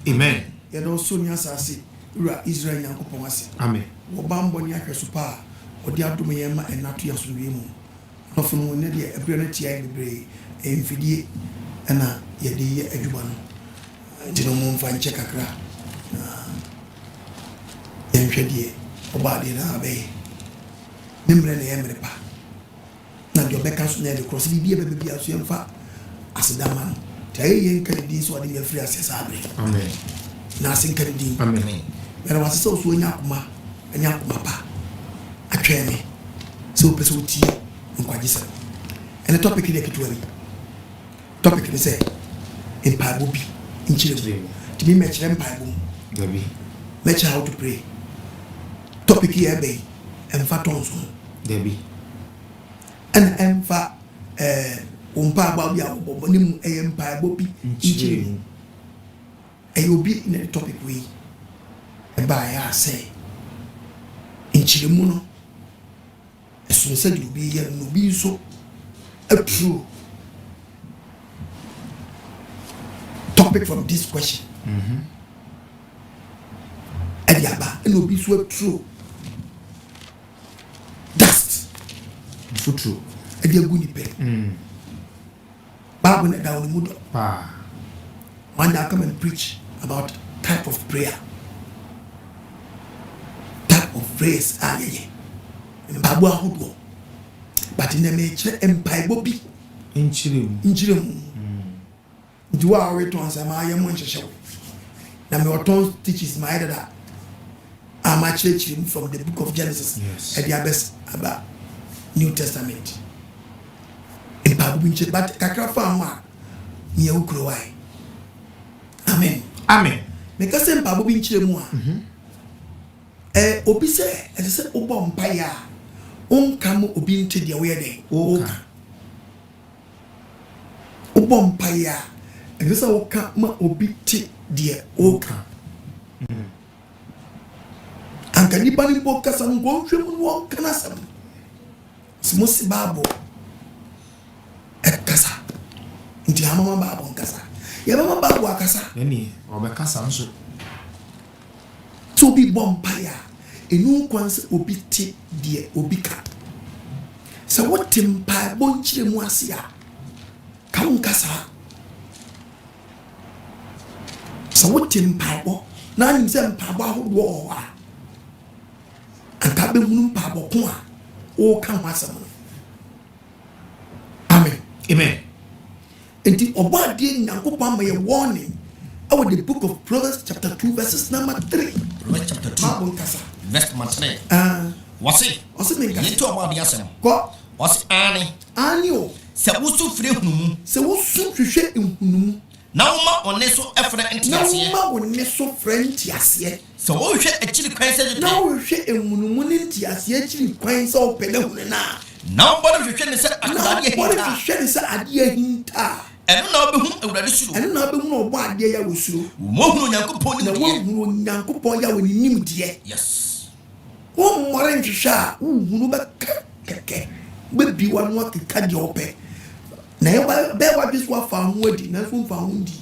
Amen. Yet also near Sassi, Israel Yankopomasi. Amen. Obambonia Casupa, or the Abdomayama and Natia Sulimu. Often when they a brilliant brain, and Fidi, and Yadi Edwan. Didn't find Checkacra. Yanshadi, Obadi Abbey. Nimble Emrepa. Now your beckons near the cross, be a baby as you fat as a daman. Tay Kennedy, so I didn't free as a sabre. Amen. Nothing Kennedy. Amen. There was so soon Yakuma and Yakuma. A train me. So pursue tea and Quadisa. And the topic is the topic is say Mpaebo Bi Nkyere Mu. To be matched Mpaebo. Debbie. Match how to pray. Topic here be Emphatonso. Debbie. And Empha Mpaebo Bi Mpaebo Bi Nkyere Mu. And you'll be in a topic we by I say Nkyere Mu no. As soon as you be here, no be so a true topic from this question. And yaba, and no be so true. Dust. So true. And you're going to pay. Bible net down the mood. One day I come and preach about type of prayer. Type of phrase. Mpaebo ahodo. But in the nature Mpaebo Bi Nkyere Mu. Do I return some I am one show. Now my return teaches my that I'm actually from the book of Genesis. Yes. At the best about New Testament. Mpaebo Bi Nkyere, but kakra farm near Ukrowai. Amen. Amen. Because Mpaebo Bi Nkyere Mu. Obi say, as I said, Oba Mpaya. Come obi into the way day. Oka Obompaya. And this Oka ma obi ti dear Oka. And can you bani boka some go from one canasam? Smosi Babo at Casa. Into Hamama Babo Casa. Yamama Babo Casa. Any or Becassa. To be Bompaya. Enu kwanse obi ti die obi ka so what Mpaebo Nkyere Mu asia ka unkasa so what Mpaebo na nim se Mpaebo ahodo a anka be hunu Mpaebo ko a o ka ho asem. Amen. Amen. Enti obade Nyankopon ma ye warning about the book of Proverbs chapter 2 verses number 3. Proverbs chapter 2 verse number 3. What's it? You talk about the asem. Go. What's Annie? Anio. Se wusu free hunu. Se wusu hwehwe nhunu. Na uma oneso efre entiasie. Na uma oneso frenti asie. Se wo hwe akiri kwan se de. Na wo hwe enhunumu ne ntiasie akiri kwan se opele hunu na. Na wo hwe ne se akadade hinta. Na wo hwe ne se ade hinta. Enu na obehu awurade suro. Enu na obehu na obo ade ya wosuro. Mo hunu Nyankopon ni de. Na wo hunu Nyankopon ya woni nim de. Yes. Wo mmore nhwehwa wo hunu ba keke. Bebi wa no akeka de ope. Na e be wa biso afa ho adi na so mfa ho ndi.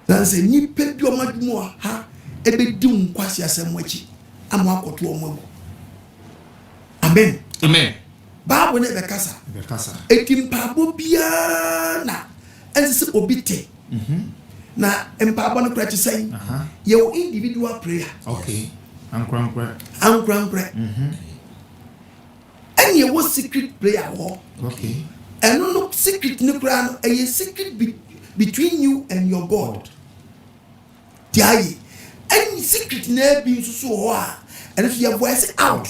Na se nipa bi o madumu ha ebedi nkwasi asem achi ama akoto omo. Amen. Amen. Bible ne bekasa. Eti Mpaebo bia na ense obite. Na Mpaebo no kra chisai. Your individual prayer. Okay. Ankra. And you was secret prayer war. Okay. And no secret no kra a secret between you and your God. Tiayi. Any secret na be so and if your voice out.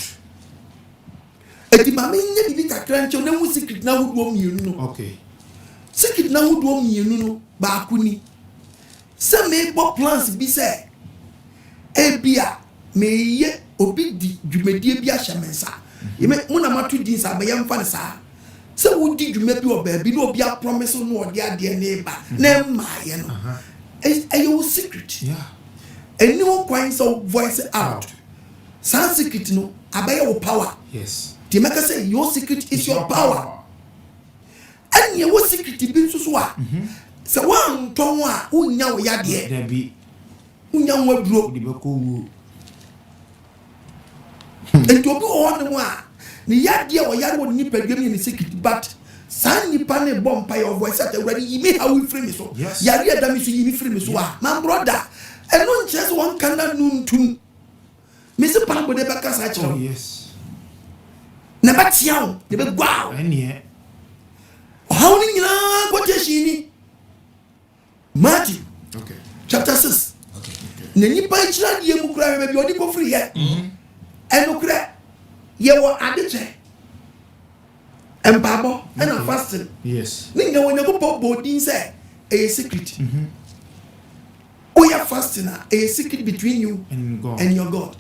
Eti mama nya bibi kakra nche na wu secret na wudo mienu no. Okay. Secret na wudo mienu no ba akuni. Se me bo plans bi se ebia me ye obi di dwumedie bi ahyemensa. Ye me muna matu din sa be yemfa ne sa. Se wo di dwuma bi o ba bi no obi a promise no ode ade ne ba na ma ye no. Your secret. Yeah. And no kwan so voice out. San secret no abaye wo power. Yes. The maker say your secret is your power. And your secret be so so. So one ton wa unya wo yade. There be unya wadro di beko enti obi on wa ni yade o yare wo nipa dwam ni secret but san nipa ne bomb pa your voice at already you may how we frame so yare adam so you frame so my brother eno just one kana nuntum me se pa bode ba kasa chiro yes na ba tiao de be gwa ene how ni nyina quotation ni Matthew chapter 6 na nipa chira die mu kura be bi odi ko free here eno kura ye wo adeche Mpaebo and fasting yes ni nga wonya ko bodin say a secret oh yeah fasting a secret between you and your God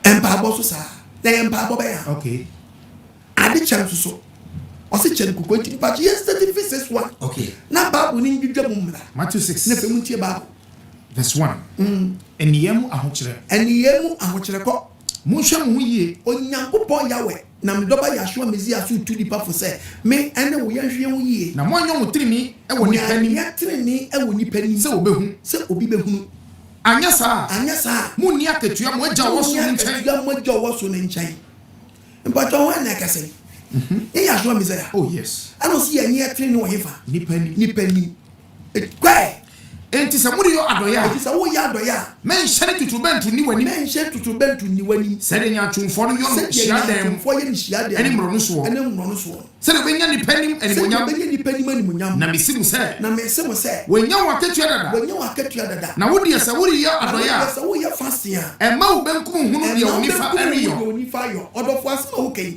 Mpaebo so sa na Mpaebo ba ya okay adeche so o se chere ko kwenti but yesterday verse 1 okay na Bible ni ndwedwa mu mra Matthew 6 na femu tie Bible verse 1 eniyemu ahokyere ko munhwe mu yie onyankopon yawe na mdoba yashua mezia so tu dipa fo se me ene wo yahwe wo yie na monyo mutirimi e woni panim ya tirini e woni panim se obehu se obi behunu anya sa munni akatua mo agya wo so nkyɛn ya mo agya wo so nkyɛn mpato ho na kase e yashua mezia oh yes ano si ya nya tirini wo hefa ni panim kwa enti se muri yo adoya enti se wo ya adoya men hyere tutubentu ni wani sede nya twumfo no yo no hia dem eni mro no so sede benya ni panim eni monyam na mesimu se wenya wakatua dada na wodi ese wori yo adoya e ma wo benkum hunu dia onifa eriyo odofo asema okay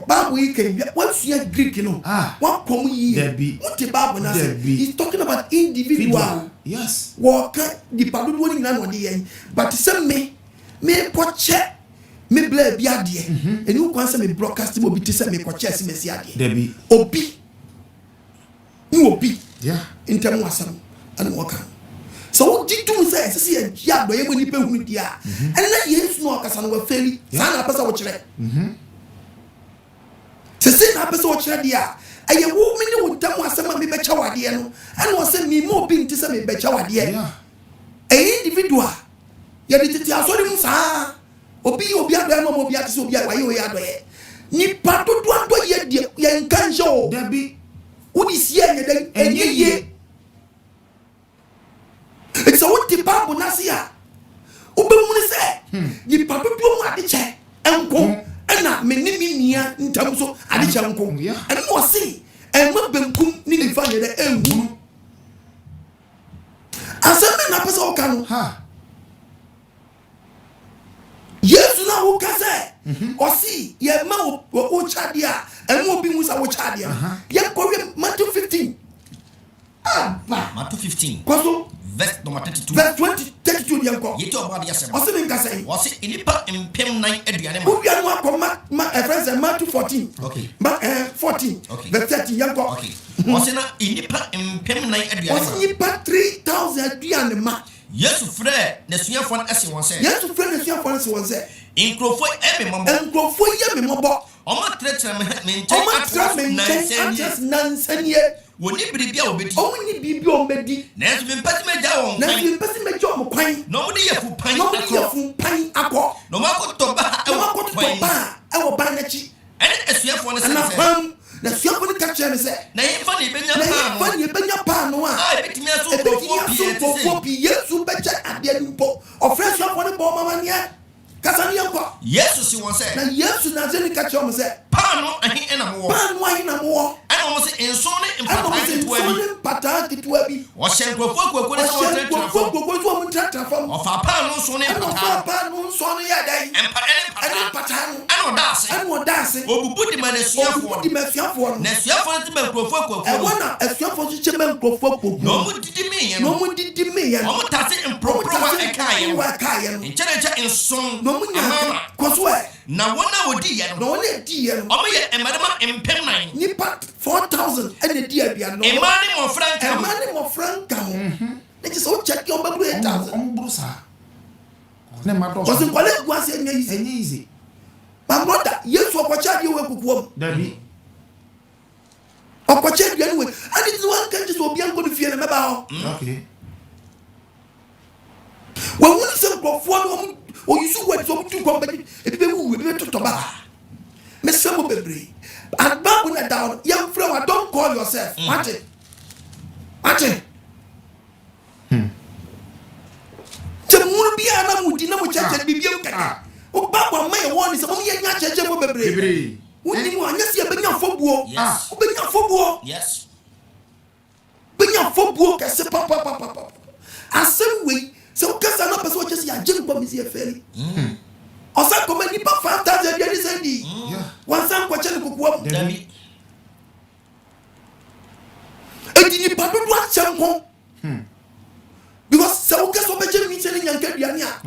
Bible yi kan what you Greek no what come yi what the Bible na say he's talking about individual yes walk the padu woni na no de yen but say me poche me bla bi ade eni wo kwan say me broadcast mo bi te say me poche say me si ade debi obi yeah intem wasam ana waka so wo ditu say say ya do ye boni pe hunu dia ena yesu no kasa no wa feli sana pesa wo kire se na pesa wo kire dia aye wo me ne wo dam asema me be chawade no ana wo say me mo bi nti say me be chawade individual ya de tete asori mu saa obi ado no obi atese obi awaye o ya do ye ni padodo ado ye de ye nkanje o debi udi sie nye den enye it's a what the Bible na sia obemuni se ni padodo mu ade che enko na me ni nia ntam so ade che enko and no see en ma benkum ni ni fa nye de enhunu aseme na pesa o kanu yesu na wo kase o si ye ma o chade a en mo bi mu sa wo chade a ye ko Matthew 15 Matthew 15 kwaso verse number 32 verse 32 yanko yeto obade yasem o se me kase o se inipa mpem nan aduane ma o bia no akoma friends Matthew 14 okay 14 okay verse 30 yanko okay o se na inipa mpem nan aduane ma o se inipa 3000 aduane ma yesu frɛ nasuafo no ase wɔn sɛ yesu frɛ nasuafo no ase wɔn sɛ nkrofo eme nkrofo ye me mɔbɔ ɔma trɛtrɛ me nkyɛn nansanie woni biribi a obedi ɔmo ni biribi a ɔmbɛdi nanso me mpɛsi me gya wɔn kwan na ɔmo de yɛ fu pan akɔ na ɔmo akɔtɔ ba ɛwɔ ban n'akyi ɛne asuafoɔ no sɛ na suafo no ka kyerɛ me sɛ na yɛmfa ne yɛbɛnya paano a ɛbɛtumi aso nkurɔfoɔ pii yesu bɛkyɛ adeɛ no mpo ɔfrɛ suafo no bɔ ɔmamanneɛ kasa no yɛnkɔ yesu si wɔn sɛ na yesu nase ne ka kyerɛ mo sɛ paano ahe ɛna mowɔ ɛna ɔmo sɛ nson ne mpataa ketewa bi ɔhyɛ nkurɔfoɔ akuakuo ne sɛ wɔtrɛtrɛ fam ɔfa paano nson ne mpataa ɛne mpataa no ɛna ɔda ase obubu di ma n'asuafoɔ no n'asuafoɔ no te ma nkurɔfoɔ akuakuo ɛwɔ na asuafoɔ nso kyɛ ma nkurɔfoɔ akuakuo na ɔmo didi meeɛ no ɔmo tase mporɔporɔ wa ɛkaeɛ no nkyɛnkyɛ nson na wona wodi ye no omo ye emarema empem nan nipa 4000 ene di aduan no emani mo franka ho ne je so check your babu 8000 omburu sa ne ma do so so kwale guase enye easy my brother yesu okocha de we kukuom dabi okocha aduan we and it is one can just obi an go fie na meba ho okay crofo o you so what so to come e be wu e be to ba me say mo bebre agba bu na down young flower don't call yourself what Temur bia na mudi na mo chacha bibia ukaka. O baba ma ye won se mo ye nya chacha mo bebre. Woni mo anya se ye benya fobuo. O benya fobuo. Yes. Benya fobuo ka se papa. Asem we se o kasa na person che se ya jin kwa mi se feri. Osa ko mani pa 5000 bia ni sendi. Wansan kwa chele kokua. Dabi. Edini pa do acha because so get so beje mi tele nyanka duane a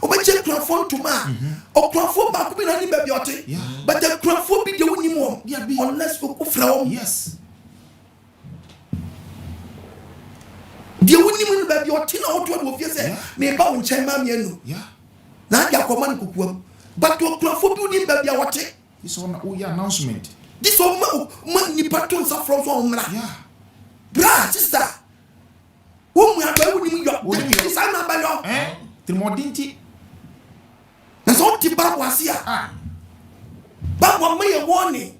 obeje crafon to ma o crafon ba ko bi na ni ba bi ote but the crafon bi de woni mo unless o fra o yes de woni mo ba bi ote na o to do fie se me ba won chen ma me anu na ya ko man kukuam but o crafon bi ni ba bi ote this one announcement this one ma ni patron sa from so mra bra sister wo mu agba wo ni yo sa na ba yo trimodinti na so ti ba wase a ba wo me ye woni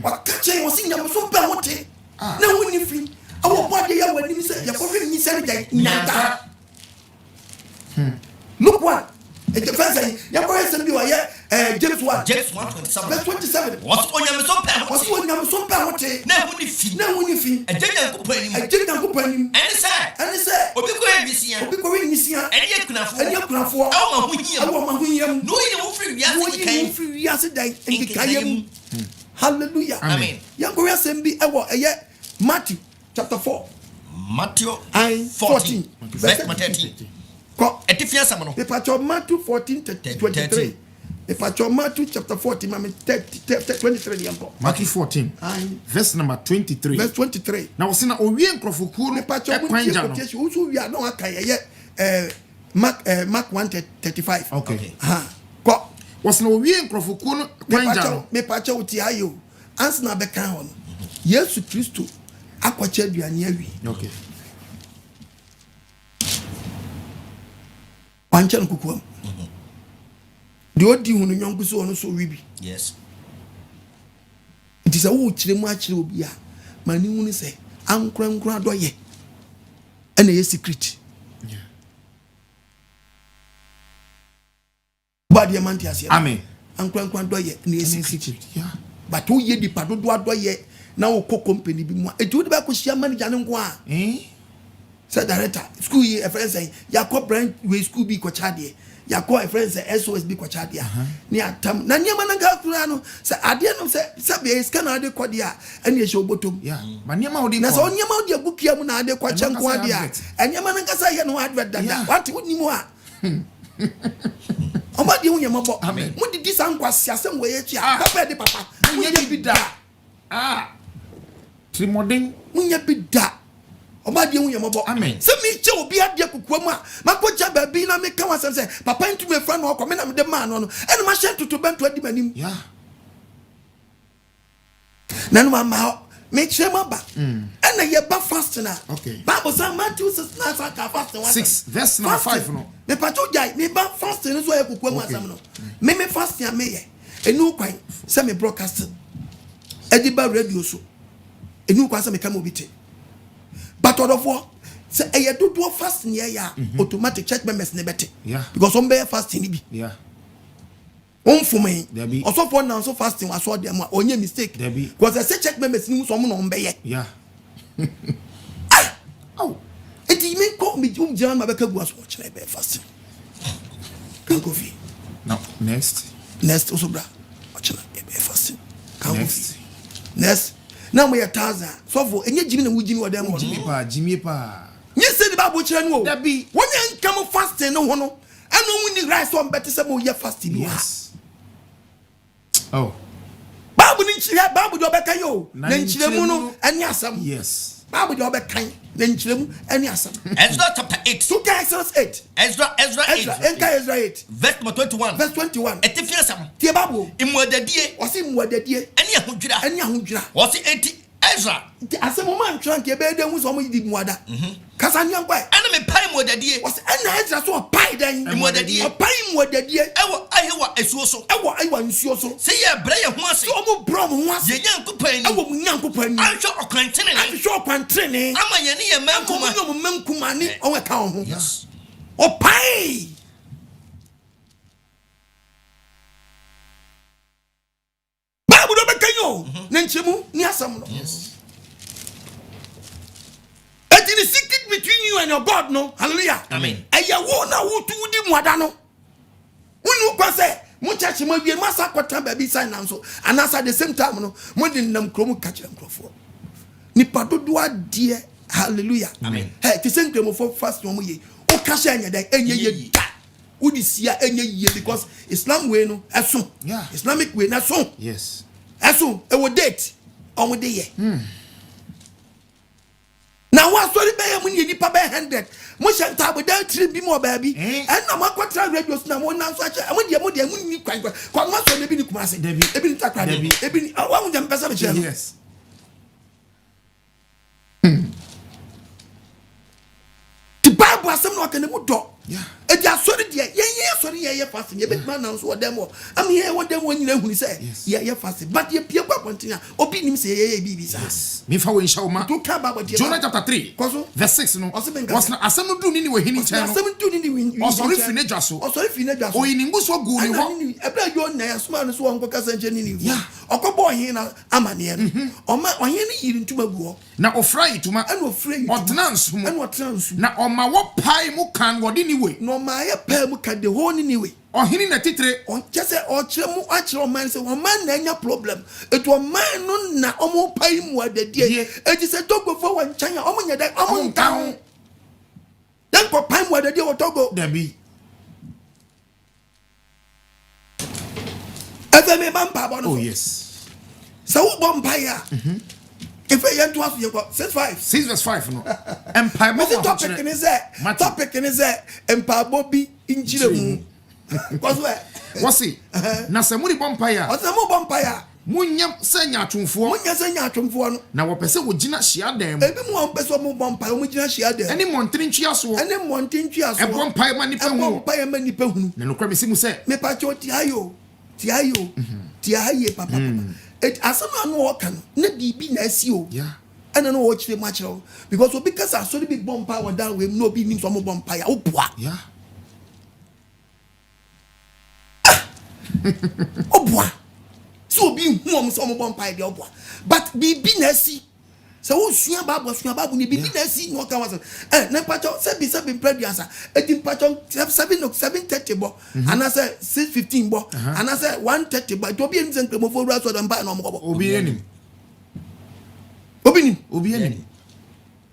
wa ka che wo si nyam so ba wote na wo ni fi awo bo de ya wani mi se ya ko fi ni se de nyanta look what it defense ya ko se bi wa ye James 1:27 verse 27 was on your so pa wote na wo ni fi ejenya ko panim ene se obi ko enisia ene kunafo awo ma hu yam no yi wo firi wiase dai enkikayam hallelujah amen ya ko ya sembi ewo eye Matthew chapter 4 Matthew 14 verse 13 ko etifia sam no Matthew 14:23 Matthew chapter 14 23 yampo Matthew 14 verse number 23 verse 23 na wosina owie nkrofoku no kwanja no usu wi na aka ye Mark 1:35 okay ko wosina owie nkrofoku no kwanja no me pacha uti ayo ans na be kan ho Yesu Kristo akwacha aduane awi okay panchan kukuam de odi hunu nyonku so ono so wibi yes it is a wo kire mu akire obi a mani hunu se ankurankura doye ena ye secret ba de man ti ase amen ankurankura doye na ye secret yeah but wo ye di padodo adoye na wo ko company bi mu e ti wo de ba ko shia manager ne nko a say director school ye a friend say Jacob branch we school bi ko chade Jacob a friend say SOS bi ko chade ni atam na niam na ga kura no say ade no say be scan ade ko dia ene ye shobotom yeah ma niam odi na so niam odi abukia mu na ade ko chenko ade a niam na ga say ye no advert dada what woni mu a Oma di unya mabo mu di sankwasi asem we ye chi a papa de papa mu ye bi da trimodin mu ye bi da Oma di unya mabo amen se mi che obi ade akukuam a makoja ba bi na me ka wasem se papa ntu me fra no ko me na me de man no ene ma hye tutu bantu adi manim yeah nanu mama me chema ba ene ye ba fast na okay Bible say Matthew 6 na sa ka fast 6 verse number 5 no me pato jai me ba fast no so ye akukuam asem no me fast ya me ye enu kwan se me broadcast edi ba radio so enu kwan se me kam obite but odofo say eye dodo fast near ya automatic church members ne bete yeah because on be fasting ni bi yeah on for me also for now so fasting was all them onye mistake because I say church members ni so mo no be ye yeah oh it mean ko me jam ma be ka gu aso kire be fasting kan go fi now next also bra o kire be fasting kan go fi next now we 1000 so for enye jimi na wujimi o dem jimi pa nye se di Bible kire nu o dabi wonye nkam fasting no ho no eno wuni rice on better say mo ye fasting no yes oh Bible ni kire Bible do be kan yo na nkire mu no eni asam yes Bible do be kan na nkire mu eni asam Ezra chapter 8 so Exodus 8 Ezra 8 verse 21 etifia sam tie Bible imwadadie wasi mwadadie eni ahodwira eni ahodwira wasi 80 Ezra. Asemo man trunk ye be dem wo so mo di muada. Kasa nyan kwa. Ana me pai mo dadie. Was ana Ezra so pai dan. Mo dadie. Pai mo dadie. Ewo ahewa esuo so. Ewo nsuo so. Se ye bre ye ho ase. So mo bro mo ho ase. Ye nyankopani. Ewo nyankopani. Ahwe okrantene ne. Ahwe okrantene. Ama ye ne ye mankuma. Mo mankuma ni o we ka ho. Yes. O pai. Babu do be kanyo. Na nchemu ni asam no. Yes. It is the secret between you and your God, no? Hallelujah. Amen. And you won't know who to do more than no. When you can say, much may be a massacre baby sign and so, and as at the same time, no, more than them chromo catch and crowd. Nipado do a dear, hallelujah. Amen. Hey, to send them for fast no way. O Kashanya, and ye, would you see any year because Islam way no, as soon. Yeah. Islamic way, not so. Yes. As soon, it will date on the year. Now what story be when you nipa be 100 mo shanta bo dan 3 bi mo ba bi and na ma kwatra radios na mo na so acha mo de mo ni kwan kwa ma so ne bi ni kuma se ebi ni takra ebi ni wa mo jam pesa be che Yes. the Bible asem no kan mu do Yeah. e dia story de ye story ye fast ye be ma na so dem o am here wo dem nyina huni se ye fast but ye pie kwa kontina obi nim se ye bi sa Me fa we show ma. to ka Bible Jonah chapter 3 verse 6 no. Was na asem no du ni we hini chan no. asem du ni we Osori fi ne dwa so. Osori fi ne dwa so. Oyi ni nguso gu ni ho. Ebra yo na ya suma no so won ko kasa nche ni ni. Okobo hin na amane no. Oma ohin ni yiri ntuma gu ho. Na ofra ituma. Ana ofra yi. Odena nsumo. Ana otena nsumo. Na oma wo pai mu kan wodi ni we. No ma ya pa mu ka de ho ni we. Ohini na titre. On chese o kire mu a kire o man se o man na nya problem. Etu o man no na o mo pai mu adadie. Eji se togo fo wan chan ya o mo nya da o mo nka ho. Dan ko pai mu adadie o togo. Dabi. Ebe me Mpaebo no. Oh yes. So wo bompa ya. If I enter to ask you 6 verse 5 no. Mpaebo Bi topic ni say. Topic ni say Mpaebo Bi Nkyere Mu. Cause where? Wasi. Na se mu ni bompa ya. O se mu bompa ya. Munyam se nya atwomfo. Munya se nya atwomfo no. Na wo pese wo gina hia dan mu. Ebi mu on pese mu bompa o mu gina hia dan. Eni montri ntwia so. Ene montin twa so. E bompa ma nipa hu. Bompa ya ma nipa hu. Na no kwa mesi mu se. Me pa cho ti ayo. Ti aye papa. Et asama no o kan na bibi na asi o. Yeah. Ene no wo chire ma chire because obi kasa so bi bompa wa dan we no obi nim so mo bompa ya o boa. Yeah. Obwa so bi hu om so mo bompa de obwa but bibi na si so wo sua babu ni bibi na si no ka was na pacho se bi preduansa edim pacho 7:30 bo ana se 6:15 bo ana se 1:30 bo to bi en zen kremo fo ra so dem ba na mo bo Obi enim.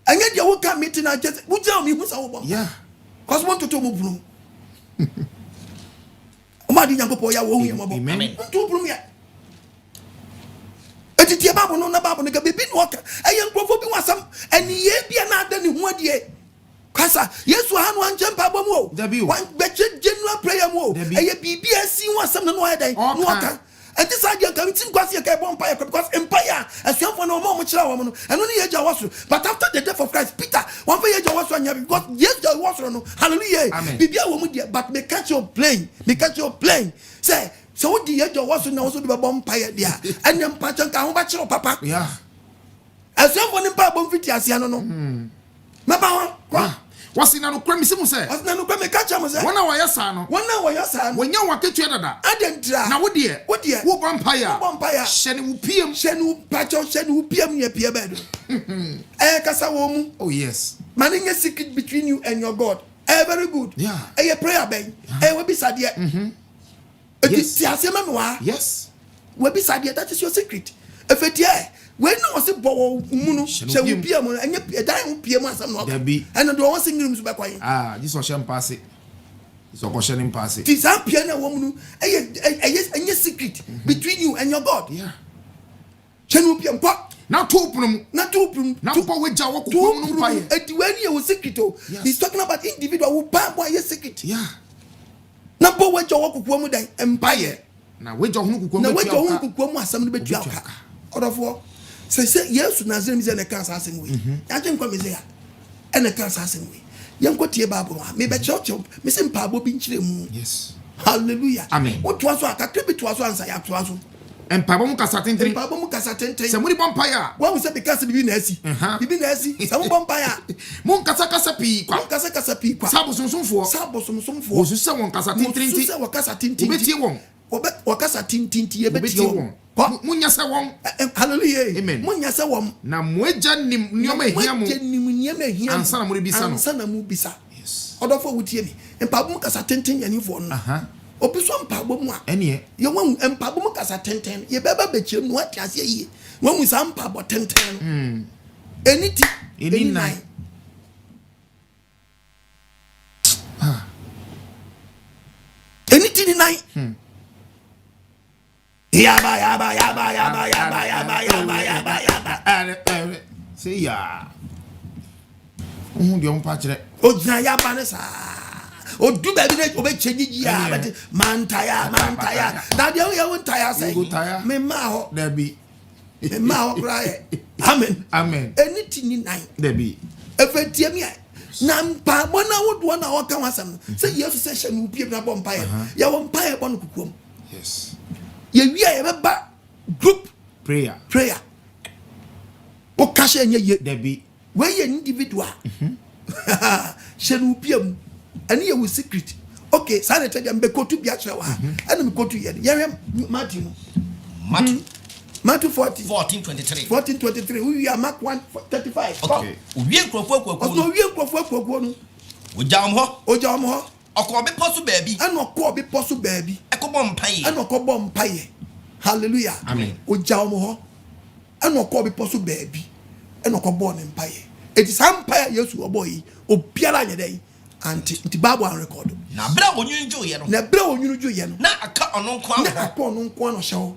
Anya dia wo ka meeting na just wo jam mi hu sa wo bompa Yeah. cause want to mo bunu Omadi Nyangopo ya wo hu mo bo Amen. to bunu ya Etitie babu no na babu ne ka bebi no ka ayen krofo bi wasam eniye bia na ada ne hu adie kasa Yesu ha no anche Mpaebo mu o wan beche general prayer mu o eye bibia si wasam na no adan no ka enti sa dia ka mitin kwase ka bompa ya because empire asuafo na mo kira wo no eno ne yeja waso but after the death of Christ Peter one for yeja waso anya because yes the waso no hallelujah bibia wo mu dia but me catch your plane say so what the yeja waso na waso be bompa ya dia anya mpacha ka ho ba kira papa Yeah. asuafo ne Mpaebo mfiti asia no meba ho kwa Wasi na no kwa mesi mu se. wasi na no kwa me catch am say Wona wa yesa no. Wonya wa ketua dada. Adentra Na wo de. Wo bompa ya. Hye ne wo piem. Hye ne wo piem ye pie bedo. Kasa wo mu. Oh yes. Manning a secret between you and your God. Very good. Yeah. Prayer ben. We be sadie. Yes. Yes. We be sadie, that is your secret. If it here when no was bo mu she wo piem anya dan wo piem asam no. And do one singing room so be kwa. This was sham pass it. This was sham pass it. This am pie na wo mu no anya secret between you and your God. Yeah. She no piem kwa. Na to prum. Na po we ja wo kokom no pa ye. When you secret oh. He's talking about individual who pa boy secret. Yeah. Na po we ja wo kokom dan empire. Na we ja ho kokom na we ja ho kokom asam no betua aka. Odofo say yes Nazarem is a cancer asem we ya je nkwa me say and a cancer asem we yam ko tie Bible me be church me say Mpaebo Bi Nkyere Mu. Yes. Hallelujah. Amen. What was so akakre bi to aso ansa ya to aso. Mpaebo mu kasa tentri. Mpaebo mu kasa tentri. Se muri bompaya. Wa we say because bibi na asi. Bibi na asi. Se mu bompaya. Mun kasa pi kwa. Mun kasa pi kwa. Sabo sumsumfo. Wo se won kasa tentri. Wo se wakasa tentri. Obetie won. Wakasa tentri ye betie won. Munya se won. Hallelujah. Amen. Munya se won. Na moja nim nioma ehia mu. Ansa na muri bisa no. Ansa na mu bisa. Yes. Odofo wutie mi. Mpaebo mu kasa tentri yanifo no. Obiso Mpaebo mu a. Ene ye won Mpaebo mu kasa tenten ye beba bekyem no atiase yi. Won mu sa Mpaebo tenten. Eniti eni nine. Eniti ni nine. Yaba. Say ya. Di on pa kire. Ojina yaba ne sa. Odu ba bi ne obechegigi ya but mantaya. Na dia wo ya tire say. Me ma ho. There be. Me ma ho cry. Amen. Eniti ni nine. There be. Efetie mi na Mpaebo na wodo na waka wasam. Say yes say hye no pie na bompaye. Ya wo mpaye bo no kukom. Yes. Ye wi ya beba group Prayer. O kashe enye ye. There be. We ye individual. Hye no pie mu. Ani ye wo secret. Okay, sanete dem be kotu bia kire wa. Ani me kotu ye. Ye Matthew 14:23. We are Mark 1:35. Okay. Owie nkrofo kwakuo. Oso owie nkrofo kwakuo no. Ojam ho. Okobe posu baabi. Ana okobe posu baabi. Ekobo mpaye. Ana okobo mpaye. Hallelujah. Amen. Ojam ho. Ana okobe posu baabi. Ana okobo ne mpaye. Eti sampaye Yesu obo yi. Obiara nyedai. Anti Bible and record. Na bra onyunju ye no. Na aka ono nko no hyew.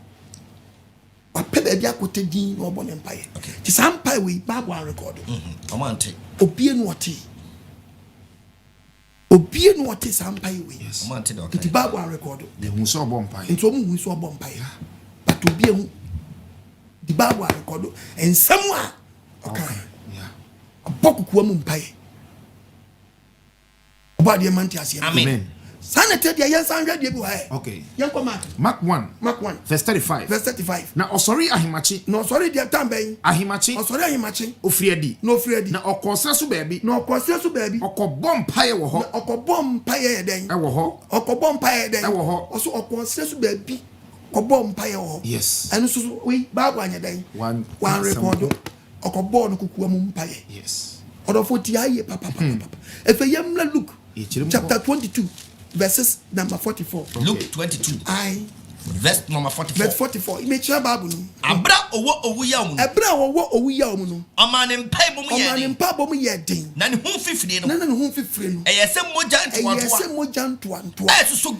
Wapebe bia kotedin no obon empire. Ti sampaye we Bible and record. Omante. Obie no oti sampaye we. Yes. Omante do. Ti Bible and record. The hu so obon mpaye. Nti omu hu so obon mpaye. But obie hu the Bible and record. Ensem a okay. Yeah. Abokukuwa mu mpaye. Obade manti ase. Amen. Sanete dia yensan hwe dia bi wa he. Okay. Yenko Mark 1 verse 35. Na osori ahimachi. Na osori dia tamben. Ahimachi. Osori ahimachi. Ofriadi. Na ofriadi. Na okosa so baabi. Okobom paye wo ho. Okobom paye ye den. E wo ho. Okobom paye ye den. E wo ho. Oso okosa so baabi. Okobom paye wo ho. Yes. Eno so we Bible anya den. One record. Okobom no kukuwa mu mpaye. Yes. Odofo ti aye papa. Efe yemla Luke chapter 22 verses number 44. Luke 22. Verse number 44. Verse 44. Imecha Bible no. Abra owo ya mu. Abra owo ya mu no. Amane Mpaebo mu ye den. Na ne hu fifire no. Na ne hu fifire no. Eyese moja ntoantoa. Esuso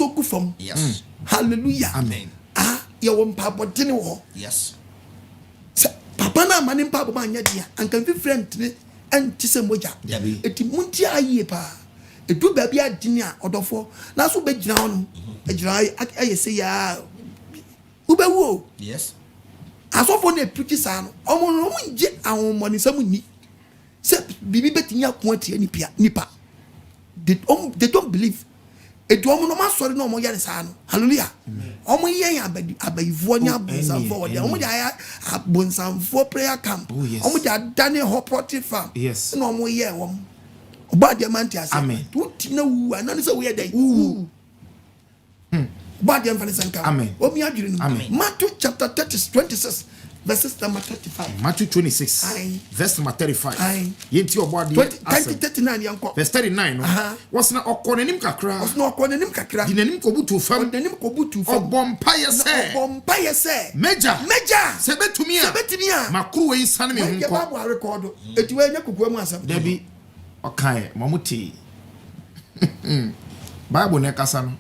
gu fam. Yes. Hallelujah. Amen. Ye wo Mpaebo dene wo. Yes. Papa na amane Mpaebo ma anya dia. Anka fifire ntine enti se moja. Eti munti aye pa. Edu baabi adini a odofo na so be gina hono agira ayese ya ubewu. Yes. Asofo na eputi sa no omo nje ahomoni sam ni se bibi betinya ko atie nipa they don't believe edu omo no ma sori na omo yare sa no. Hallelujah. Omo yen abayivuo nya bonsamfo wode omo ja bonsamfo prayer camp omo ja dane hopoti farm na omo ye wom Obade manti ase. Tuti na wu anani se we dey. Obade mfane sanka. Omi adwiri no. Matthew chapter 26 verses number 35. Matthew 26 verse number 35. Yenti obade 39 yanko. Verse 39 no. Was na okonenim kakra. Di nanim kobutu fam. Obompaye se. Meja. Sebetumi a. Makru we sane me hunko. Ke Bible record. Eti we nya kokua mu asam. Debi okay, mamuti. Bible ne kasa no.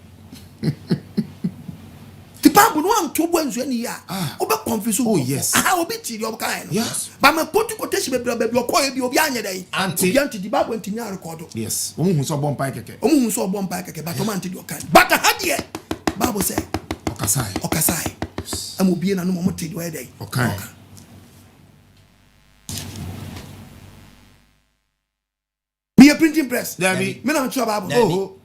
The Bible no am to bonzu ani ya. Obe confuse. Oh yes. Obi ti obi kan no. Yes. Ba me potu quotation be okoye bi obi anya dai. Obi anti the Bible anti nya record. Yes. Omu hu so bompai keke. But o man ti do kan. But ha de Bible say okasai. am obi na no mo te do dey okay me a printing press Dabi me na chua Bible oh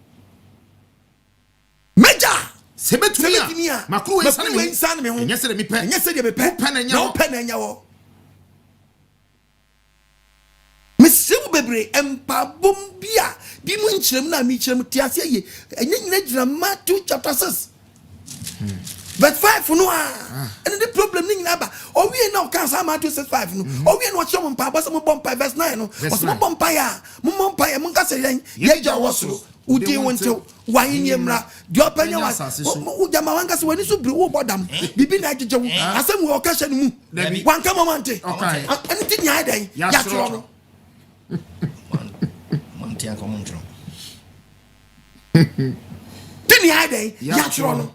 major sebetumia makru ensan me ho enye se de me pe pen anya wo me sewu bebre Mpaebo Bi Nkyere Mu na mi kyerem ti ase ye enye nyina gyina Matthew chapter 6 verse 5 no and the problem ni nyina ba o wie na o kan sa Matthew 6:5 no o wie na o kyerem Mpaebo se mo bompa verse 9 no o se mo bompa ya mo ka se ye ja wosoro udi wonto wanye mra di opanya wa o jama wanka se wani so bre wo bodam bibi na agyeje wo asem wo ka hye no mu wanka momante ani ti nya den ya tro no monte an komo ti nya den ya tro no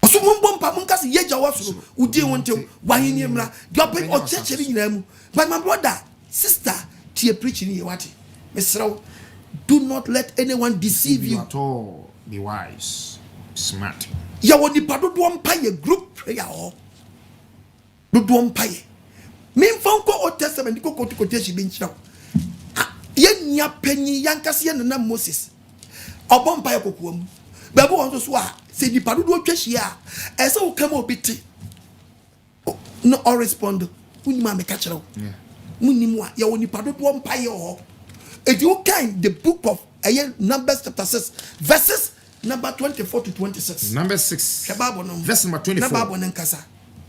oso mo bompa mo ka se ye ja wosoro udi wonto wanye mra di opanya o chechere nyina mu but my brother sister tie preaching ye wate Mr. Do not let anyone deceive you at all. Be wise, smart. Ya woni pa do mpaye group prayer o. Do mpaye. Me mfa ko Old Testament ko quotation bi nkyira. Ye nya panyi yankase ye na Moses. Obo mpaye kokua mu. Ba bo won so a se di pa do twahia a ese wo kam obiti. No all respond. Uni ma me ka kire wo. Munni mu a ya woni pa do mpaye o. If you can the book of Numbers chapter 6 verses number 24 to 26. Number 6. Verse number 24.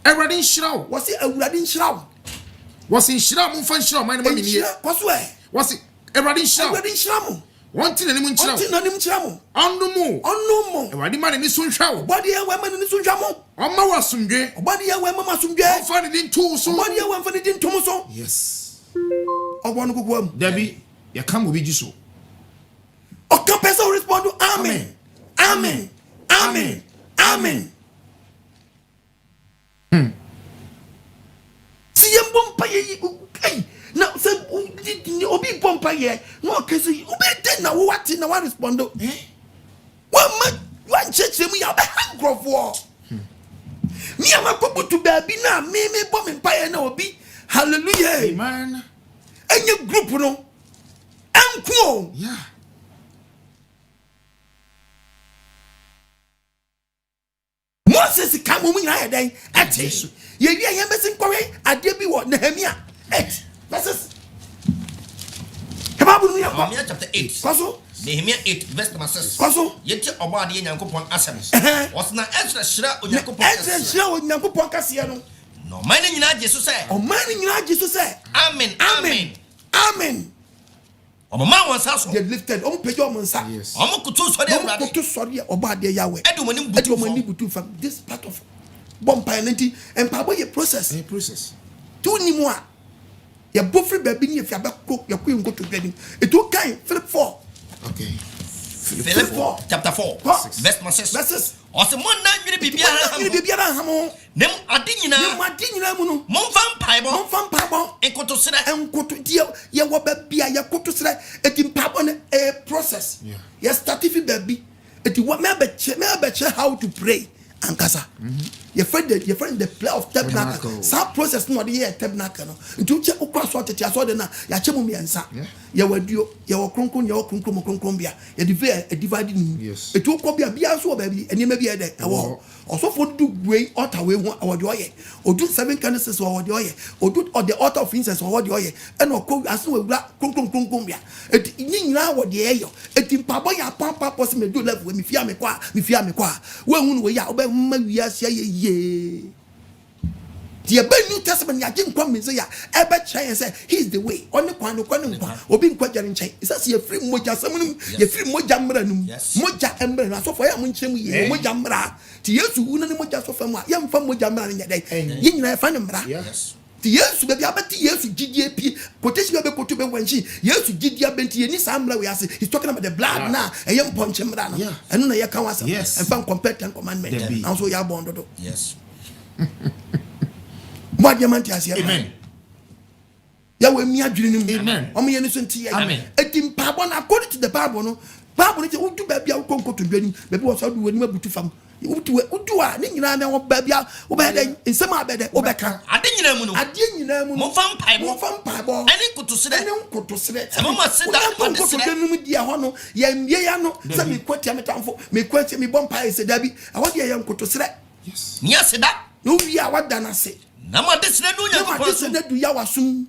Everybody nhyiraw. Was it everybody nhyiraw? Was in nhyiraw mo fa nhyiraw man ma ni ye. Was it everybody nhyiraw? Everybody nhyiraw. One thing na nim nhyiraw. One thing na nim nhyiraw. Onu mo. Everybody man ni so nhyiraw. Body e we man ni so nhyiraw. Oma wa sumdwe. Body e we mama sumdwe. Fa ni din tu so. Body e we fa ni din tu so. Yes. Ogwon ko kwam. Dabi ya kam obi ji so. Oka person respond to amen. Amen. Amen. Amen. Si yem bompa ye hey na se obi bompa ye no kesi obi den na wo wati na wa respond wan church mu ya be hangrofo mi ama kobutu baby na me bom mpa ye na obi hallelujah amen enye group no anko yeah Moses come mu nyina den ate ye wi ye mesin kware ade bi wo Nehemia 8 verses Nehemia chapter 8 kwaso Nehemia 8 verse number 6 kwaso yeti obo ade Nyankopon asem osna Ezra shira Onyankopon kase no no man nyina jesu se o man nyina jesu se amen amen amen omo man won sa so they lifted omo pejo omo nsa omo kutu so de brade kutu so de obo ade yawe edo mani butu fa this part of bompa nti Mpaebo ye process tu ni mo a ye bofri baby ni fi abeko ye ko ngoto dwani eto kan Philip 4 okay Philip 4 chapter 4 verse 6 ose mon na nwiri bibia ha mo nem ade nyina mu no mon fa mpaebo enkoto sere die ye wo babia ye koto sere eti Mpaebo ne a process ye start fi baby eti what me be how to pray ankasa your friend the play of tabernacle some process no dey tabernacle no nti uche ukwa so tete aso de na ya chemu miensa ya waduo ya wakronkron ya wakronkron bia ya divide ni eti ukwa bia so baby enema bia de ewo osofo du way altar we hu awode oye odu 7 candles awode oye odu the altar of incense awode oye ena okwa aso wura kronkron bia eti nyina awode eyo eti Mpaebo ya papa posi me do level me fia me kwa we hu no we ya oba ma wiase ye the New Testament ya gin kwa me say ya ebe chain say he is the way only kwa no nkwa obi nkwa jare nchen isa say free moja samunum ye free moja mra num moja emre na so for ya munchemu ye moja mra ti Yesu una ni moja so fa mu ya mfa moja mra ne nyadai ye nyina fa ne mra ti Yesu be abati Yesu gidie pie quotation be kotu be wanchi Yesu gidie abenti ye ni samra we ase he's talking about the blood na eye mponche mra no eno na ye kan wasa emfa competent commandment and so ya bondo yes what diamond has here amen ya we mi adwene nim amen omo ye ne so ntie amen eti Mpaebo na according to the Bible no Bible no udu ba bia ukonkoto dwani ba bi wo so du wani mabutu fam Udua, Nina, baby, obey, in some abed, Obeka. I didn't know. Mofam Mpaebo. Any could to say, could to say, Mamma said that one to say, dear Hono, Yano, some me quit me town for me quit me bumpire, said Debbie. I want your young to say. Yes, said that. No, we are what done I say. No more this, no, do yawa soon.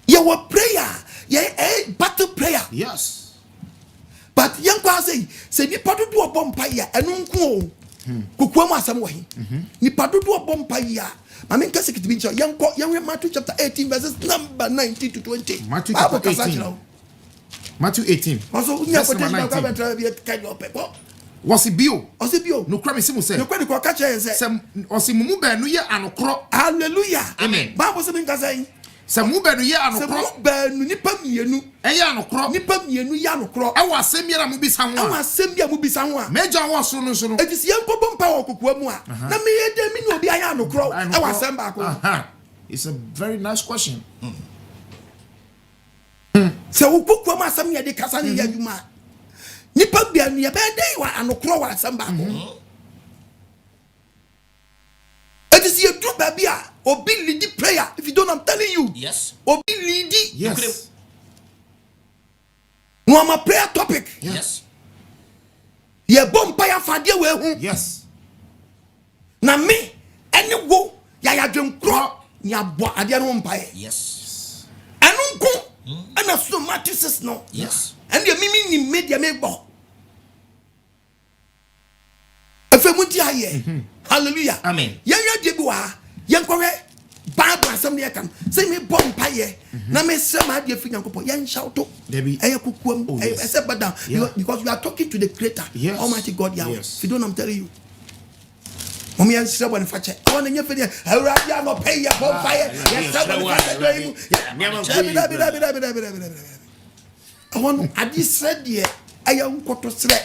Your prayer, a battle prayer. Yes. But young person say, you put do a bumpire and uncle. Kukwama some way. Ni padu do a bumpire. I mean, because it means young Matthew chapter 18, verses number 19 to 20. Matthew chapter 18. Matthew 18. Also, we have to was it bio? Was it bio? No crime simu say. No crime ko catch say. Some osimumu be no ye anokro. Hallelujah. Amen. Bible say nka say. Some mu be no ye anokro. Some be no nipa mienu. Eye anokro. Nipa mienu ye anokro. E wa asem ya mu bisa ho. E wa asem ya mu bisa ho a. Meja wo so no so no. Etisi yempo bompa wo kokua mu a. Na me ye de mi no obi aya anokro. E wa asem ba ko. It's a very nice question. So wo kokua mu asem ye de kasa ne ya dwuma. Nipa bia no ye be dey wa anokro wa asem ba ko. Etisi ye do ba bia obi lead prayer. If you don't, I'm telling you. Yes. Obi lead. Yes. No, I'm a prayer topic. Yes. Ye bompire fadie we hu. Yes. Na me ene wo ya dwem kro nya bo ade no mpaye. Yes. Anu nko ana so matters no. Yes. And the mimi ni media me bo. Efemuti aye. Hallelujah. Amen. Ye de bi wa ye nkore Bible asem ne kan say me bompaye na me sema ade fi nyankopon ye nshauto. Eye kukuam ese badam because we are talking to the creator, Almighty God Yahweh. If you don't, I'm telling you. Mommy and sister when fache. I want to hear for I no pay your bonfire. Yes, I want I just said here I am koto sre.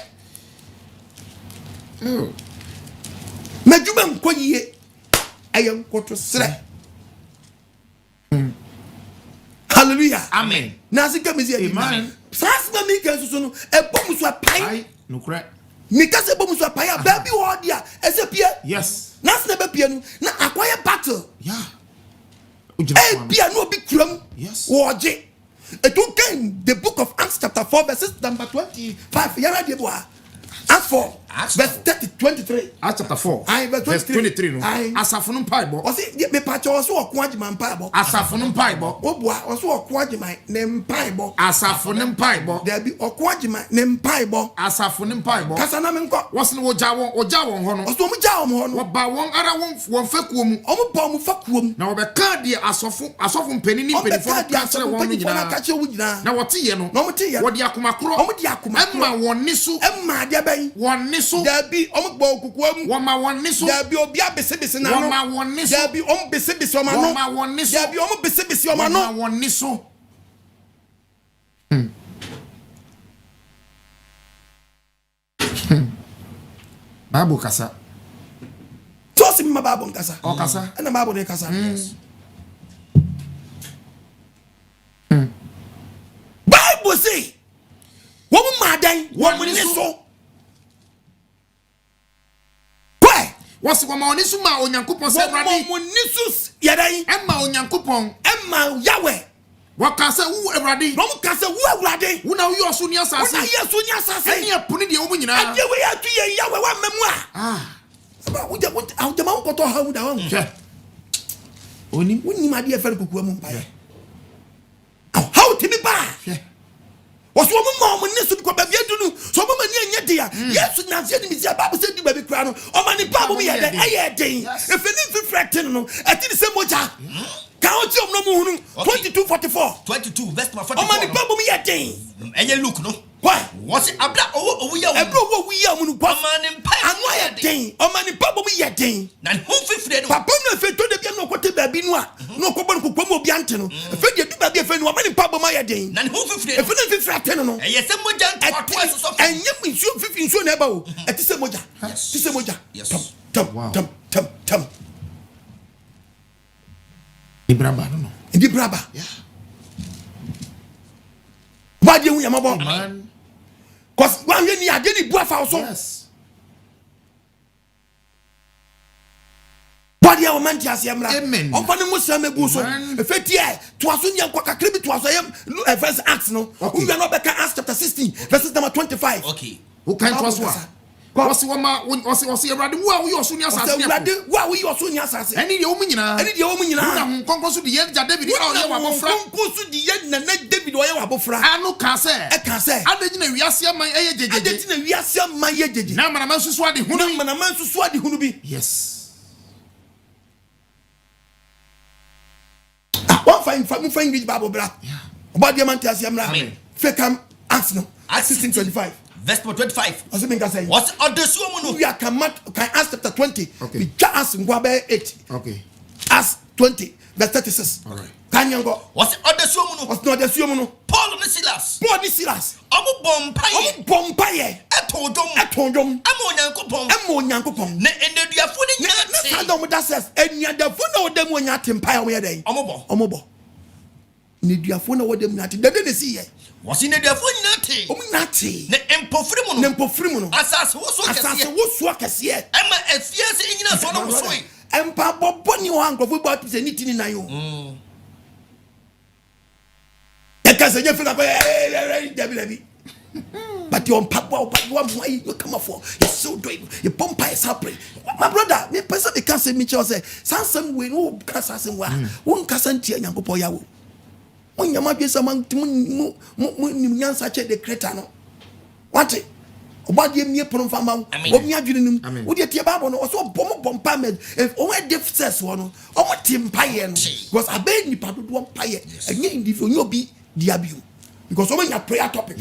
Majuma mko ye I am koto sre. Hallelujah. Amen. Nazika mizi amen. Sasa mi kan so no e bom so apai. No correct. Mi ka se bom so apai a baby wo dia ese pie. Yes. Nas na be pie no na akwaya battle. Yeah. E pie no obi kuram. Yes. Wo je. It will come the book of Acts chapter 4 verses number 25. Yara de boa. Acts 4 verse 23. Acts chapter 4 verse 23 no. Asafo no mpaibo. O se me pa cho so oko agima mpaibo. Asafo no mpaibo. Oboa o so oko agima ne mpaibo. Asafo no mpaibo. There be oko agima ne mpaibo. Asafo no mpaibo. Kasa na me nko. Wose no oja won ho no. O so mu ja won ho no. Wo ba won ara won fakuo mu. O mu ba mu fakuo mu. Na wo be ka de asofo mpeni ni mpeni fo ka kire won no nyina. Na wo te ye no. Na wo te ye. Wo de akoma kro. O mu de akoma kro. Emma won nisu. Emma de ben. Won nisu. There be o mu gbo okukuo mu. Wo ma won nisu. There be obi abese na no. Wo ma won nisu. There be o bese o ma no. Wo ma won nisu. There be o bese o ma no. Wo ma won nisu. Bible kasa. Tosi ma Bible kasa. O kasa. Na Bible ne kasa. Bible say, wo ma dan, wo mo ni so. Why? Wose wo ma oni so ma onyankopon se brade. Wo mo ni so ya dan. Emma onyankopon. Emma Yahweh. Wakasa wu ewrade. No kasa wu ewrade. Wo na wo so ni asase. Wo na yeso ni asase. Eni apuni de wo mu nyina. Ade we atu ye Yahweh wa memu a. Ba wo je ma ko to ha wu da wo. Oni ma de efere kokua mu mpaye. How to be bad? Was woman mom nesu ko ba biadunu so mo mani anya dia yesu na se ni mi se Bible say di ba bi kra no o mani Bible mi ye den aye den e feni fifretin no e ti se moja ka o ti omno mu hunu 22:44 22 verse 44 o mani Bible mi ye den enye look no why was it abla owo ya ebro wo wi ya mu no o mani mpa anu aye den o mani Bible mi ye den na hu fifre no papa no fe to de bia no ko te ba bi no a no ko bon ko mo obi ante no fe de du ba bi fe no o mani Bible mi ye den na hu fifre e feni fifretin no eye se moja nto aso so enye minsu fifi nsu na ba o eti se moja ti se moja tam Ibraba no. Ndi braba ba de hu yamabo Cause one year ni ageni bua fa so. Yes. Body our man tia siamra. Amen. On fani musa megu so. Efeti e to aso nya kwa kakra bi to aso yam verse Acts no. We are not back Acts chapter 16 verse number 25. Okay. Who can trust what? Wasi Awurade wo a wo yoso ni asase ne. Awurade wo a wo yoso ni asase. Eni de wo nyina. Eni de wo nyina. Na nkonko so de ye ja David a o ye wa bofra. Nkonko so de ye na David o ye wa bofra. Anu ka se. E ka se. Adegina wiase man eye jejeje. Adegina wiase man ye jejeje. Na manama susu ade hunu. Na manama susu ade hunu bi. Yes. One fine read Bible bra. About the man tia siamra. Amen. Fake am Acts no. Acts 16:25. Verse 25. What's the say? What's odesu mu no? We are can Acts chapter 20. Okay. We can Acts ngwa 8. Okay. Acts 20 verse 36. All right. Can you go? What's odesu mu no? What's not odesu mu no? Paul and Silas. Paul and Silas. Omo bompaye. Omo bompaye. Etodom. Amo Nyankopon. Ne eneduafo ne nyate. Na sadom da says enuadafo na odem onyate mpaye wo ye den. Omo bo. Neduafo na odem nyate. Dede ne si ye. Wasi neduafo nyate. Omo nyate. Ne empofiri mu no. Asase wo so kese. Ema afiase nyina so no so yi. Mpaebo boni ho ankofo bo apise ni tini nan yo. Ekase je fika ko debi. But your papa why you come for? You're so doing. Your pompa is happening. My brother, me person they can't say me say some way no kasa sem wa. Won kasa ntia Nyankopon yawo. Won nyama bi sama mu nyansa che the creator no. What? Obade mi epon fama wo mi adwene nim wo de tie Bible no so bompa me o we difference wo no o mo timpaye no because abeg ni pado do mpaye enye individual nyo bi diabio because o nya prayer topic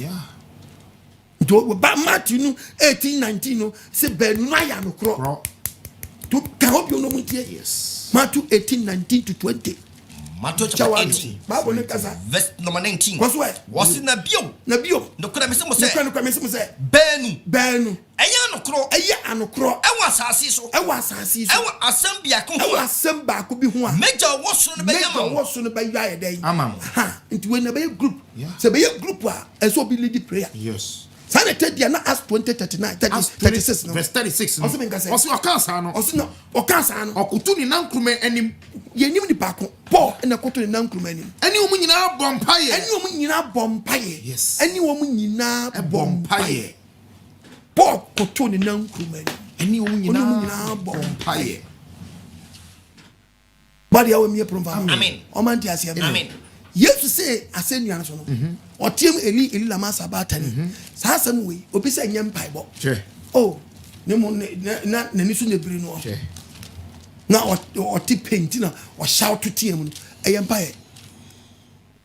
to ba Matthew 18:19 no say benu aya no kro to can hope you no mu tie yes Matthew 18:19 to 20 Matthew chapter 18 Bible no kasa verse number 19 was na bio no kura me say benu eya anokro ewa asase so ewa asem bia ko bi ho a meja wo so no be ya den amam nti we na be group say be group a eso be lead prayer yes Sanete dia na Acts 20:39 36 no verse 36 no osi okansa no okansa no okutu ni nankrume anim yenim ni pa ko Paul na koto ni nankrume anim ani omu nyina bompaye yes ani omu nyina bompaye Paul koto ni nankrume anim ani omu nyina bompaye body awe mi prompa amen o man ti asia amen Yesu say asenu an so no otiem eli lama sabata ni sa asem we obi say nyem Mpaebo oh ne mo na nisu ne biri no na oti paint na o shout to tiem no eyem Mpae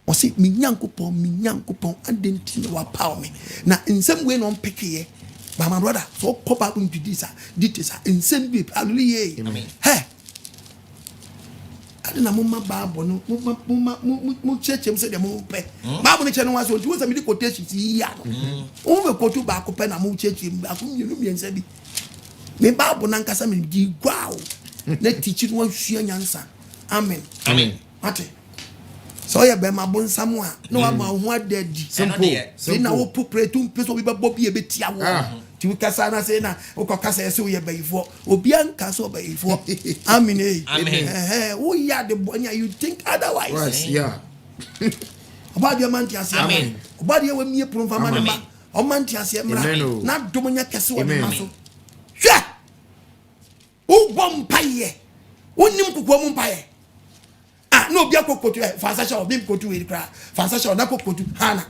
o say mi nyankopon adenti no wa power me na nsem we no mpekeye ba my brother so pop up into this nsem bi hallelujah amen hey na mama Bible no mu church em say dem mo pe Bible no che no was o say me quotation si ya no o me quote ba ko pe na mu church em ba ko miensa bi me Bible na nkasa me di gwa o na teach no ahua nyansa amen ate so ya be ma bon samu a no wa ma ho adadi simple na wo pupre tu peso bi ba bobi e betia wo ti kasa na say na o ko kasa ese wo ye bayifo obi an kasa o bayifo amen wo ya de bonya you think otherwise yeah about your man ti ase amen about your we mi promfa ma ma o man ti ase mra na domonya kese wo ma so hwe o bompaye onim kokwa mu mpaye no bia kokotu fansasha obi kokotu we kra fansasha na kokotu hana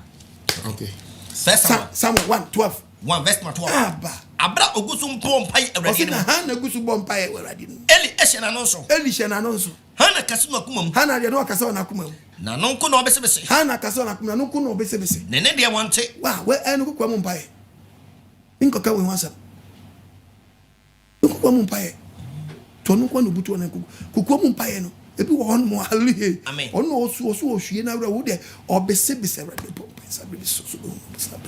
okay Psalm 1:12 1 verse 12 abra ogusu mpompai awradi no hana gusu bompai awradi no eli eshena nonso hana kasu no kumam hana de no kasa na kumam na nonko no obesebese hana kasa na kumam nonko no obesebese nene de wante wa we enu kokwa mumpai inko ka we wansa kokwa mumpai to nonko no butu na kokwa mumpai no ebi wo hon mo hallelujah ono osu ohwie na wura wo de obesebese awradi pompa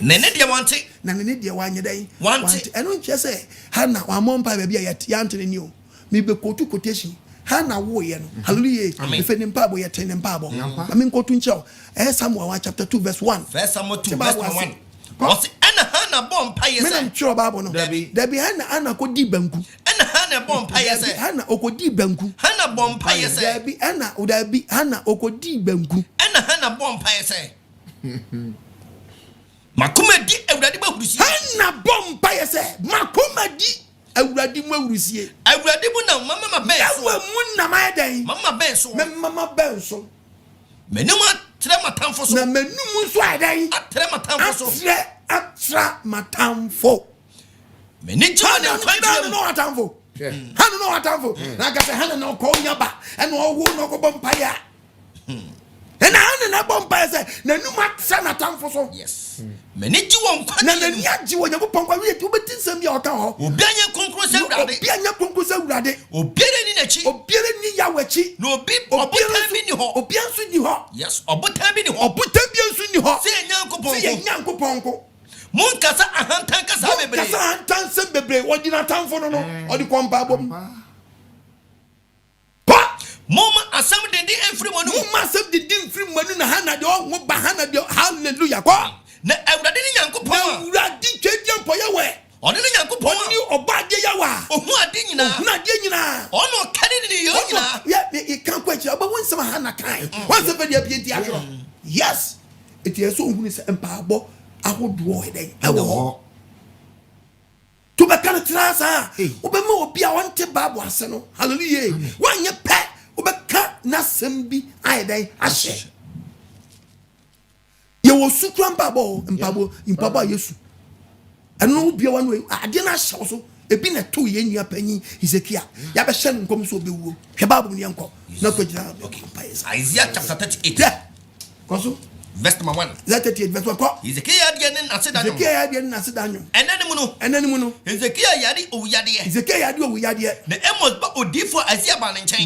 nene de wante na nene de wanye dai wante eno nche se hana wa mompa ba bia ya ntene ni o mi be kotu quotation hana wo ye no hallelujah ife ni Mpaebo ye tene Mpaebo ami nkotu nche Samuel chapter 2 verse 1 First Samuel 2 verse 1 What's Anna bomb pay? Men sure Bible no. Debbie Hannah could di banku. Hannah bomb pay. Hannah okodi banku. Hannah bomb pay. Debbie Hannah would be Hannah okodi banku. Hannah bomb pay. Makuma di Ewurade ba hurusie. Hannah bomb pay say. Makuma di Ewurade ma hurusie. Ewurade bu na mama ben so. Ewa mu na ma den. Mama ben so. Mama ben so. Menuma tre matamfo so. Na menum so adan. Atre matamfo so. Atra matamfo. Meni jona na kwaju no matamfo. Hanu no matamfo. Na ka say hanu no ko nyaba. E no owo no ko bompaya. E na hanu na bompaya say na numa tra na tamfo so. Yes. Meni ji won kwaju. Na na nia ji won yakopon kwa wi ti obetinsam bia oka ho. Obi anya konkro se Ewurade. Obi anya konkro se Ewurade. Obi re ni nachi. Obi re ni yawachi. No obi obotan bi ni ho. Obi anso ni ho. Yes, obotan bi ni ho. Obotan bi anso ni ho. Se Nyankopon. Se Nyankopon ko. Mun kasa ahantan kasa bebre. Kasa ahantan se bebre. Odina tamfo no no. Odi ko Mpaebo mu. Mama asam de di enfri monu. Mama asam de di enfri monu na hana de o ba hana de hallelujah ko. Na Ewurade ni Nyankopon. Na Ewurade twedi mpo ye we. Oni ni Nyankopon. Oni oba de ya wa. Ohu ade nyina. Ohu ade nyina. Ono kane ni yo nyina. Ya e kan kwa chi oba won sama hana kan. Won se fe de abi enti ahro. Yes. Eti eso ohun ni se Mpaebo ahodo e den. Ewo. To be kan trasa. Oba ma obi a won te Bible ase no. Hallelujah. Wan ye pe obeka na sembi ayedan ahye ye wo sukran Mpaebo Yesu eno bia wanu ade na ahye so ebi na to ye nua panyi Hezekiah ya be hye nkom so obewuo hwe Bible ne enko na kwagina Isaiah chapter 38 koso verse number 1 38 verse 1 ko Hezekiah de ne asedanyo Hezekiah de ne asedanyo enani mu no Hezekiah yari owuyade na Amos ba odifo Isaiah ba ne nchen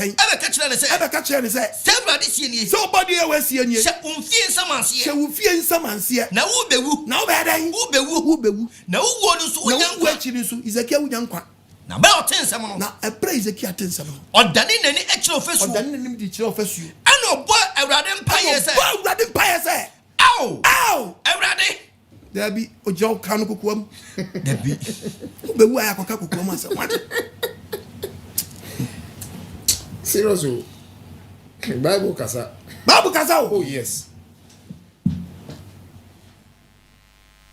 ebe ka kire ne se Ewurade sie nie so body e we sie nie se umfie nsamanse se ufie nsamanse na wo bewu na wo no so onyankwa chiri so Hezekiah unyankwa na ba otensem no na ebra Hezekiah tensem no odane nani ekire ofesu odane nani di kire ofesu ana obo Ewurade mpaye se aw Ewurade dabi ojo kan kokoam dabi obewu aya koka kokoam ase what seriously Bible kasa oh yes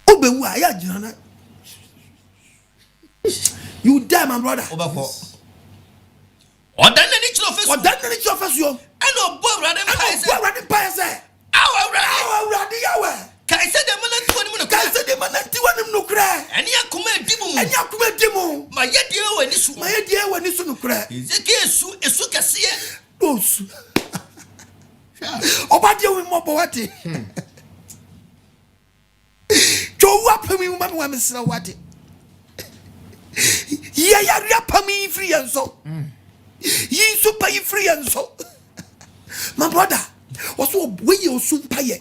obewu aya jina you die my brother obako odane ni kire ofesu yo ana obo Ewurade mpaye se aw Ewurade yawe kai se de mananti wani mu nokra eni akoma edimu ma yedie wani su nokra Hezekiah esu kase osu obade we mo bowate jo wa pami mu ma wa mesra wate ya ria pami free enso yi su pa yi free enso my brother also when you soon pay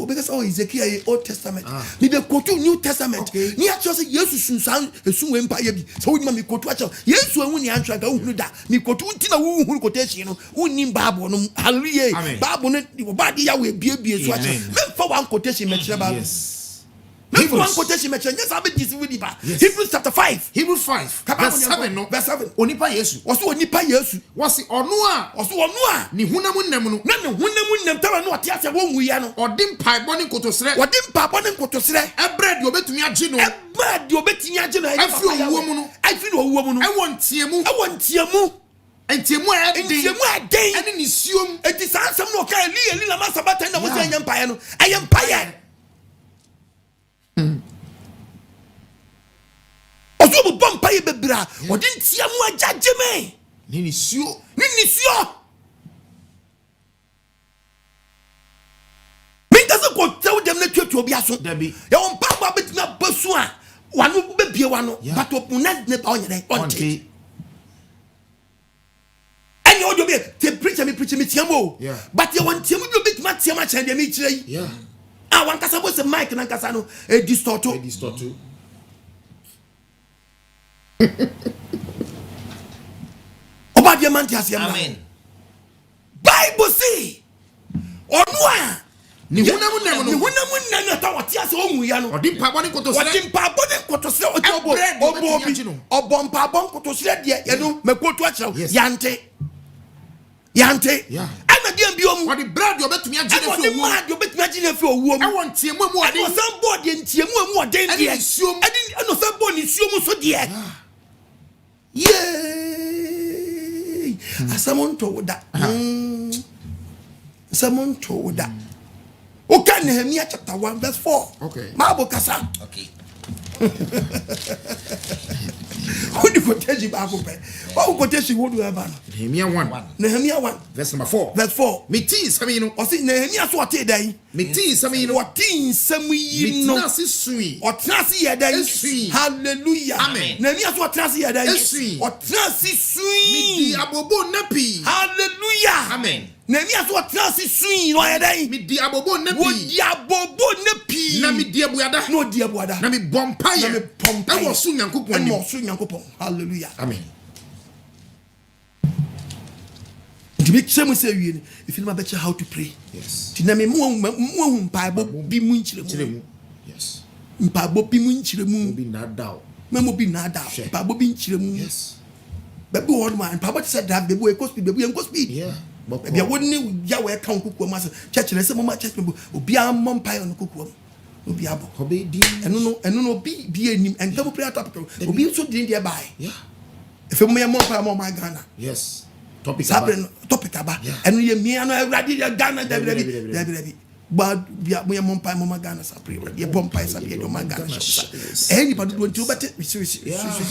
because Ezekiel Old Testament me be quote New Testament ni actually say Jesus sunsan esun we mpaye bi so we me quote actually Jesus hu ni antra ga hu da me quote unti na hu quotation no uni Bible no hallelujah Bible no body ya we bie so actually me for one quotation me kire Bible Hebrews quotation me yes I be this with Hebrews chapter 5 verse 7 onipa Yesu wasi onu a ni hunamu nnam no na ne hunamu nnam tawa no ate ase wonwu ya no odi mpaebo ne nkotosere ebra de obetumi agye no afi owuo mu no ewo ntiemu ade ene ni siom eti sansam no ka eli la masabata na mo se nyampaye no ayempaye ozo bu bompaye bebra odi ntiemu agageme ni sio doesn't go tell them that you be aso Debbie ya on papa betimi abasu a wanu bebie wano but opuna ne ba onye onte any odo be te preach me tiamo but you want tiamo do betimi tiama chan de me kire yi wan kasa bo se mic na kasa no e distorto Amen. Bible say onwa ni hunam nam no ni hunam nam ta wate ase ohu ya no odi mpaabo ne kotosre odi mpaabo ne kotosre obo mpaabo kotosre de ye no makoto a kire yante ana dia bi omu odi bread obetumi agine fi owu odi obetumi agine fi owu omu e won tiemu mu odi no san board de ntiemu mu odi de edi no san board ni suom so de asamonto da asamonto da okay Nehemiah chapter 1 verse 4 okay mabo kasa okay Who quotation Bible pay? What quotation would you have? Nehemiah 1. Nehemiah 1. Verse number 4. Verse 4. Me tea samino. O see Nehemiah so ate dai. Me tea samino. What tea samu no. Trasi sui. O trasi ya dai. Hallelujah. Amen. Nehemiah so trasi ya dai. O trasi sui. Me di abobo napi. Hallelujah. Amen. Nehemiah so trasi sui no ya dai. Me di abobo napi. Wo di abobo napi. Na me di abuada. No di abuada. Na me bompaye. Na me bompaye. E wo su Nyankopon ni. E wo su Nyankopon. Hallelujah. Amen. To make sure we say you if you know better how to pray. Yes. To name Mpaebo Bi Nkyere Mu. Yes. Mpaebo Bi Nkyere Mu. Bi na daw. Memo bi na daw. Mpaebo Bi Nkyere Mu. Yes. Baby word man, Mpaebo said that baby go speed, baby go speed. Yeah. Baby wouldn't ya we count kuku mas church na say mama church people obi am mpae on kuku. Obi abo. Obedi. Eno no bi enim and double prayer topic. Obi so din there by. Yeah. If you mo mpae mo my Ghana. Yes. Topic aba enu ye mi anu awrade ya Ghana dabi but bia mo ye mompa mo Ghana sa pray ye bompa sa bia do Ghana any padu do nti obete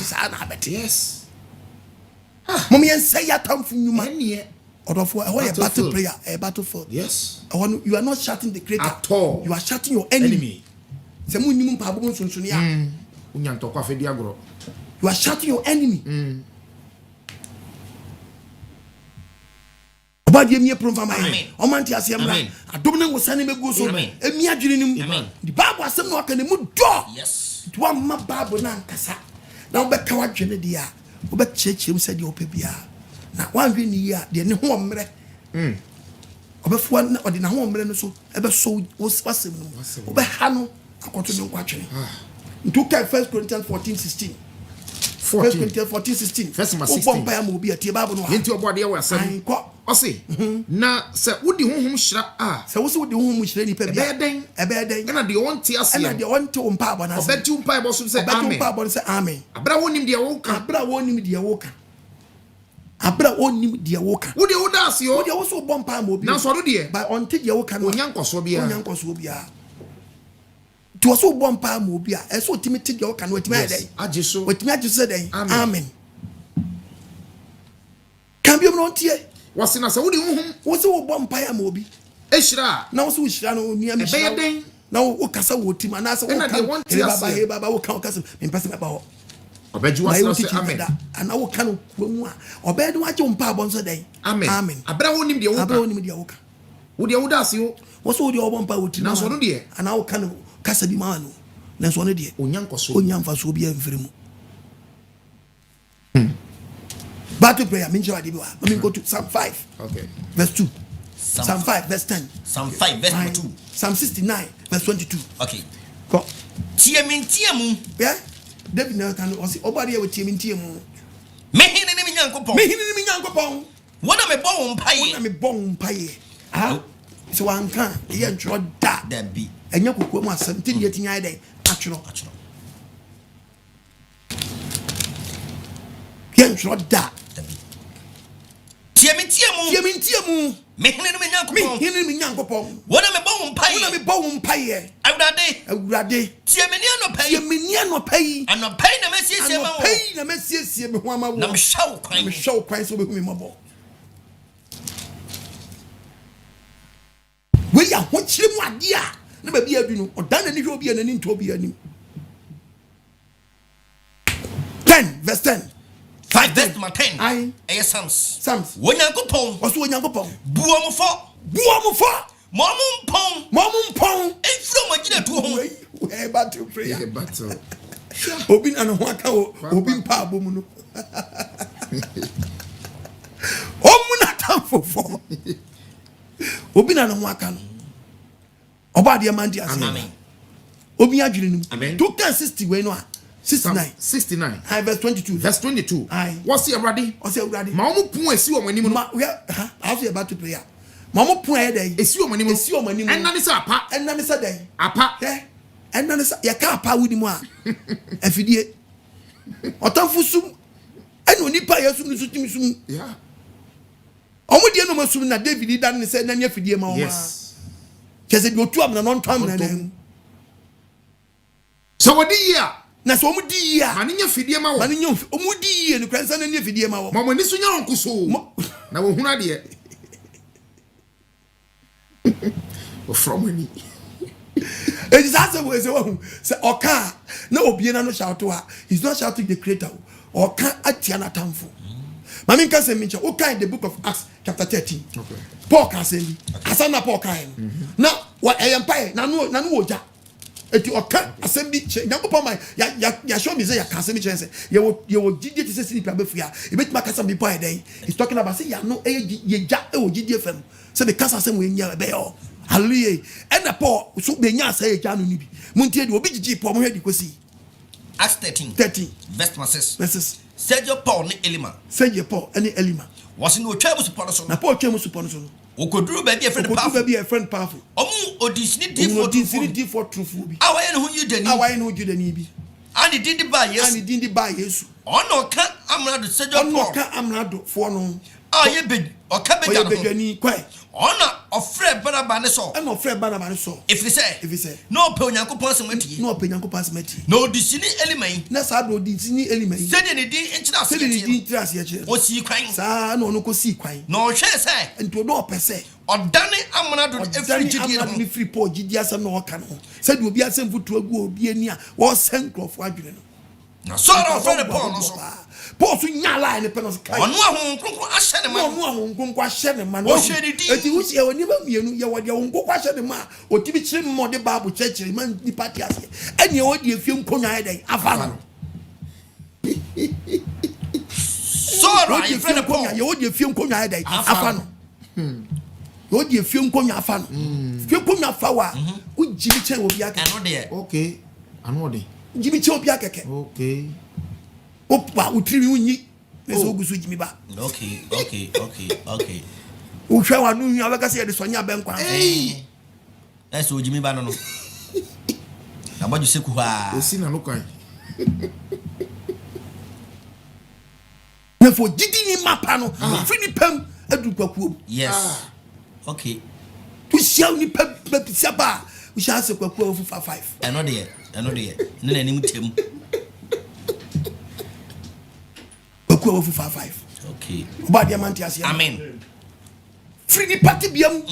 sa na abete Yes. mo me say ya tamfu nyuma Enie. odofo e ho battle prayer a battlefield. Yes. You are not shouting the creator At all. you are shouting your enemy se mo nyum pa bo nsonso ya Unyantokwa fe di agro. you are shouting your enemy Obadi emi epron mai o man ti asem ra adom ne wosane mego so emi adwene nim the Bible asem no aka ne mu do Yes. to amma Bible na nkasa na wo beka wadwene dia wo be chechirem se dia opebia na wanwe ni ya de ne ho omre obefuwa na ode na ho omre no so ebe so wasem no wo be ha no akoto ne kwatwene ntu kai 1 Corinthians 14:16 1 Corinthians 14:16 Verse number 16 bompa ya mo bi atie Bible no Nti obode ye wasam. Ose na se wodi honhom hira se wo se wodi honhom hira ni pa bia ebe den na de wonte ase na de wonte wo mpa abona se obeti mpa ebo so se amen obeti mpa abona se amen abra wonim de woka wodi wo da ase o wodi wo so bom pa ma obi na so do de by onte de woka no onyankoso bia to so bom pa ma obi a e so otimi te de woka no otimi ade ajeso otimi ajeso den amen kan bi no ontie wasina se wodi honhom wo se wo bom pa ya ma obi ehira na wo so hira no nia mi hira na wo kasa wo tim na se wo kan baba wo kan kasa me pese me ba ho obeji wasina se amen ana wo kan wo mu a obedi wa je mpa abon so den amen abra wonim de woka wo de wo da ase o wo so de wo mpa wo tim na so no de ana wo kan kasa bi ma no na so no de onyanfa so bi amfiri mu battle prayer mean you adibiwa let me go to Psalm 5 verse 2 Psalm 5 verse 10 Psalm 5 verse 2 Psalm 69 verse 22 okay go tiemu yeah David na kan o si obade e tiemu mehine ni nyankopon wona me bo wo mpaye ah so wanka ye ntro da bi enya kokko mu asem tin ye tinya dai atworo ye ntro da tiemu mehine ni nyankopon wona me bo wo mpaye awurade tiemeni anopai na mesiesie me ho ama wo na me shaw kwan so be hu me mabo we ya ho kire mu ade a na ba bi adu no odan na ni hwe obi na ni nto obi anim 10 verse 10 5 verse 10 ai Psalms wonyankopon buomfo mommpon efro magina tu ho we battle prayer obi na no aka obi Mpaebo mu no omuna tamfofo obi na no aka no Oba de man dia say. Amen. Obi adwene nim. Amen. 260 we no a 69. Aye, verse 22. Verse 22. Aye. What's your ready? O say urade. Ma omo pon esi o mani mu. Ma we how say about to prayer. Ma mo pon e dey. Esi o mani mu. Esi o mani mu. Enna ni say apa. Enna ni say dey. Apa. Enna ni say ya ka apa wudi mu a. Afidie. Otamfu sum. Eno nipa yesu ni sutimi sum. Yeah. Omo die no masum na David dan ni say na nya afidie ma o ma. Yes. Kese bi otu am na non twam na dem. So what di ya? Na so omo di ya. Mani nya fidie ma wo. Mani nya omo di ye no kransa na nya afidie ma wo. Mama ni so nya onko so. Na wo huna de. O from ni. It is as we say oka na obie na no shout to her. He's not shouting the creator. Oka atia na tamfo. Mami nka say minche oka in the book of Acts chapter 13. Okay. Paul can say asana Paul kan. Na what empire na no oja. Eti oka asem bi nyankopon man ya show me say ya kan say me say ye wo gidie ti say sinipa befia. E betima kasa me boy den. He's talking about say ya no ye ja e wo gidie fam. Say the kasa say we nya be yo. Hallelujah. And Paul so be nya say ja no ni bi. Muntie de obi gigi Paul mo hwedi kosi. Acts 13. Verse 6. Sergio Paul ni Elima. Sergio Paul any Elima. Was in otwa musupo so. Na Paul twa musupo so no. Okoduru ba bi a friend powerful. Okoduru ba bi a friend powerful. Omu odisini D for truthful bi. Awaye no hu Judani. Awaye no Judani bi. Ani dindi ba Yesu. Ani dindi ba Yesu. Ono ka amrado Sergio Paul. Ono ka amrado fo no. Aye be oka be jano. Oye begani kwai. Ono ofre Barnaba ne so. And ofre Barnaba ne so. If he say no pe Onyankopon semati. No pe Onyankopon semati. No disini Elima. Na sa do disini Elima. Sede ne din enchira so. Sede ne din enchira so ye. O si kwan. Sa na ono ko si kwan. No hwe say. Ento do pese. Odane amrado efri gidie no. Ni free Paul gidie asem na oka no. Sede obi asem futu agu obi ani a wo senkrofo adwene no. Na so na ofre Paul no so. Paul so nya line ne penos kai. Ono ahon kronkron ahye ne ma. Ono ahon kronkron ahye ne ma. O hwe ne din. Eti wusi e oni ma mienu ye wode ahon kronkron ahye ne ma. Otibi kire mo de Bible church man ni party ase. Eni e wode efie nkonwa ayi afa no. So right in front of Paul. Ye wode efie nkonwa ayi afa no. Ye wode efie nkonwa afa no. Fie nkonwa afa wa. O jibi che obi aka. Ano de. Okay. Ano de. Jibi che obi aka ke. Okay. Opa utiri unyi. Neso ogusu jimi ba. Okay. Uhwe wa nu nya beka se ye de sonya ben kwa. Eso jimi ba no. Na baju seku ha. Osi na no kwan. Na fo gidi ni mapa no. Fini pam adu kwakuo. Yes. Okay. Tu sia ni pam pisia ba. We shall say kwakuo fu 5. Ano de. Ne na nim tem. Kwakuo fu 5. Okay. Oba dia man tia sia. Amen. Free ni party biam.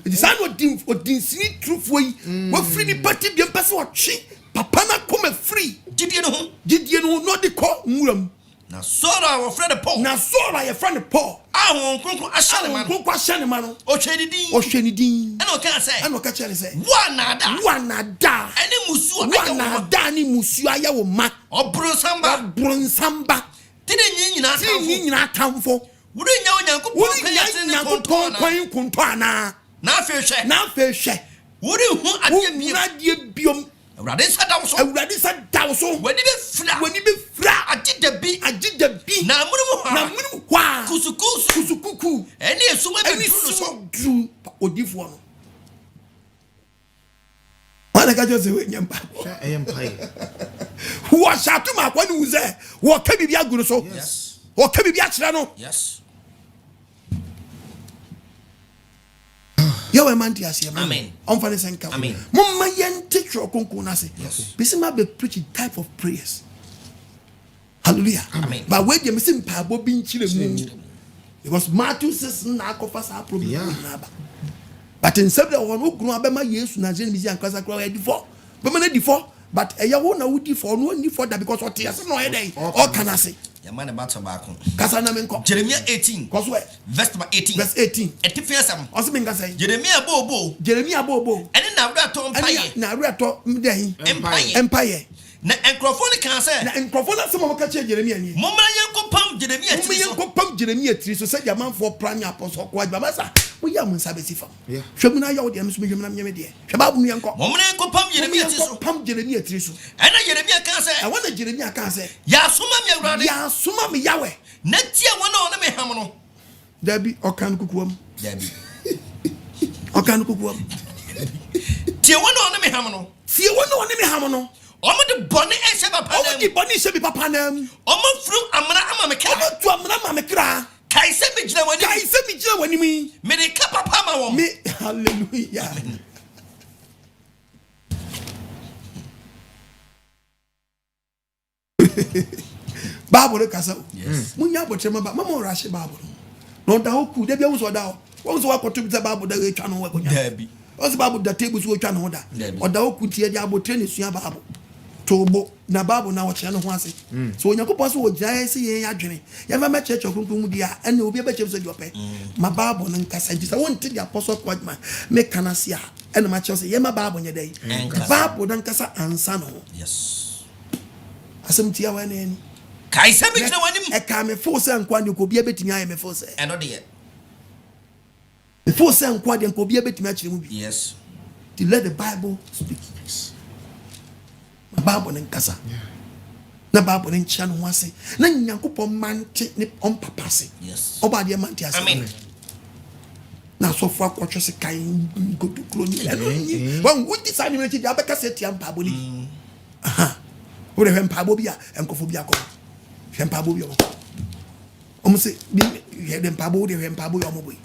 It is an odin sini truthful yi. We free ni party biam person o twi. Papa na come free. Gidie no no de ko muram. Na sora wo friend Paul. Na sora your friend Paul. Ahon kronkron ahye ne ma. Kronkron ahye ne ma no. O hwe ni din. O hwe ni din. Ana o ka say. Ana o ka chere say. Wanada. Ene musu wanada ni musu aya wo ma. Obro samba. Tini nyina tamfo. Wuri nya Onyankopon kwan kunto ana. Na afi hwe. Wuri hu adie biom. Awurade sa dawo so. Wani be fra. Agida bi. Na munum hwa. Kusukuku. Eni esuma be dru so. Dru odifo no. Wala ka jose we nyampa. Wo shatu ma kwa ni uze. Wo ka bibia guru so. Yes. Wo ka bibia kira no. Yes. Yo man dia ase. Amen. On fa ne senka. Amen. Mumma yente tro konko na se. Yes. Bisima be preaching type of prayers. Hallelujah. Amen. But where dem say Mpaebo Bi Nkyere Mu. Because Matthew says na akofa sa problem na ba. But in said one who grew up Yesu na je misi ankwasa kra e difo. Be me na difo, but eya wo na wo difo no ni for that because what yes no e dey. All can I say. Ya man about tobacco. Kasa na menko. Jeremiah 18. Cause where? Verse 18. Verse 18. Etifiasam. Oso me ngasa. Jeremiah bobo. Jeremiah bobo. Ene na wura to mpaye. Na wura to mdehin. Empire. Empire. na enkrofo kan say na enkrofo na some ka che Jeremia ni momra yenkopam Jeremia tiri so yenkopam Jeremia tiri so say yamanfo prime apostle ko ba masa wo ya mun sabe sifa hwemu na ya wo de am so hwemu na nyame de hweba bu yenko momra yenkopam Jeremia tiri so pam Jeremia tiri so ena Jeremia kan say e wona Jeremia kan say ya soma mi awurade ya soma mi yawe na tie wona ona me ham no dabi okan kukuwam dabi okan kukuwam tie wona ona me ham no tie wona ona me ham no omo de boni e se papa omo de boni se bi papa nam omo fru amana ama me kra omo tu amana ma me kra kai se mi gina wani me de ka papa ma wo me hallelujah Bible kasa munya botrema ba mama rashe Bible no da hoku de bia wo so da wo so wakoto bi Bible da etwa no wakonya dabi o so Bible da table so etwa no da o da hoku tie dia botre ne sua Bible tobo na Bible na wo kire no ho ase so Onyankopon so wo girae se yen adwene ye ma church okunkun mu dia ene obi be chem so di ope ma Bible no nkasa ji sa won ti di apostle Kwajman me kana sia ene ma che so ye ma Bible nye dai Bible dan kasa ansa no yes asem tia wa na ni kai se mi gina wani e ka me fo se nkwa de ko bia betimi aye me fo se eno de me fo se nkwa de ko bia betimi akire mu bi yes to let the Bible speak Bible nen kasa na Bible nen chia no ase na Nyankopon mante ne on papa se yes oba de mante ase amen na so fo akotwe se kan go to clone wan wo di sa ni me ti abeka se tia Mpaebo ni aha wo de Mpaebo bi a enkofo bi akọ Mpaebo bi o se bi ye de Mpaebo de Mpaebo yo mo boy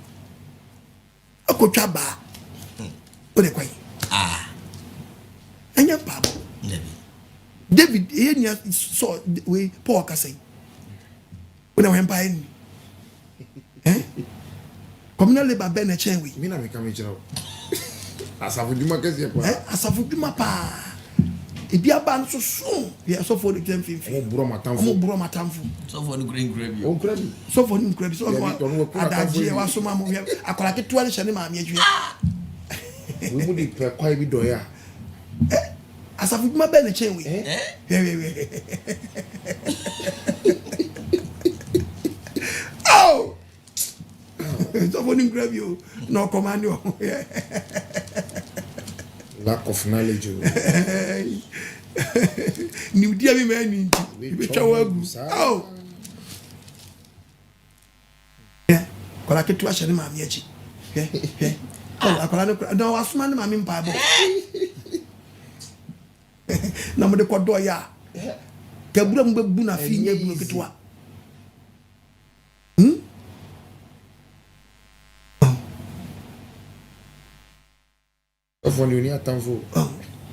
akotwa ba o de kwai anya Mpaebo David enya so we Paul ka say we na Mpaebo ni communal labor be na chen we mi na me ka me chira asafu duma kese kwa asafu duma pa ebi aba nso so ye so for the time fifi o buro matamfo so for the green grab o grab so for the grab so adaji e waso ma mo akola ketua le hye ma me adwe we mu di pe kwa bi do ya asafu duma be na chen we oh so for the grab you no command you lack of knowledge new dia bi ma ni bi twa wagu oh kola ketua hye ma me achi oh akola no wasuma na ma me Mpaebo na mo de kodo ya kabura mo bebu na fi nya bu ketua of when you atamfo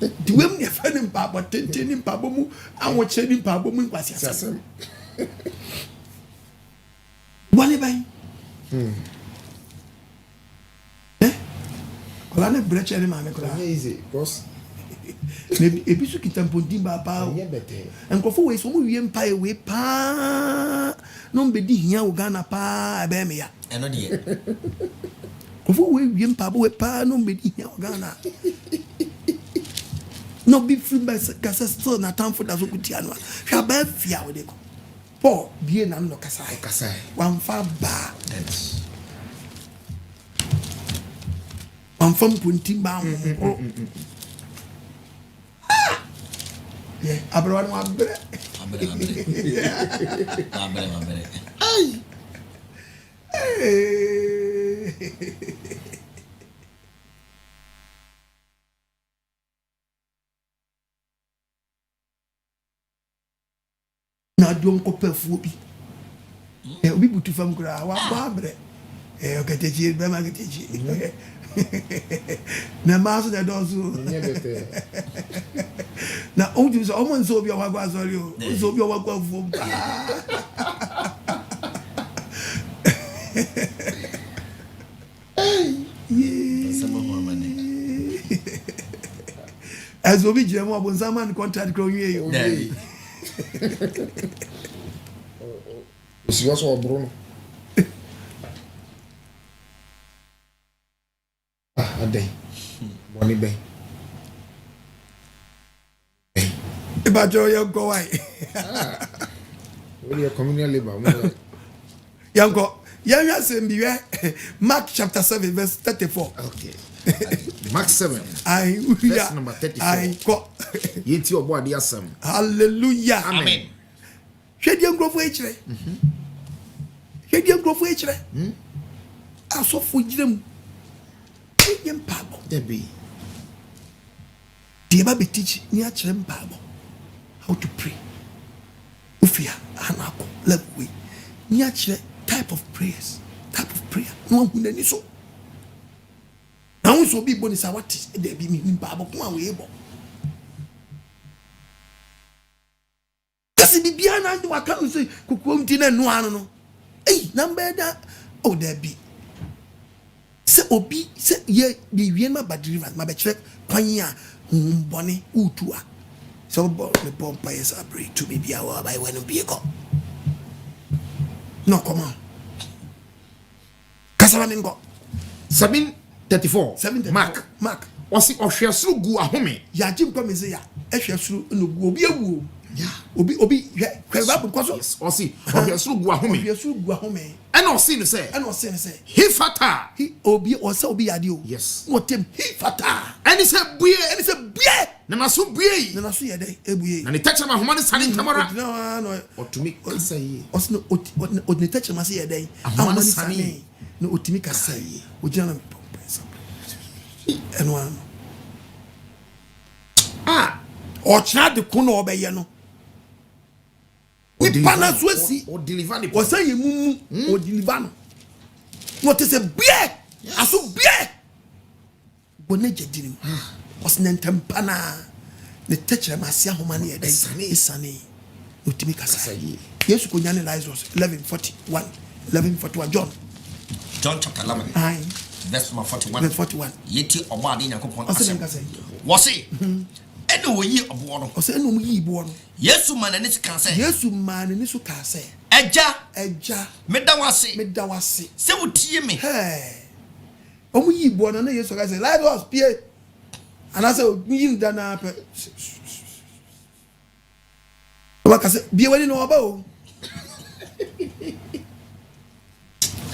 the way me fa ni Mpaebo tente ni Mpaebo mu anwo che ni Mpaebo mu kwasi asem wale ban kola ne breche ni ma me kola easy boss ebi su kitampo dimba pa enkofo we so mu wie Mpae we pa no mbedi hia wo Ghana pa ebe me ya eno de kofo we wie Mpaebo we pa no mbedi hia wo Ghana no be free by kasa still na time for da so kutia no hwa ba fia wo de ko Paul bie na no kasa wan fa ba wan fam punti ba mo yeah abro no abre ai na dom ko pafuo bi obi butu fam kura wa abre okateji be ma keteji na maso da dozu na onju so omo nso obi wa gwa sori o nso obi wa gwa fu as obi jira mo abonza man contract kro nwie yo si waso Bruno adai boni ben Ibajo yanko why? We are communal labor. Yanko, Yaya Sembiwe, Mark chapter 7, verse 34. Okay. Mark 7. Verse number 34. Yeti obo ade asem. Hallelujah. Amen. Hwedi nkrofo echire. Hwedi nkrofo echire. Asofo girem. Enye mpabo. Debi. Die ba betich ni akire mpabo. How to pray. Ufia anako lewe. Ni akire type of prayers. Type of prayer. No hu nani so. Na hu so bi boni sa what is debi mi mpabo ko we ebo. Kasi bibia na ndo aka no say kokom ti na no ano no. Number da oh debi. Se obi se ye the wiema badrivan ma be kire kwan a boni utua. So the pompa is a pray to be our by when be go. No come on. Kasaramingo. 7:34. Mark. Osi ohwesuru gu ahome. Ya jim come say ya. Ehwesuru no gu obi awu. Yeah. Obi kweba kwaso. Osi ohwesuru gu ahome. Ohwesuru gu ahome. And osi no say. He fata. He obi yade o. Yes. No tem he fata. And he said buye. Na maso buye. Na naso yede ebuye. Na ne tacha ma homa ne sane ntamara. No. Otumi kasa yi. Osno ne tacha ma se yede. Ahoma sane. No otimi kasa yi. Ojina na eno ochna de ko no obeye no ni pana so asi o deliver ni o say mumu o deliver no te se bie aso bie bone jedirim osna ntempana ne techere masia homa ne yede isane otimi kasa yi yesu ko nyane Lazarus 11:41 John chapter 11 verse 41 yeti obo ade yakopon asem wose ene wo yi obo no ose ene wo yi bo no yesu manani su ka se eja meda wase se wotie me omu yi bo no na yesu ka se Lazarus pie anase yi nda na pe wa ka se bie wani no oba o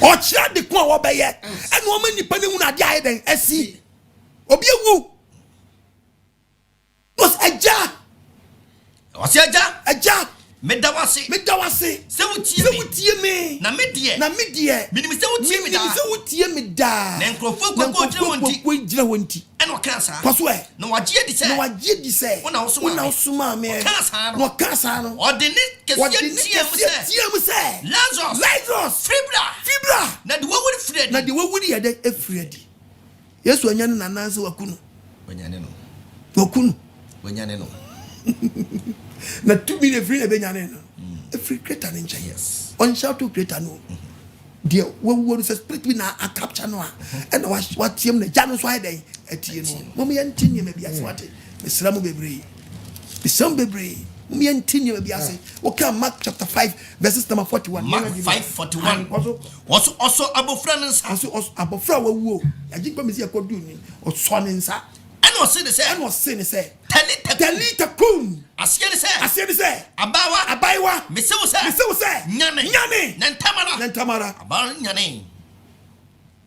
Ochia de kwa wo beye ene o mani pa ne hu na dia heden asi obi ewu was eja meda wase se wotie me na medie minim se wotie me da na nkrofo kwakwo jira wonti ene o kan sa kwaso e na wagye di se wona osuma me no kasa no odeni kesi tie mu se Lazarus fibra na de wawuri yede efredi Yesu anyane nananse wakunu wanyane no na 2 million free ebenyane no free creator ninja yes on shout to creator no dia wo se spirit bi na a capture no and what tiem na jano so hide etie no mo me yantinye me bia se wate mesra mo bebre mo me yantinye me bia se okay Mark chapter 5 verses number 41 Mark 5:41 also abofra nsa also abofra wawu agigba mesi akodu ni oso ne nsa and was saying say talita kum asie ne se abaiwa mesewo se nyane nantamara abawa nyane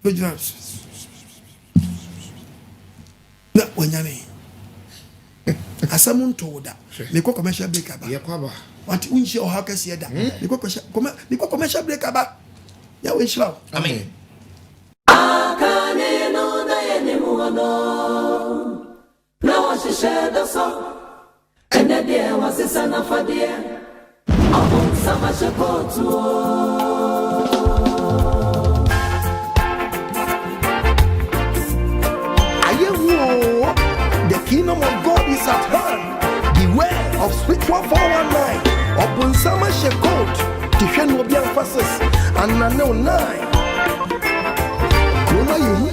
vigilance na wanyane asamun toda me ko commercial break aba ye kwaba what unshi o hakasi eda me ko commercial break aba ya we shira amen akane no na yenemu ono na washishe doso ene die wasisa na fadie abon sama shekotu ayewo the kingdom of God is at hand beware of spiritual 419 abon sama shekot tihwe no bia emphasis anane 9 koma yehu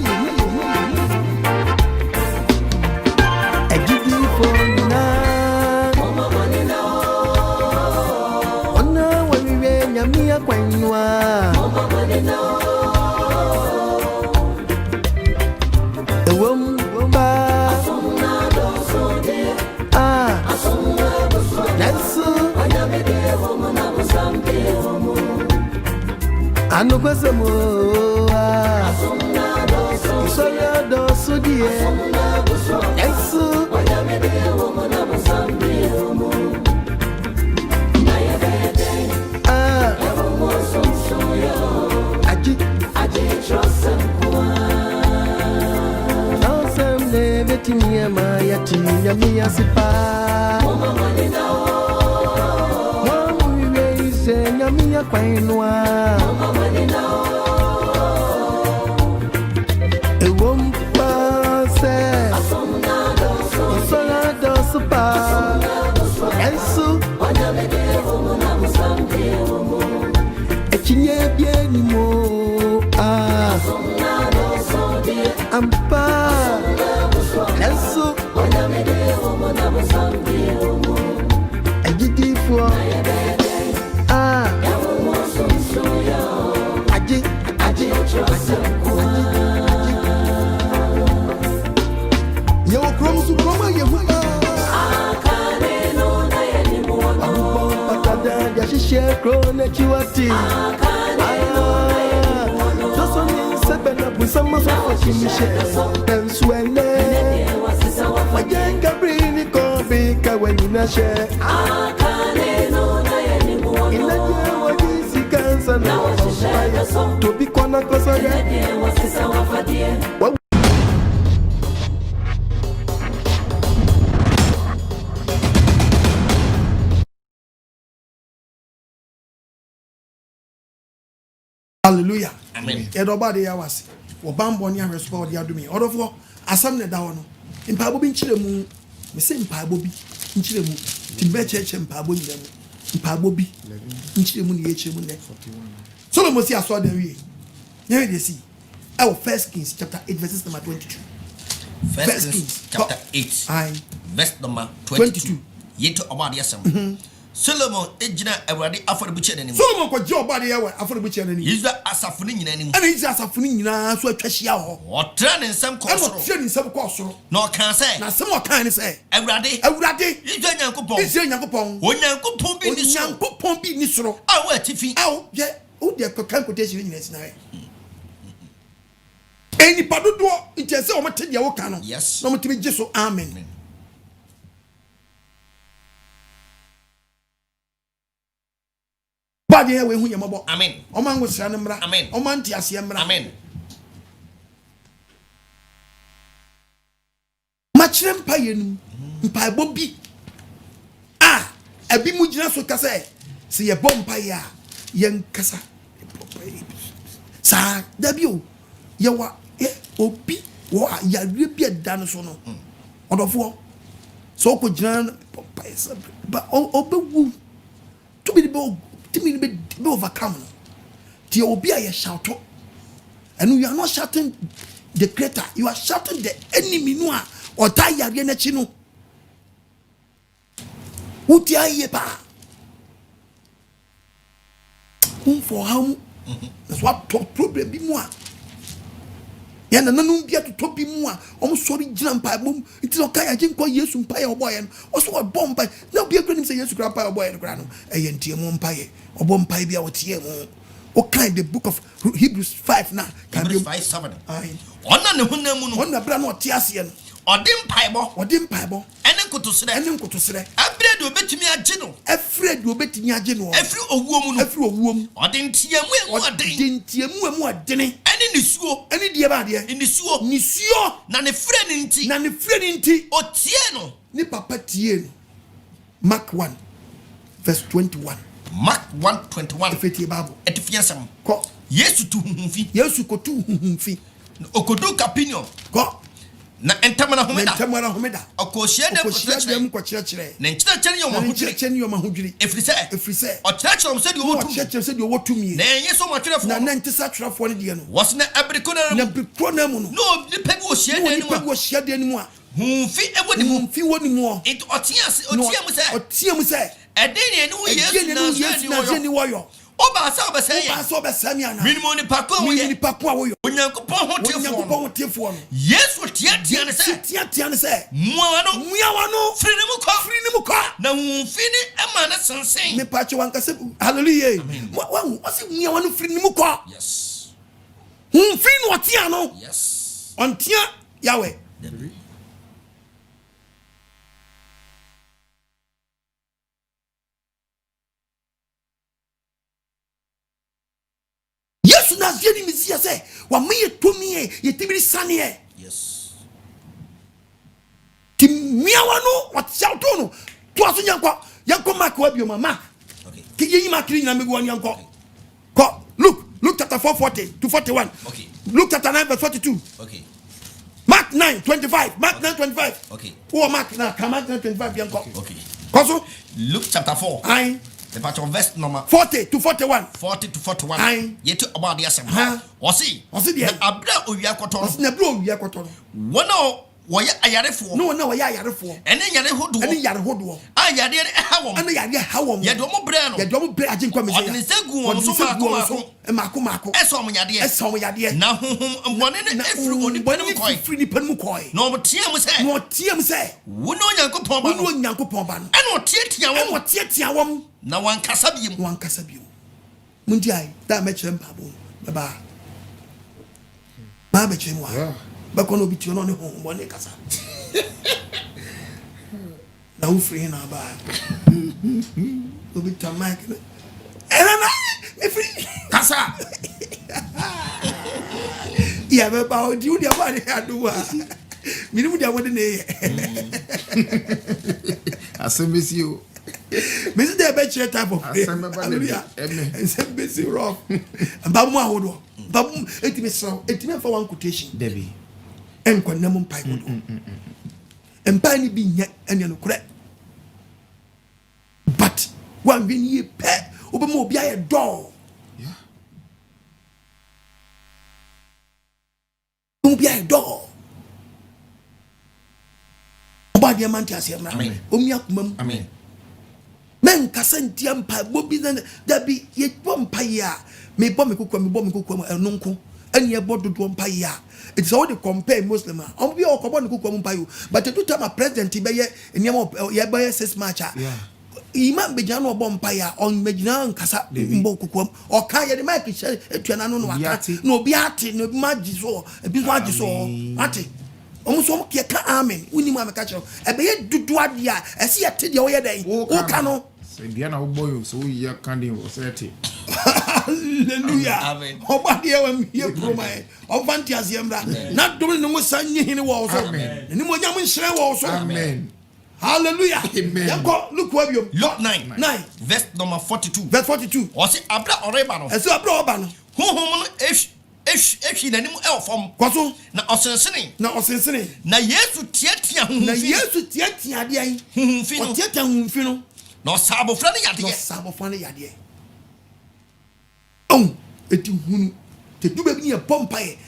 Mia kwanwa ewom ba Anu kwasemo Soya dosu die Yesu Wanyamede womuna musambi umu Nayebede Ewomo sumsuyo Aji trosem kuwa Naosem ne betimiye mayati Nyamiya sipa Mama manina Mwamuwe ise nyamiya kwainwa Mama manina Ewompa se Asomna doso Soya dosu pa Yesu Wanyamede womuna musambi umu Echinye bieni mo Asomna doso die Ampa Yesu Wanyamede womuna musambi umu Ejidifo Nayebede Ewomo sumsuyo Aji trosem kuwa Yewo kromusu kroma yehuba Akane no na yenimu wano Patada yashishe krone chiwati Akane no na yenimu wano Joso ni sebena busama sofo chimishe Penswene Wasisa wafanye Wajenga brini kobi kaweni nashe Akane no na yenimu wano Inaje wajisi kansa na wampaya Tobi kona kosaga Wasisa wafadie Hallelujah. Amen. Edobade ya wasi. Obambo ni ahweso odi adumi. Odofo asam ne dawo no. Mpaebo bi nkyere mu. Me se mpaebo bi nkyere mu. Timbe cheche mpaebo nyina mu. Mpaebo bi nkyere mu ne yekyere mu ne. Solomon si aso da wie. Nyɛ de si. Oh, 1 Kings chapter 8 verses number 22. 1 Kings chapter 8 Aye. verse number 22. Yet obadi asem. Solomon ejina awurade afɔrebukyɛ n'anim. Solomon ko je obade ya wa afɔrebukyɛ n'anim. Israel asafo ne nyina anim. Ana Israel asafo ne nyinaa so atwa hyia hɔ. Ɔtra ne nsɛm kɔ Ɛna soro. ɔtia ne nsɛm kɔ soro. Na ɔka sɛ, Na sɛm ɔkan ne sɛ, awurade Israel nyankopɔn. Israel nyankopɔn. Onyankopɔn bi ni soro. Onyankopɔn bi ni soro. A wo atifi. Awo je o de kan quotation nyina sinare. Eni padodo nti sɛ o mate de wo kan no. Yes. Na mo timi gye so amen. Bade ya we hu yamabo. Amen. O man go sra ne mra. Amen. O man ti ase mra. Amen. Machire mpa yenum. Mpaebo bi. Ah, ebi mu gina so kasa se ye bom mpa ya. Yen kasa. Sa dabi o. Ye wa obi wo ya wie bi da no so no. Odofo. So ko gina mpa esa ba obewu. To be the be overcome. The obia ye shout. And you are not shouting the creator, you are shouting the enemy no or tie ya na chino. Utia ye pa. For how that's what problem be more. Yana nanum bia to top bi mu a om sorry gina mpaebom nti no kai agye nkɔ Yesu mpae oboye no oso obɔ mpae na bia kura nim sɛ Yesu kura mpae oboye no kura no ɛyɛ ntiemu mpae ɔbɔ mpae bia wɔtie mu o kind the book of Hebrews 5 na kan Hebrews 5:7. ai Ɔna ne honam mu no. ɔna bra na ɔte ase no Ɔde mpaebɔ. Ɛne nkotosrɛ. Abrɛ de obetumi agye no. Afraid do obetumi agye no. Efiri owuo mu no. Efiri owuo mu. Ɔde ntiamu emu ɔden. Ɔde ntiamu emu ɔden. Ɛne nisuo. Ɛne die ba de. Nisuo. Nisuo. Na ne frɛ ne nti. Otie no. Ni papa tie no. Mark 1 verse 21. Mark 1:21. Efetie Bible. Etifia sam. Ko. Yesu tu huhumfi. Yesu ko tu huhumfi. Okodu Capernaum. Ko. Na entamana homeda. Okohia dem ko kyerɛkyerɛ. Na nkyerɛkyerɛ yɛ ɔma hodwiri. Efiri sɛ. Ɔkyerɛkyerɛ ɔm sɛ deɛ ɔwɔ tumi. Na ɛnyɛ sɛ ɔmatwerɛfoɔ. Na ntesa twerɛfoɔ ne deɛ no. Wɔse na abiriko na mu. Na biriko na mu no. No nipa bi ɔhyia deɛ no mu a. Humfi ɛwɔ ne mu. Humfi wɔ ne mu. Nti ɔteɛ mu sɛ. Ɛden ne ɛne wo Yesu na ni wɔyɔ. Oba sa obesɛ yɛ. Minimum nipa ko a woyɛ. onyankopɔn ho tefo no yesu tiatia ne sɛ muawa no firi ne mu kɔ na humfini ɛma ne sensen me pache wankase hallelujah wasi muawa no firi ne mu kɔ yes humfini no ɔtia no yes ɔntia Yahweh Yesu na zedi misia se wa meye tomiye yetibiri sane yes timiawa no what shout no to aso yanko mark wa bioma mark okay ke yeyi mark ni na megu yanko ko Luke chapter 4:40 to 41 okay Luke chapter 9 verse 42 okay Mark 9:25 Mark 9:25 okay oh Mark na Mark 9:25 yanko okay koso Luke chapter 4 aye the part of verse number 40 to 41 40 to 41 aye yetu about the asem osi dia abra owia koto osi na abra owia koto wono woyɛ ayarefo no na woyɛ ayarefo ɛne yare hodo ayare ne hawom ɛne yare hawom yɛde ɔmo brɛ no yɛde ɔmo brɛ agye nkwa mesi ɔde ne segu wɔn so maako ɛsɛ ɔmo yadeɛ na honhom mbɔne ne efiri onipa ne mu kɔe na ɔmo teɛ mu sɛ wo ne onyankopɔn ba no ɛne ɔteɛ tia wɔm na wankasa biem mundi ai da mɛkyerɛ mpaabo baba ma bɛkyerɛ mu a bɛkɔ no bitio no ne honhom bɔne kasa na wo free na ba obi ta mic na free kasa ya be ba odi udi aba ne adu a minimu dia wode ne asembesi o mesi de be chere type of hallelujah asembesi rough babu ahodo babu etime so etime fa one quotation debi enkwanam Mpaebo do empa ni bi nya ene no kure but one when ye pe obema obi aye do obi aye do oba dia man ti asem na omi akumam amen men kasantia Mpaebo bi da bi ye bompa ya me bom me kokwa enonko anya bododo mpa ya it is all the compare muslim am bi okobo ne kokwa mpa yo but to time president be ye eniam ye be 6 match imam be jana obo mpa ya on megina nkasa mbo kokwa o kan ye de mic hye etuana no aka no obi ate no bi magi so ebi so agi so ate omuso ke ka amen uni ma meka che e be ye dudu ade a ese ye te de wo ye den o ka no se dia na wo boyo so ye kan den wo se te hallelujah amen obade wa ye promise ofanti asiemra na dom ne mo sanye hini wo so ni mo nyam nhire wo so amen hallelujah amen yanko look where you Luke 9 verse number 42 o se abra oreba no eso abra oba no honhom no ehwi nanim elfom kwaso na osensene na Yesu tiatia de ai humfi no na osabofra ne yade eti hunu te duba bi ne pompa ye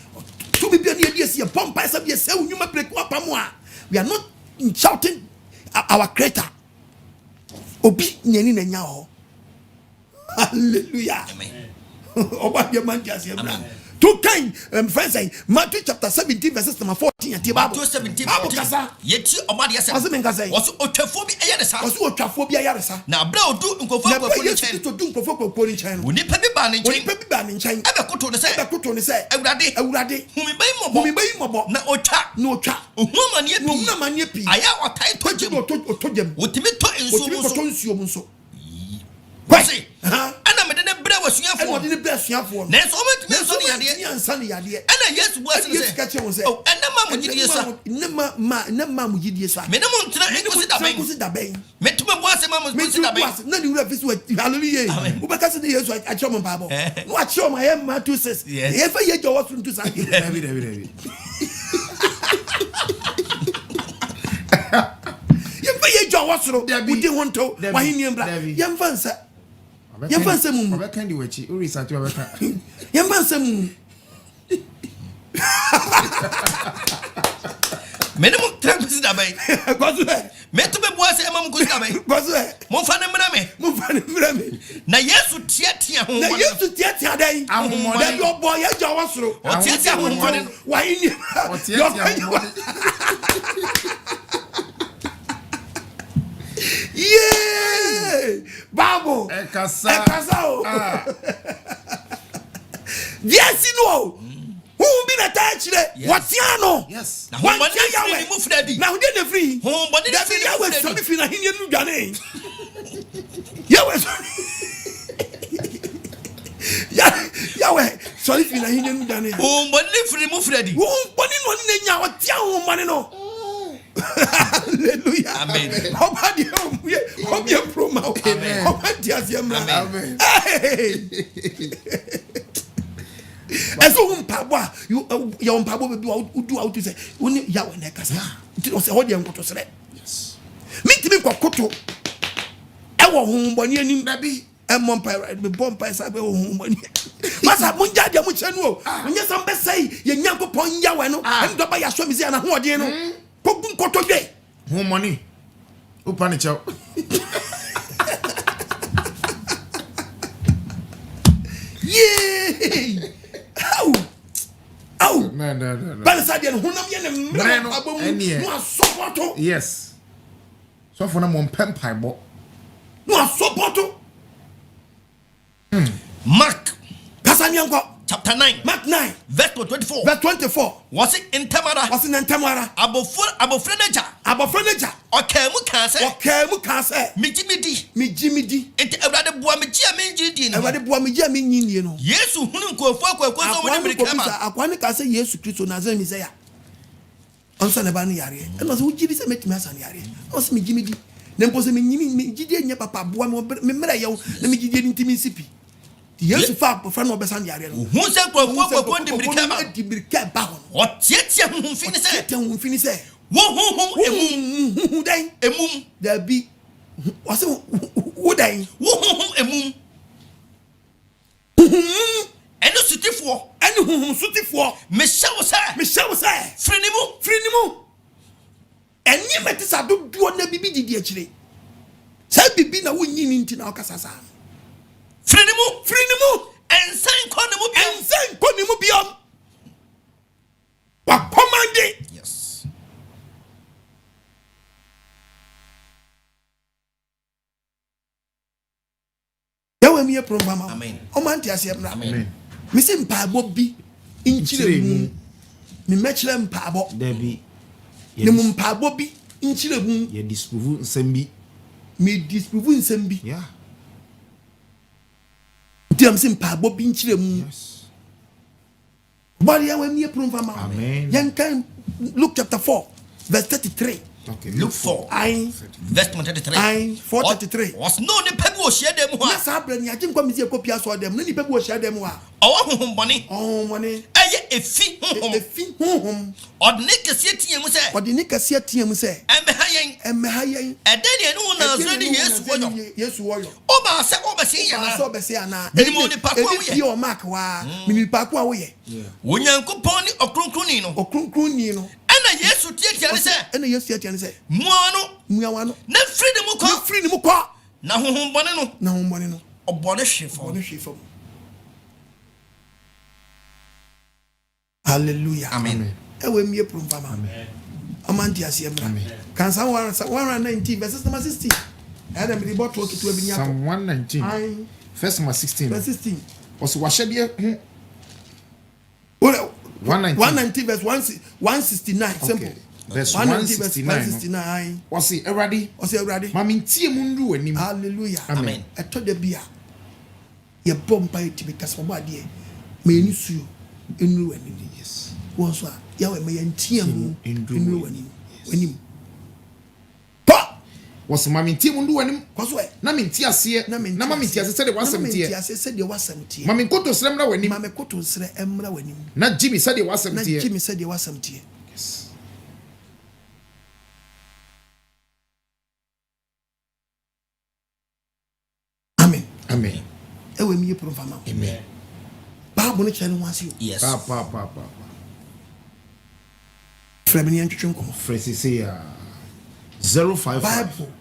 to bi ne yade esi pompa se bi se unwuma preku apamo a we are not shouting our creator obi nyani na nya ho hallelujah amen oba bi man ti ase bra to kind friends say Matthew chapter 17 verses number 14 and Matthew 17 yeti omade yesa waso otwafo bi ayaresa na abra odu nkofo akofo ni chen oni pa bi ba ne nchen ebe koto ne se awurade humi bai mobo na otwa ohuma manie pi aya otai tojem otimi to ensuo mu so kwase ana mede ne bra wasuafo na so ometime so ne yade ana Yesu bo ase o enema mo gidie sa me ne mo ntra enkosi da ben metuma bo ase ma mo nkosi da ben na ni wura fisu hallelujah wo beka se ne Yesu a choma Mpaebo no a choma ye ma 26 ye fa ye jowo sun 2 David ye fa ye jowo soro udi honto wa hini mbra ye mfansa yamfansa mu obeka ndi wachi o research obeka yamfansa mu Minimum trampers that way. Met to be boys and mamma good away. Monfan me. Na yes to Tiatia. Na yes to Tiatia day. I'm your boy at Jawasro. Or Tiatia woman. Why in you? Yeah, Babo. Ekasao. Yes, you know. Who been attached? What's Yano? Yes. Now, one day I move ready. Now, then free. Home, but that's the Yahweh. So if you are in your Ghanaian, Yahweh. Yahweh. So if you are in your Ghanaian, home, but if you move ready. Home, but in one day, Yahweh, Tiao, Manino. Hallelujah. Amen. How about you? How about your promo? Amen. How about your Amen. And so Mpaebo you your Mpaebo be do out to say when Yahweh na kasa it was hold dem koto sere yes me timi kokoto e wo honboni anim na bi e Mpaebo be bompa sa be honboni masa munja dia mu chenu o onye sam be sai ye nyankopon Yahweh no en do ba ya so mi sia na hoden no kogun koto dwe honboni upa ni chao yeah. Oh, no. Balasadian, who not yet a yes. So for them on Mpaebo. No, support. Mark Casanyanko, chapter 9, Mark 9, verse 24. Verse 24. Was it in Tamara? Was it in Tamara? Abofreneja. Okay, Mukase. Mijimidi. It rather Buamijia Minjin. I rather Buamijia Minin. Yes, who go for Aquanica say yes to Christo Nazan Isaiah. On Sanabani Yari. And was who Jibby met Massan Yari. Was Mijimidi. Then was a Mijin Papa Buamo, Memerayo, the Mijin Intimacy. Yes, far for friend of Bessan Yari. Who said for the Bricaba? What yet who finish it? Who day a moon there be was would I and no city for and whom city for Michelle was there Frenimu and you met this I do on the BB actually say be na winning into our Casasa Frenimu and Saint Conimu beyond what commanded yes. Me a program. Amen. Omanti asiemra. Amen. Me say Mpaebo Bi Nkyere Mu. Me mechire Mpaebo. Debi. Ne Mpaebo Bi Nkyere Mu. Ye disprove nsem me disprove nsem bi. Yeah. Dem say Mpaebo Bi Nkyere Mu. Yes. But ya we me a program. Amen. Yan kan Luke chapter 4 verse 33. Okay, Luke 4. Verse 23. 4:33. Was no the people share them. Yes, I bring you. I think come see a copy of them. Many people share them. Oh, money. A fee. Or the nigga see TM say. Or the nigga see TM say. And behind. And then you know ready. Yes, warrior. Oba say oba see ya. So be say na. Minimum pakwa we. Your mark wa. Minimum pakwa we. Onyankopon ni okrunkuni no. Okrunkuni no. Yes, you say, and yes, you say, Muano, no freedom, now home bonano, or bonish for hallelujah, amen. I will be a program, amen. Amantia, amen. Can someone 119 verses number 16? Adam the bottle to be Psalm 119, verse number 16. Verse 16 was Washabia. 190 verse 169 simple. Verse 169. Was it already? Mami tie mundu anim. Hallelujah. Amen. I told the beer. Ye bomba it because for my dear. Me ni su enu anim. Yes. Wonso a ya we me tie mu enu anim. Was mami tie mundu anim. Kwaso e. Na me tie ase. Na mami tie ase se de wasam tie. Na ase se de wasam tie. Mami koto sre mra wanim. Mami koto sre emra wanim. Na Jimmy se de wasam tie. Na Jimmy se de wasam tie. Yes. Amen. Ewe mi profama. Amen. Ba bo ne chanu wasi. Yes. Pa. Fremini and Chunko. Fresia 055 Bible.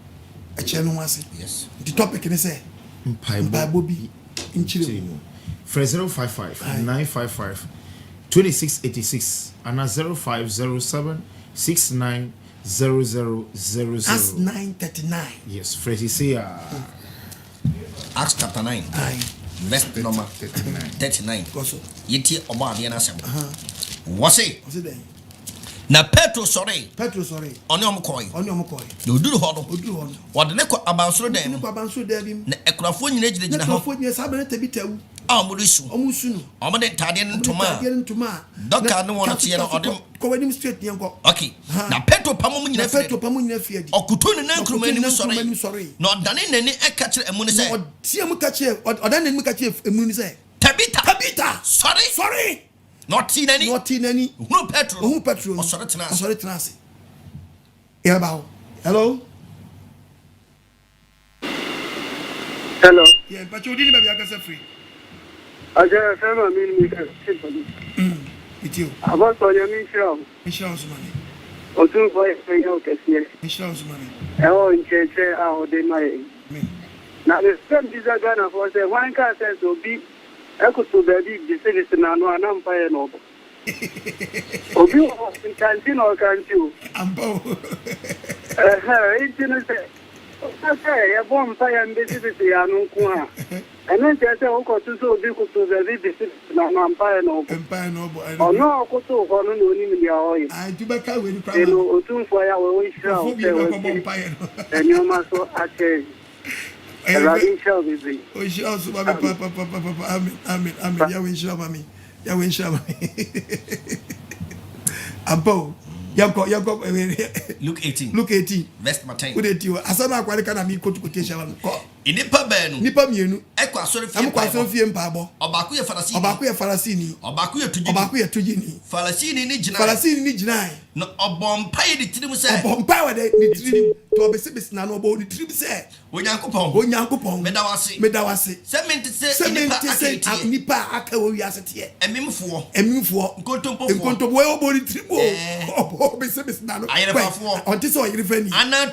A channel was it. Yes. The topic can say Mpaebo Bi Nkyere Mu. 055 955 2686 and 0507 690000. That's 939. Yes, Fresia. Acts chapter 9. Verse number 39. Yeti oba ade na asem. What's it? Na Petro sorry. Oni omkoi. Na oduru ho no. Wode ne ko abansoro dem. Na ekurafo nyina gyina ho. Omusu no. Omode tade ntoma. Doka no wono tie no ode. Okay. Na Petro pamom nyina fiadi. Okuto ne nankruma ni sorry. Na odane nani eka kire emu ne se. Odane nani ka kire emu ne se. Tabita. Sorry. Not in any. No petrol. Oh, sorry, Tenasi. Hello. Yeah, but you didn't have your free. I just have a minute. With you. I want to your insurance money. Or two boys, insurance money. Oh, in church, how they might. Now, the same is a gun for the one car says to be. Eko to baby the service na no Mpaebo no. Obi o canteen or canteen. Ambo. Intino say. Okay, ya bom Mpaebo mbe service ya no nko a. Eno nte say o ko to so obi ko to baby the service na no Mpaebo no. Ono ko to ko no no ni mi ya oyi. I do be ka we ni pra. Eno otumfo ya we shira o say we. Enyo ma so ache. Amen. Ya win show mami. Abo. Yako. Luke 18. Verse 10. Wo de ti o. Asana akwari kana mi kotu quotation wan ko. Inipa benu. Nipa mienu. Ekwa asori fie. Am kwa asori fie Mpaebo. Obaku ye Farisi. Obaku ye tujini. Farisi ni jina. No obompaye di tirim se. Obompaye de ni tirim. To obese na no obo ni tirim se. Onyankopon. Meda wase. Sementi se nipa aka wo wiase te. Emimfo. Nkontompo we obo ni tirim o. Obo obese na no. Ayerefafo. Onti se oyerefani. Ana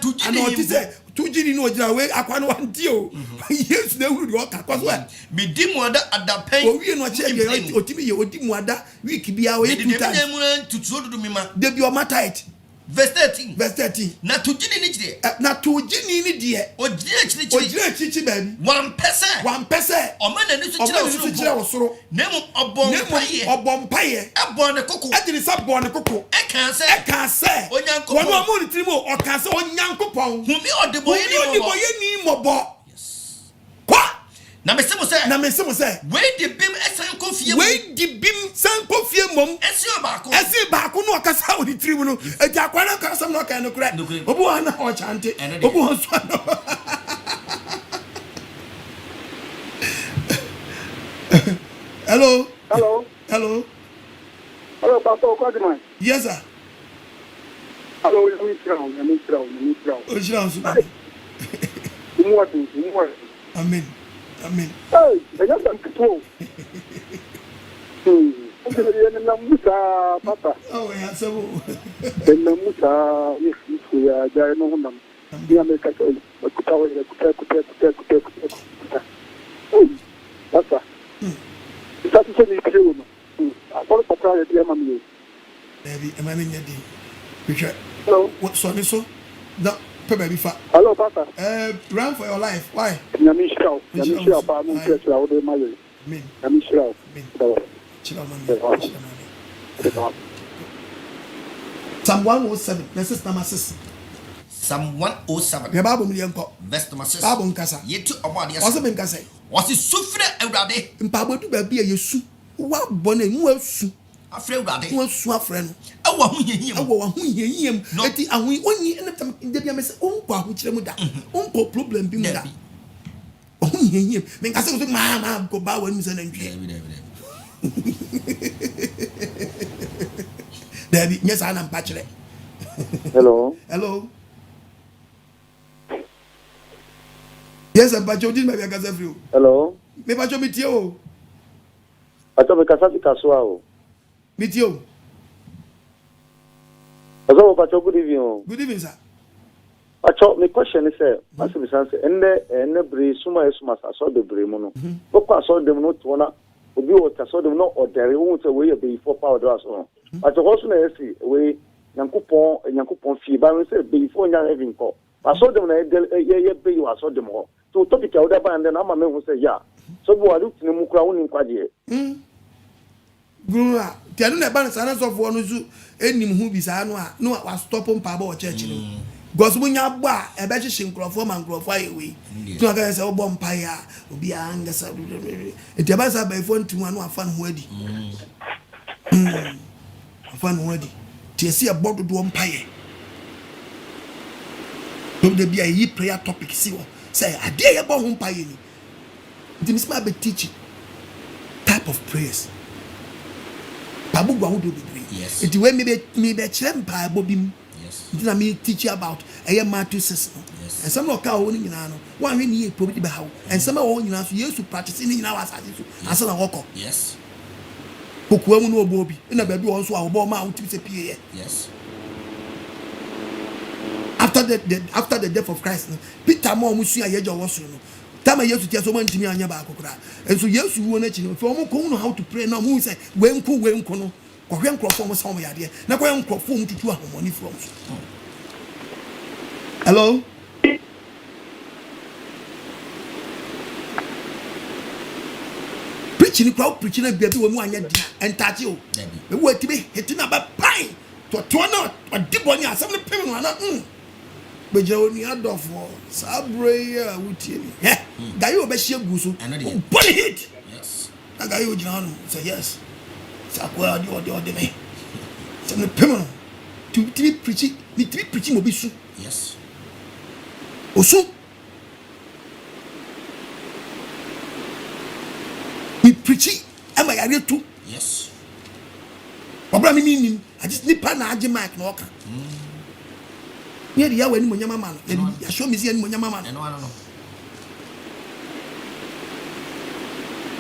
tujini no jira we akwa no wanti o. Yes na wuru o ka kwaso a. Bidi mu ada adapen. O wie no che ye otimi ye odi mu ada week bia o ye 2 times. Bidi mu tutu odudu mima. Debi o matite. Verse 13. Na tujini ni die. Ojire chichi baby. One person. Omana ni su chira osoro. Nemu obompaye. Ebon ne koko. Adiri sa bon ne koko. Eka se. Onyankopon. Wonu amuri trimo o kan se onyankopon. Humi odeboye ni mobo. Yes. Kwa Na mesemo se. We di bim esan kofie mom. Esi baako no akasa odi trimu no. Eja akwana kasa no kan no kura. Obu ana o chante. Obu ho so no. Hello, Pastor Okwadman. Yes, sir. Hello, let me try. Amen. Hey, I got some control. Papa. Oh, yeah, so. Hello, Papa. Run for your life. Why? Psalm 107, verse number 6. Psalm 107. Verse number 6. Yetu obadi asa. Wase kasa. Wase sufre Awurade. Mpaebo du ba bia Yesu. Wa bone mu asu. Afre Awurade. Mu asu afre no. Awo ho yehiem. Eti ahun onyi ene tam de bia me se onko ahukire mu da. Onko problem bi mu da. Ohun yehiem. Me kasa so ma go ba wanu se na ntwe. David, yes, I'm patched. Hello. Yes, I'm patched. Didn't maybe I can you. Hello. Me patched meet you. I thought we can kaswa o. Meet you. Pacho, good evening. Good evening, sir. Pacho, my question is, Master Sanse, and the Bri, Suma, Suma, I saw the Bremono. What I saw them not one, Obi, what I saw them not, or there won't away before power draws on. But also, I see away Yankupon fee, but I said before young having call. I saw them, I saw them all. To topic out there, and then I'm a man who say, yeah. So, I looked in the Mukra in Quadia. Gura, tell the balance of one who any who be Sanoa, no, I was stopping Mpaebo Church. Because when you are a better syncrophone and grow fire away, to a guy's old bonfire will be angus. It was by phone to one fun wedding. A fun wedding. To see a bottle to umpire. Don't there be a prayer topic? See, say, I dare about umpiring. This might be teaching type of prayers. Babu go do be. Yes. It when me be chem Mpaebo Bi. Yes. It na me teach you about Matthew 6. Yes. And some of ka woni nyina no. One we need probably be how. And some of nyina so yesu practice ni nyina wasase so. Asa na woko. Yes. Kokuwa mu no obo bi. Na be do onso a obo ma uti se pie. Yes. After the death of Christ, Peter mo musu ya yejo wo so no. Tama yesu tia so man timi anya ba akokora. And so yesu wo na chi no. For mo ko know how to pray now mo say wenku no. Kohwe nkrofo mo sawo yade na kohwe nkrofo mo tutu ahomoni from. Hello. Preaching crowd preaching na bia bi wo mu anya dia entache o. Me wo atibe hetina ba pai to na odiboni asem ne pem no na beje oni adofo sabre ya wutie ni gaye obehie guso body hit. Yes. Na gaye ojina no say yes. Sakwa odi me. Some the payment to be preaching, need to be preaching obisu. Yes. Also, we preaching. Am I ready to? Yes. Obra meaning I just need pan AGYEMANG no oka. Near the hour any monyama man. Ya show me see any monyama man. No, I don't know.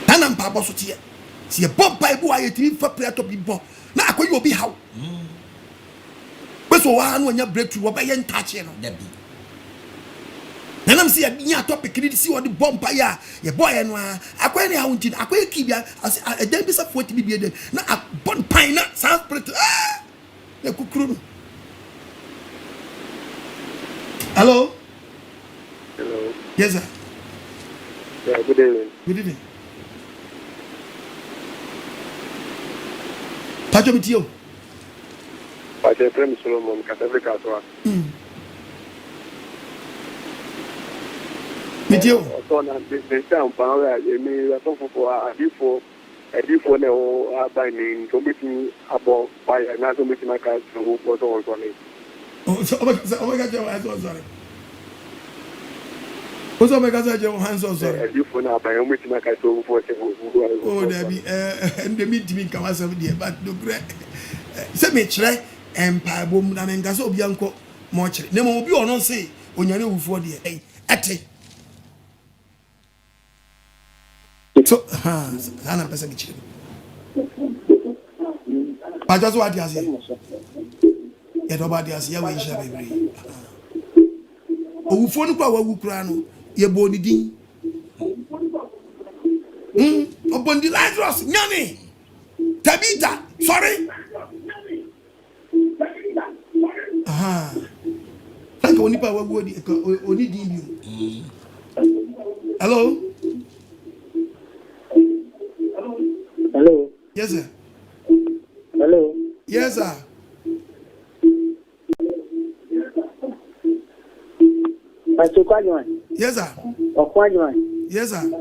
Nana Mpaebo so tie. See a bomb Bible I three for prayer to be born. Na akoyi obi how. So one when you breakthrough, what by yen touch you know. Then I'm see a near topic, you see what the bomb by ya boy and I haunted, I quite keep ya as a dentist of 40 be there. Now a bon pine sounds pretty. The cook. Hello? Hello. Yes, sir. Yeah, good evening. Good evening. Touch with you. But the Premier Solomon Catavrica. With you. The sound power, you may have for a before now by name, so meeting about by another meeting my car who was all on it. Oh, so oh my God, your hands are sorry. What's up, my God, your hands are sorry. You for now by meeting my car so for oh, there be and the meet me come as of the but the great. Send me try. Mpaebo na menga so obi anko mo kire na mo obi ono say onyane wufo de ate so ana pesa gichire pa just what you say e do ba dia say we sha bebre owufo ni kwa wawu kura no ye bo ni din obondi Lazarus nyame Tabita sorry like only power body only DB. Hello? Hello. Yes, sir. Hello. Yes, sir. Pastor Kwajuan. Yes, sir. Kwajuan. Yes, sir.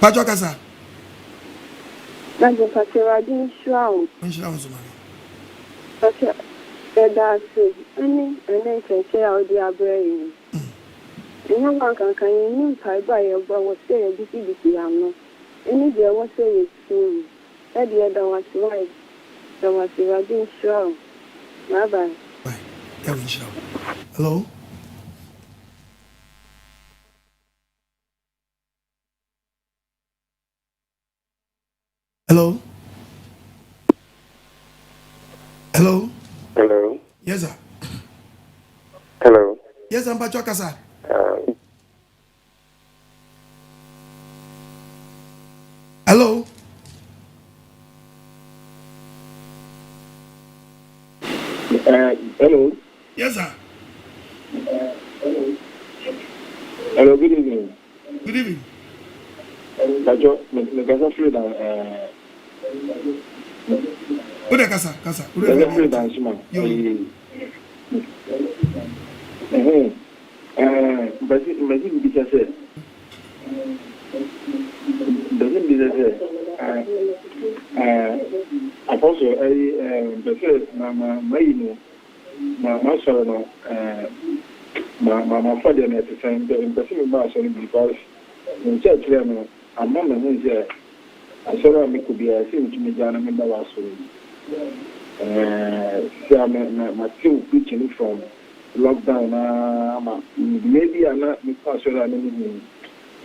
Pacho Kasa. Naje Pastor Adinshao. Inshaallah Zumani. Pastor Edasi. Ani keke audi abrei. Enya kan yin Mpaebo aye gba wo se e bisi am no. Eni je wo se ye tu. E de da wa swai. Da wa Adinshao. Bye bye. Bye. Inshaallah. Hello? Hello? Hello. Hello. Yes, sir. Hello. Yes, I'm Pachoka, sir. Hello. Hello. Yes, sir. Hello. Good evening. Good evening. Pacho, me kasa free dan Ude kasa. free dan suma. Basi bisa se. Apostle basi ma so no ma father na te san basi me ba so because in church no amma me hu je asoro me ko bia se ntumi jana me ba wa so ma still preaching from lockdown maybe ana me pass so na me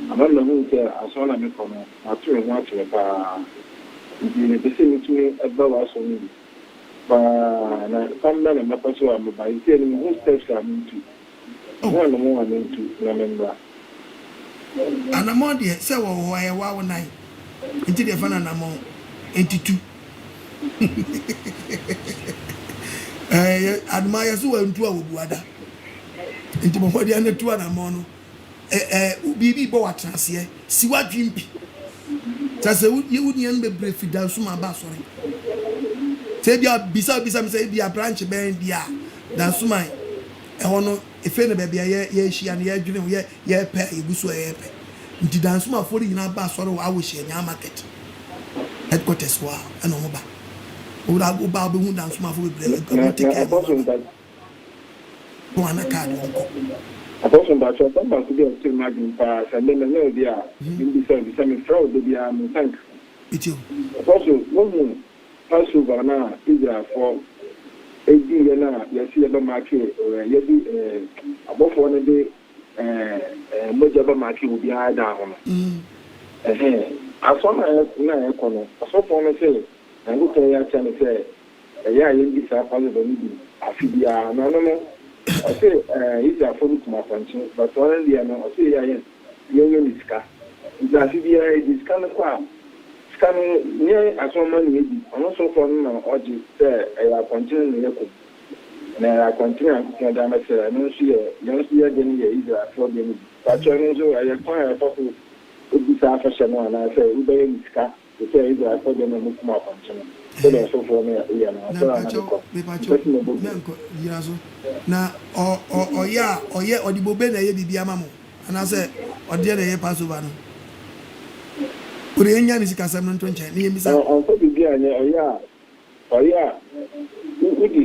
amma me hu je asoro na me ko no atu me wa to pa ni be se ntumi ba wa so ni ba na kamba na mapaso wa ba ite ni hu steps ka mtu no mo wa mtu na member anamọ deɛ sɛ wɔ hɔ ɛwɔ awo nan nti deɛ fa na anamọ 82 aduma yɛ so wɔ ntu a wɔ buada nti mo hɔ deɛ na tu anamọ no biribi bɔ wɔ atraseɛ si wa dwimpi sɛ yɛ wo nia no bebree fida so ma ba sɔre sɛ bia bisa me sɛ bia branch bɛn bia dan so man ɛhɔ no efe na baabi a yɛ hyia no yɛ dwene ho yɛ pɛ egusu yɛ pɛ nti dan so ma fori nyina ba sɔre wɔ awo hyia nya market headquarters wa ɛna ɔmo ba owura ba be hu dan so ma fo bebree ɛkɔ take care ko ana card ɔnkɔ Apostle Bacho, some of the still making pass, and then the idea in the service, I mean, fraud, the thank you. Apostle, one Passover now, Israel for 18 years, you see about market, or you above one day, Mojaba market will be high down. As one I econo, as one for me say, and look at your channel say, yeah, you be possible, I feel, no. I say, it's a phone to my function, but only I know, I say, you're Niska. It's a CBI, it's kind of scanning near as one money, and also for me, or just say, I continue in the and I continue to damage. I don't see again, either a problem. But I acquire a possible would be fashion, and I say, Uber Niska, to say, either I put them a book more function. So that's for me, na oya odibobe na ye bibia mamo ana se ode na ye Passover no ore nya ni sikasam no ntonche na ye misa on bibia anya oya udi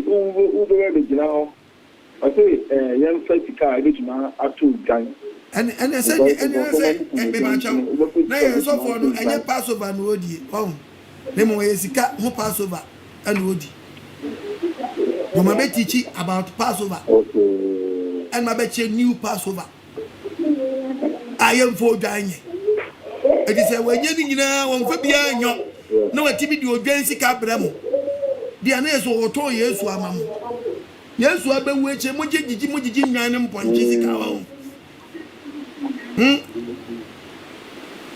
be gina ho o se yem fatika ebetuma atu gan and say be ba chaw na ye so for no enye Passover no odi ne mo ye sika ho Passover and odi you may be teaching about Passover. Okay. And my bet new Passover. I am for dying. It is a way you know, one for behind you. No activity or Jensi Cabramo. The Anes or Toy, yes, Wamam. Yes, I been waiting, Muji Yanam Ponchisica.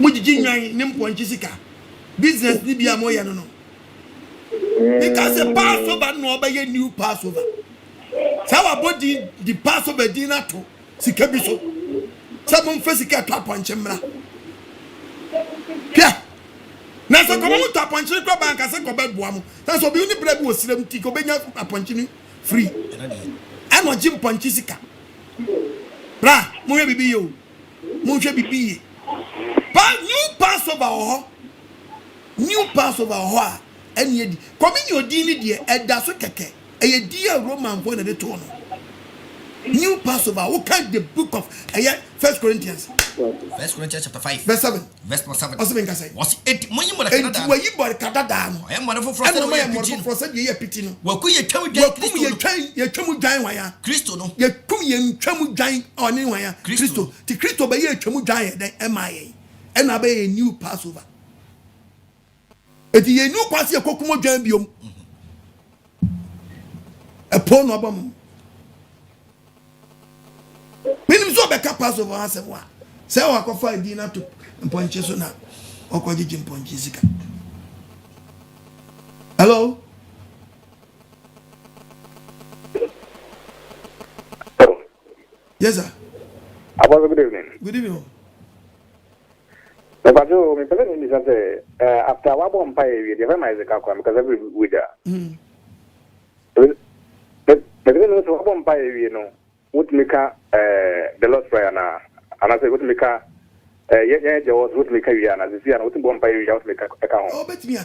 Muji Yanam Ponchisica. Business Libya Moyano. Because the Passover no by a new Passover. So our body the Passover dinner to Sikabiso. Someone physical tap on Chemra. Yeah. Now, so come on tap on Chemra Bank as a cobalt boam. That's what the bread was slim Ticobena upon free. And what Jim Ponchisica. Bra, Moya be you. Moja be. But new Passover. New Passover. And ye come in your dini dear at Daso Keke, a dear Roman point at the tone. New Passover, who can the book of 1 Corinthians? 1 Corinthians chapter 5, verse 7. Verse 7. Was it when you were Cadadam? I am one of for ye pitino. Well, could you tell ye chamu giant Christo no? Ye come ye chamu giant on anywhere Christo. The Christo by ye chamu giant, the MIA, and obey a new Passover. Eti ye nu kwasi ekokumo dwan biom ɛpɔ no ɔbɔ mu menim so ɔbɛka pass over asɛm a sɛ wakɔfa adi na to mpɔnkye so na ɔkɔgyegye mpɔnkye sika hello yes sir About good evening. Good evening. The Bajo, my president is after one pie, we have my Zaka because every week. The president was one pie, you know, would make the Lord's Prayer now. And I say, would make a there was would make a year, and as you see, I would one pie, you have to make a account. Oh, bet me,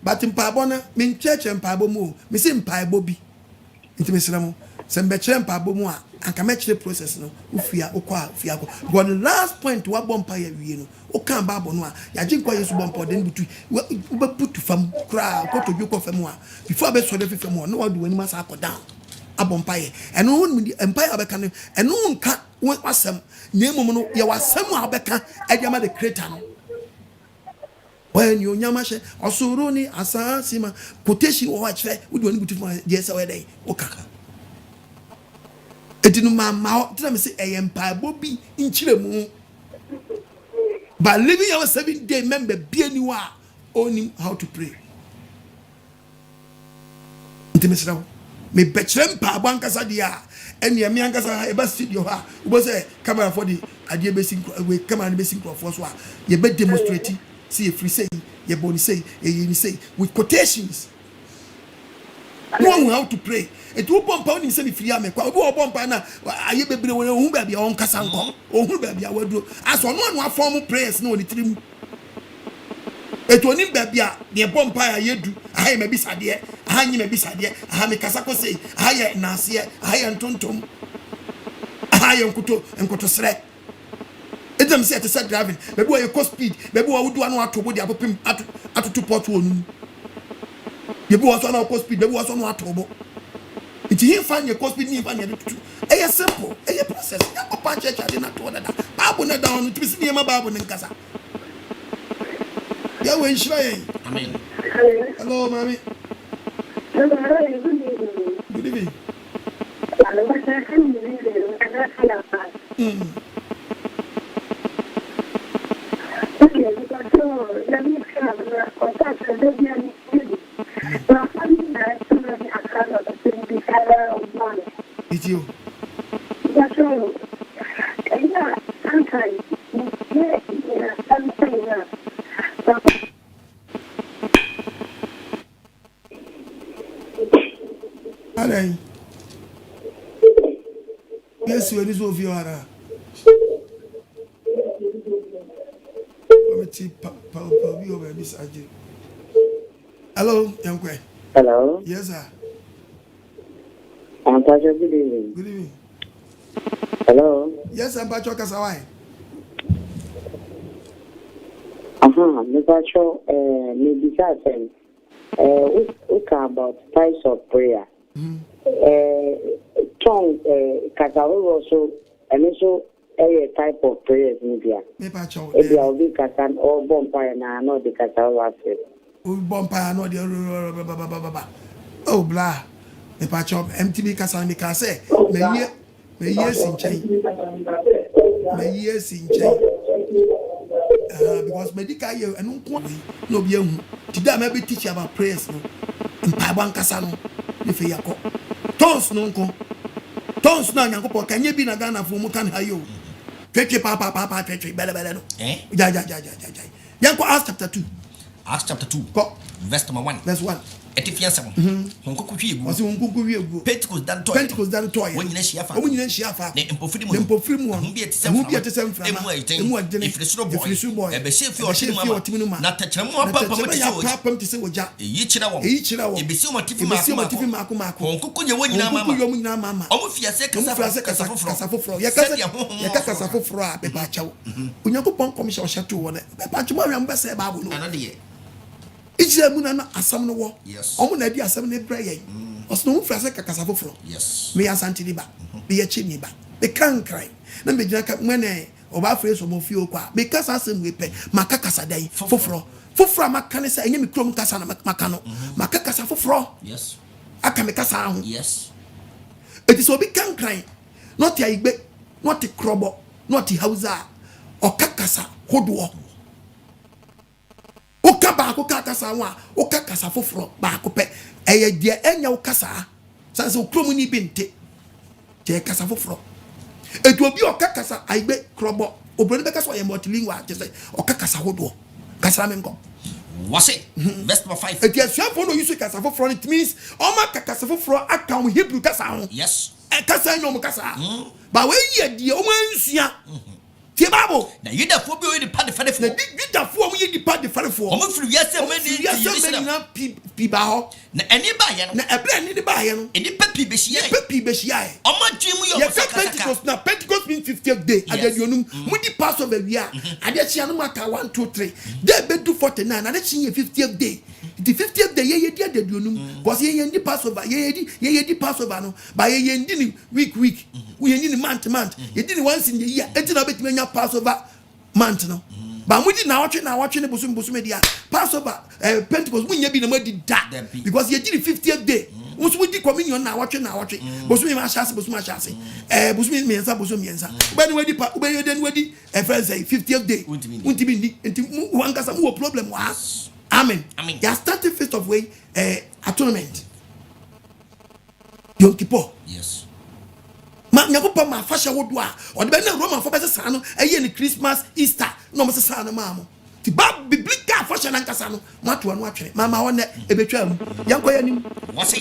but in Pabona, mean church and Mpaebo Mu, Miss Mpaebo Bi Nkyere Mu. Some better Mpaebo Mu and can match the process no ufia okwa ufia ko but the last point wa bompa ya wie no o kan ba bo no a ya gye kwa yesu bompa den butu we put fam kra ko to dwekọ fam a before be so de fam no wa do wani masa akodan abompa ye eno won empire abeka no eno nka wasem na emom no ye wasem abeka adwama the creator no when you nyama hye osoro ni asasi ma quotation wo wa kire wo do wani butu fam je se we dey o kaka Edinu mama, tell me say Mpaebo Bi Nkyere Mu. But living our 7-day member, be anyone owning how to pray. Intimacy. Me betchem pa bankasa dia. And ya mi ankasa e ba studio ha. We say camera for the adie basic we camera basic for so ye be demonstrate see free say ye boni say ye say with quotations. No how to pray. It will pump on in semi free ame kwa obi obompa na aye bebre won hu ba bia on kasa nko ohun ba bia wadu aso no anu form prayers na oni tirim it oni ba bia de bompa ya yedu aye ma bisade ahanyi ma bisade aha me kasa ko sei aye nase aye ntontom aye nkoto sre edem say to driving bebi wo ye cost speed bebi wo wudu anu atobo de apopim atutu port wonu bebi wo so na cost speed bebi wo so na atobo it he find your cost ni find your eh simple eh process ya ko pa church ade na to da babu na down to be ma babu nin kasa ya we nshira yen Amen. hello mami good evening it's you. That's all. Yeah, sometimes. Yeah, sometimes. Alright. Yes, where is of you are? Hello, young boy. Hello. Yes, sir. Mpaebo, good evening. Good evening. Hello. Yes, Mpaebo Kasawai. Mpaebo, maybe something. We talk about types of prayer. Tongue, Kasawa also, and also a type of prayers in India. If you are big Kasan or Bompire, and I know the Kasawa said. Bompire, no, the oh, blah. Mpaebo, MTB Kasan, because say, may years in change. May years in change. Because medical year and no be today maybe teach you about prayers no Mpaebo Kasano if you yako tons no nko tons na nyankopon kan ye bi na Ghana fo mu kan hayo twetwe papa twetwe bele no ja yanko Acts chapter 2 verse number 1 Etifiansa honkoku hwiegu osi honkoku hwiegu Pentecost dan toy wonyina hia fa ne empofiri mu hu bi etesem fra emu adene ifiri boy ebe shefi otimi ma na tachremu apapam tise woja eyi kira wo ebesi o matifi mako honkoku ye wonyina mama omo fiase kasa foforo ya kasa foforo a beba chawo onyankopon commission shato wo ne beba chawo awam bese ba bu no ano de Israel muna na asam no wo. Yes. Omo na di asam ne bra yen. Osno mu frase kakasa foforo. Yes. Me asante ni ba. Me ye chi ni ba. Me kan krai. Na me gina ka mene oba frase mo fi okwa. Me kasa asem we pe. Maka kasa dai foforo. Foforo maka ne sa enye me krom kasa na maka no. Maka kasa foforo. Yes. aka me kasa ho yes it is obi kan kran not ya igbe not krobo not hausa okakasa hodo oka ba ko kasa ho a okakasa foforo ba ko pe eye de enya okasa sanse okromu ni binte je kasa foforo etu obi okakasa aigbe krobo obere be kasa o ye multilingual je say okakasa hodo kasa menko was it verse number 5 it is for no use kasa foforo it means o ma kasa foforo aka Hebrew kasa ho yes kasa no mo kasa ba we ye de o mansua tie Bible na yidafo bi o yidi pa de fere fo na yidafo o yidi pa de fere fo o mo firi wiase mani na pi ba ho na eni ba ye no na ebre ni de ba ye no eni papi be hia o ma dwimu yo Pentecost na Pentecost means 50th day adedionum mu di Passover wia ade chia no maka 1 2 3 dey be do 49 ade chia 50th day the 50th day ye di adedionum cause ye di Passover ye di Passover no ba ye ndi ni week we ndi ni month ye di ni once in the year enti na betime nya Passover month no ba mu di na watch ne bosum dia Passover Pentecost mu nya bi na ma di da because ye di 50th day once we di communion na watch bosum ma shase bosum miensa ba ni we di pa we den we di friends say 50th day unti bi ndi enti wan kasa mu problem wa amen ya start first of way atonement Yom Kippur yes ma nyakopa ma fasha wodo a o de be na Roman for be sa no eye ni Christmas Easter no mo sa no ma mo ti ba biblical fasha na nkasa no mato no atwere mama won ebetwa mu yankoya nim wose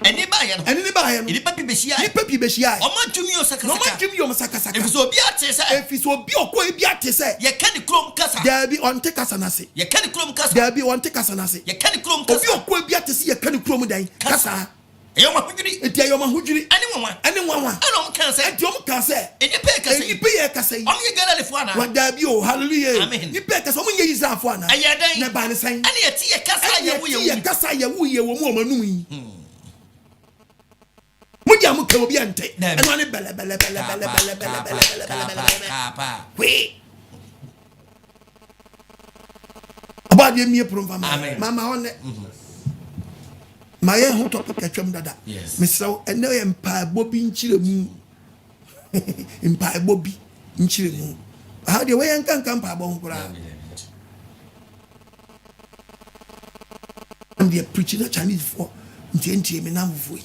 eni ba ye no eni papi be hia o ma tumi yo sakasaka efiso obi okọ ebi atese ye ka ni krom kasa there be on take kasa na se ye ka ni krom kasa there be on take kasa na se ye ka ni krom kasa obi okọ ebi atese ye ka ni krom dan kasa eyoma hudwiri eti eyoma hudwiri ani nwanwa ano kanse eti om kanse eni pe kasa yi om ye galilefo ana wa da bi o hallelujah amen ni pe kasa om ye Israelfo ana ayadan na ba ne san ani eti ye kasa ye wu ye wo mu o manum yi mu dia mu ka obi ante eno ne bele we abade mi promva mama one my own topic atwam dada mesraw ene ye Mpaebo Bi Nkyere Mu Mpaebo Bi Nkyere Mu how the way enkan Mpaebo ho kura and they preaching Chinese for ntie me na mvoi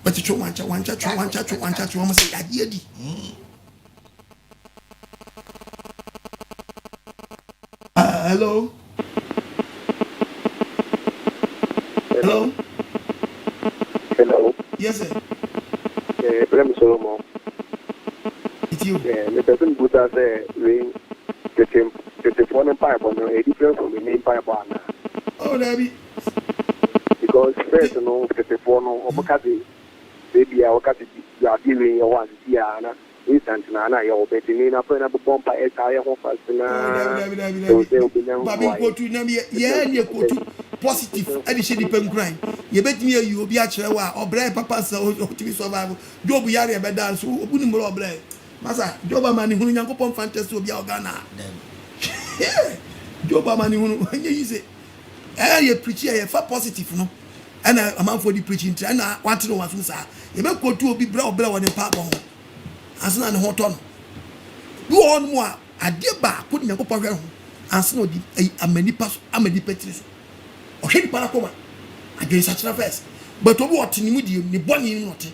but you want to say adi hello yes sir Prem Solomon it's you the person put us ring the phone Mpaebo no a different from the name Mpaebo na oh David because first no the phone no obakati baby I wakati you are dealing your one here na instant na your bet ni na pe na bomba e ka ye ho fast na baby go to na ye ni ko to positive and she depend grind ye betimi ayi obi a kire wa obre papa sa o timi survive job yare be dance obu ni mo obre masa job amani hunu Nyankopon fantasy obi a Ghana job amani hunu anye yise ye preach ye fa positive no and am for the preaching and want to know what sa ye be ko to obi bra obra wo ne Mpaebo ho asena ne ho to no do on mo a ade ba ko Nyankopon hwe ho asena odi amani petri o hwe para koma adwen sachira first but obi what ni mudi ni boni ni note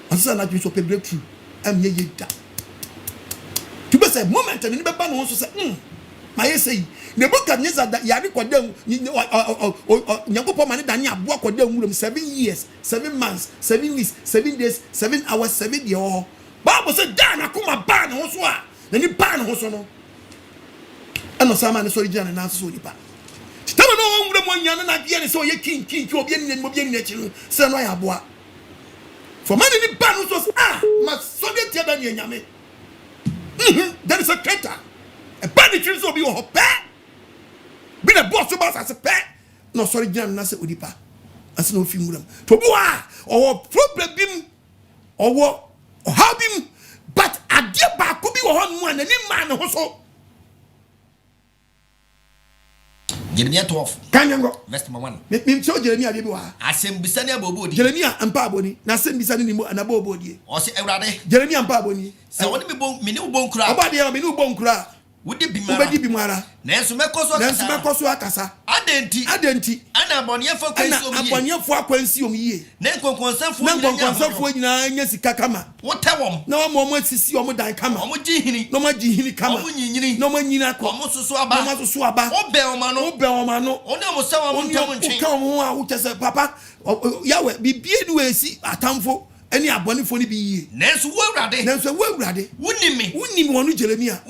asena na dwen so pe breakthrough am ye da to be say moment ni be ba no so say my say Nebuchadnezzar that yari kwadam Nyankopon mane dane aboa kwadam wuram 7 years 7 months 7 weeks 7 days 7 hours 7 day oh Bible say dan akoma ba ne ho so a na ni ba ne ho so no eno sama ne so original na so nipa tama no wuram anya na bia ne so ye king obi ni mo bia ni achi se no ya aboa for man ni ba no so ma so de tia da ni anyame that is a traitor a bandit so bi o hope bi na boss so boss as pay no sorry jam na se odipa as no fi muram to bo o problem bim o how bim but adie ba ko bi wo ho no anani man ho so Jeremiah 12 kanyango verse number 1 me so Jeremiah bi wa asem bisani abobo di Jeremiah Mpaebo ni na asem bisani ni mu anabobo di o se ewrade Jeremiah Mpaebo ni se woni me ni ubon kura obade ya me ni ubon kura wudi bi mara nanso mekoso akasa adenti ana abonefo akwansi omiye na nkonkonsafo nyina nya sika kama wotewom na mo asisi omo dan kama omo jihini no ma jihini kama omo nyinyini no ma nyina ko omo susu aba obe omano oni omo sawa mo ntam ntwen ka omo a wo chese papa yawe bibie ni we si atamfo any abonifo ni bi yie nanso wawrade wunimi wonu Jeremia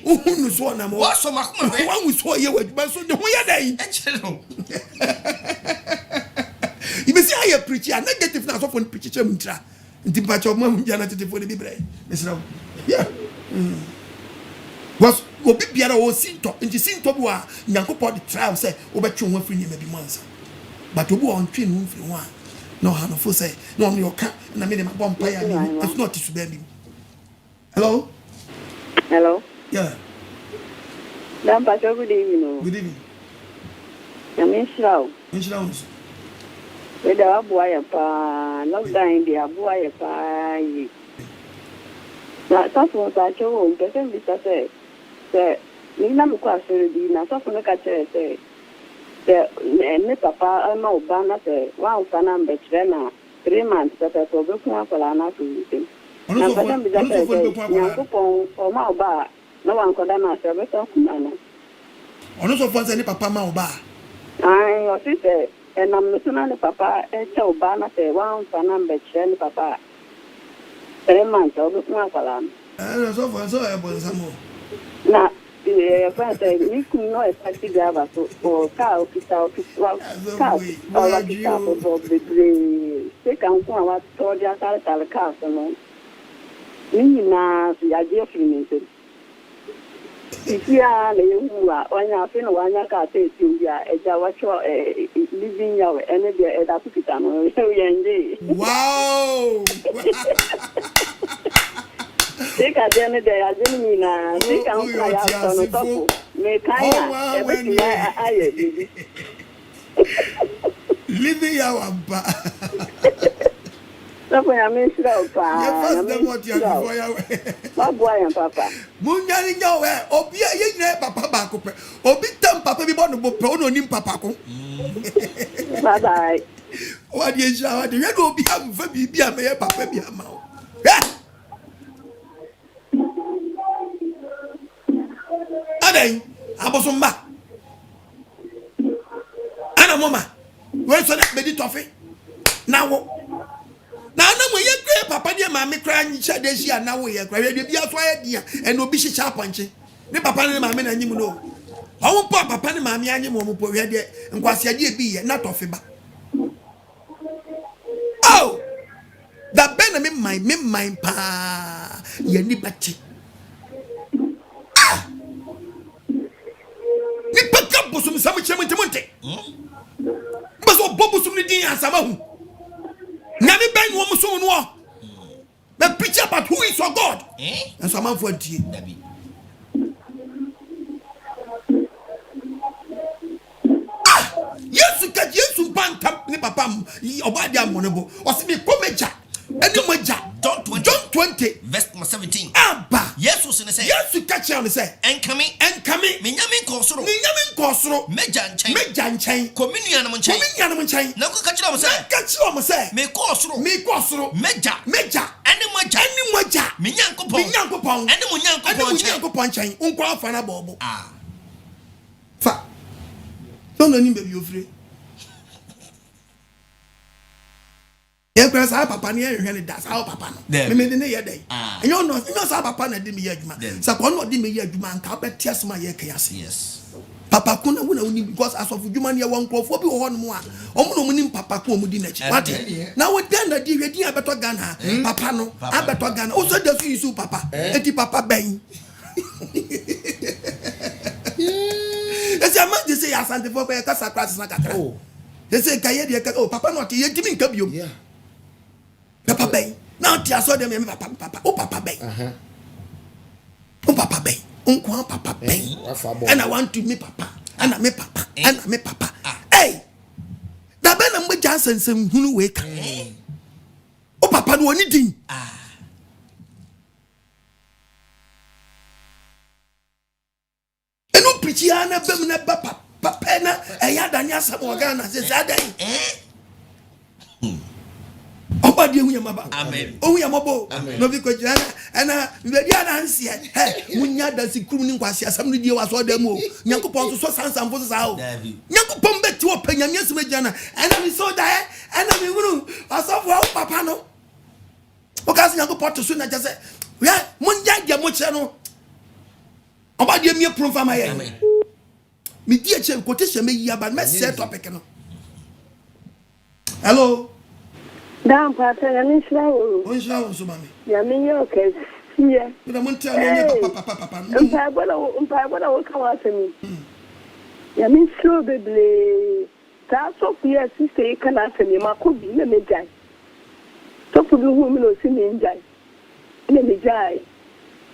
uhunu so na mo waso makoma we wan so ye waduma so de ho ye dan echero ibesi aye preacher negative na so for preacher mtra nti pacho mo mja na tete for the bible mesra yeah was obi biara o sinto nti sinto bu a nyankopɔ de trial say obetwe ho afiri ni ma bi mo ansa but obi on twe no mfiri ho a no hano for say no me oka na me de ma bompa ya ni it's not to be. Hello yeah Lampa good evening Yamishrao weda abuaya pa lockdown dia abuaya pa yi na tafu ta cho mpese mbisa se ni na mko asere di na tafu ne ka chere se ne papa ama obana se wa ufana mbechre na 3 months tata to be kwa kola na to yi na pata mbisa se nyankopon o ma oba na wa nkoda na se be to kuna na ono so fonse ni papa ma oba ai o si se enam no suna ni papa echa oba na se wa ufana mbechre ni papa 3 months o be kwa kola na so fonse o e bon samo na fanta ni kuno e party driver so o ka o kita o wa kita o bebre se kan ko wa to dia tal ka so no ni na ya je fini se tia le yuwa onya fe no wanya ka te ti ya e ja wa cho living ya we ene dia e da ku kita no ye nje wow Sika jene de ya jene na sika unka ya tono topo me kaya e be ya aye bibi living ya wamba Sapo ya me shira opa ya me what ya before ya we babu ya papa munyani nya we obi ye nyina papa ba ko pe obi tam papa bi bono bo pe ono nim papa ko bye bye wa die sha wa de we do obi am fa bibi am ye papa bi ama o Adai abosomba ana mama we so na bedi tofe na wo na mo ye kre papa de ma me kra ncha de shi na wo ye kra de bia so aye dia e no bi hihya aponche ne papa ne ma me na nyim no owo papa ne ma me anyim mo po we de nkwase de bi ye na tofe ba oh da ben me my pa ye ni bati ni paka bosum sam chemu ntimonte baso bobusum ni din asama hu nyame ben wo muso no the preacher about who is your God and some man for die yesu bantam ni papa obadi amonebo o se me komeja eni moja John 20 verse 17 aba yesu se ne say yesu ka chia ne say enkame me nyame nkosoro meja nchen kominian mo nchen na ko ka chia mo say me kosoro meja eni moja me nyankopon eni mo nyankopon nchen unko afa na bobo fa so no ni baby ofre ye presa papa ne ehwe ne das how papa no me de ne ye dai enyo no sa papa na de me ye adwuma sa ko no de me ye adwuma nka beti asema ye kan ase yes papa ko na wona woni because as of adwuma ne ye won krofo bi wo ho no a omo no munim papa ko omo di na chi what na we den na di hwedi abeto Ghana papa no abeto Ghana o so de so yisu papa eti papa ben ese ama de say asante for ko ye ka sakras na kakra ese ka ye de ka oh papa no ti ye timi nka biom papa ben now ti aso dem me papa o papa ben o papa ben unko papa ben and I want to me papa and me papa and me papa hey da be na mo gya sensem hunu we ka o papa no oni din eno pichi ana bem na papa papa na eya dani asam organa se adan Oba di ewu yamaba. Amen. Owu yamabo. No bi ko jana ana we dia na nsi he munya da sikrum ni nkwase asam no die waso da mu o. Nyankopon so sansam fo sa o. Nyankopon beti wo panyame asem jana ana mi so da ana mi wuru asofo o papa no. O ka se Nyankopon to so na jase. Ya munya dia mo che no. Oba di mi prove ma ye. Amen. Mi die che quotation me yi aba me set topic no. Hello. Dan pata ya ni shawo. O shawo so mami. Ya mi yo ke siya. Ina mun ta no papa. Mpaebo na wo ka wa semi. Ya mi show beble. Ta so fiya sise kana semi ma ko bi na mejai. So fu bi hu mi no si mi njai. Na mejai.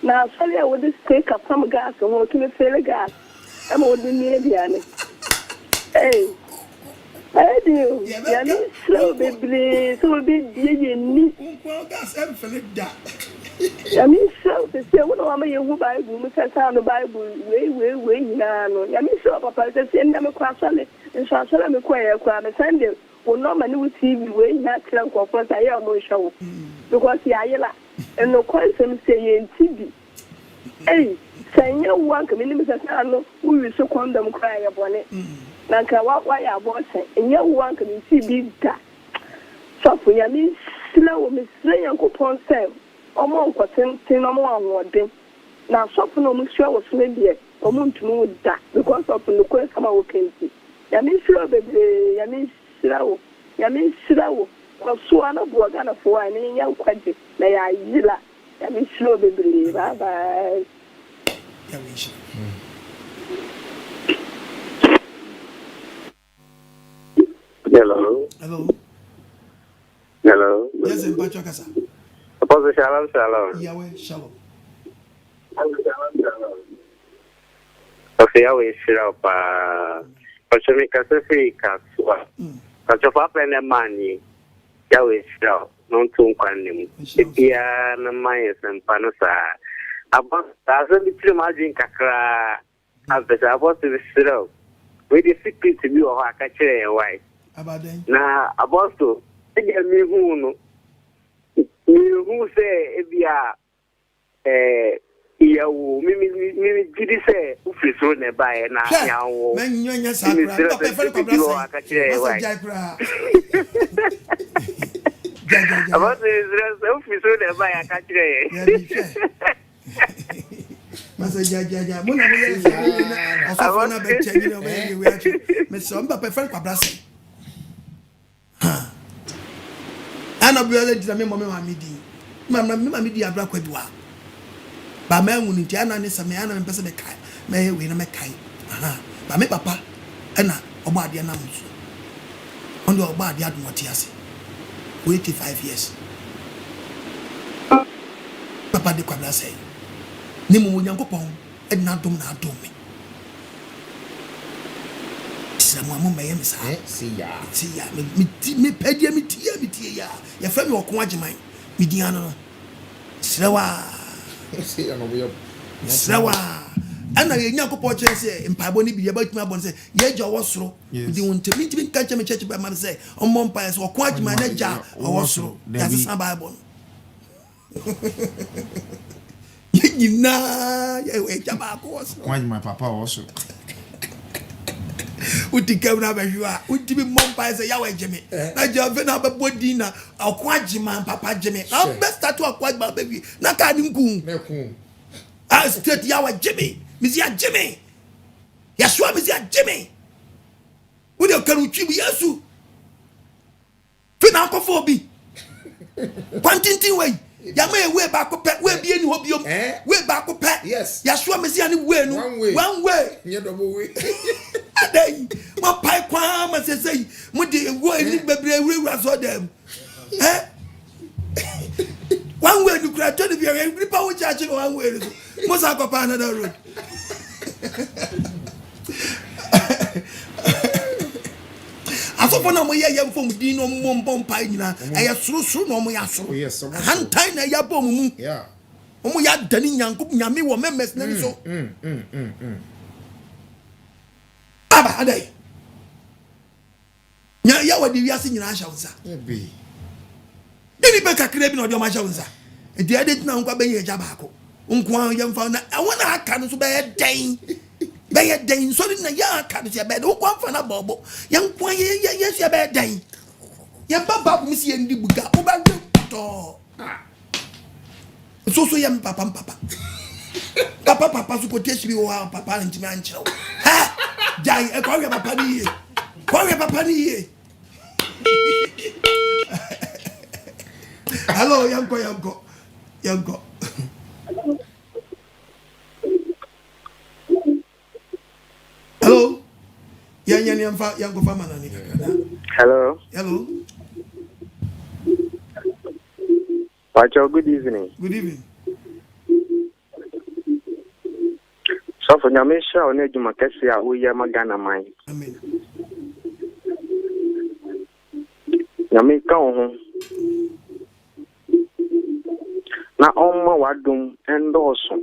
Na so le wo de steak up from gas wo to me fele gas. Am wo de ni bia ne. Eh. I do. Yeah, me slow baby. So be ye ni. Gas am fele da. Ya me slow to say what am I you Bible me say no Bible we na no. Ya me slow papa say ndam kwa sale. Nso me kwa ya kwa me Sunday. Wo no ma ni wo TV we na tira nkofo say ya mo show. Because ya yela. And no kwa sem say ye TV. Eh, say ya wan ka me ni me say no. We so condom cry ya bone. Nanka wa ya bosse enye wo anka mi si bi da so fu ya mi sila wo mi sila Yankopon se omo nkoten omo anwode na so fu no mu sua wo so bie omo ntunu da because of no kwa sama wo kenti ya mi sila bebe ya mi sila wo ko so ana bo ga na fo ani nya nkwaje na ya yila ya mi sila bebe bye bye ya wish. Hello. Yes, Mpacho Kasa. Apostle Shalom. Yahweh Shalom. Okay, Yahweh Shalom. Pacho Kasa fi kaswa. Pacho papa na mani. Yahweh Shalom. Non tun kwanim. Ipia na maye sempano sa. Abon aso bitri majin kakra. Abesa Apostle Shalom. We the secret to be o akachire en why. Na Apostle, eja mi hu no. Mi hu se ebia iyawo mi gidi se ufriso ne bae na yawo. Men nyonya sakra, papa fe ko blase. Masa jakra. Apostle Israel ufriso ne bae akachire. Ya bi fe. Masa jaja mona mo ye asofo na be chengi no be we achi me so papa fe ko blase. Ana biole di me mama mama di abra kwadua ba ma hu nti ana ne same ana me pese be kai me we na me kai ba me papa ana obo ade na muso ondo obo ade adumoti ase 85 years papa de kwabla say ni mu Nyankopon e na dum na adum me mo me yem sa siya me pedia me tie ya fa me okon agyeman me di ano no srewa siya no bo srewa ana ye Nyankopon kire se mpaebo ni bi ya batuma bon se ye gya wosoro di wonte mi tibi kan cheme church ba man se ommo mpa se okon agyeman na gya wosoro ya se san bible ye na ye gya ba ko wosoro okon agyeman papa wosoro uti kemna behwa uti bi mompa se ya we jeme na jave na be bodi na akwajiman papa jeme na best start akwajiman baby na ka ni nku a straight ya we jeme misi ya jeme ya swa misi ya jeme udi okanu twi yesu fina akofo bi kwantintin we ya ma we ba ko pe we bi eni ho biom we ba ko pe yes ya swa misi ya ni we no one way nye double way adai mo pai kwa ma sesei mo de wo ni bebre wura so dem one way du kra to de bi every power charge no one way mo sa ko pa another road for no moya yam from dino mom paina aya suru no moya so hantai na ya bom mu yeah omo ya dani nyankup nyame wo memes na so aba adai nya ya wadi wiase nyina ahya wonsa ebe dini be kakra bi na odi o ma ahya wonsa e dia de na nkwa ben ye ja baako nkwa yam fa na wona aka no so be den be den so na ya aka no so be den nkwa fa na bobo ya nkwa ye so be den ya baba bu si ndi buga o ba to so yam papa so ko teshi bi o papa ntimi anchiro ha jai e ko papa ni ye hello yanko hello yanko fama na ni Hello. Pacho, good evening. So for Nyamisha on Ejuma Kesia, we are Magana mine. Amen. Nyamika on na Oma Wadum and also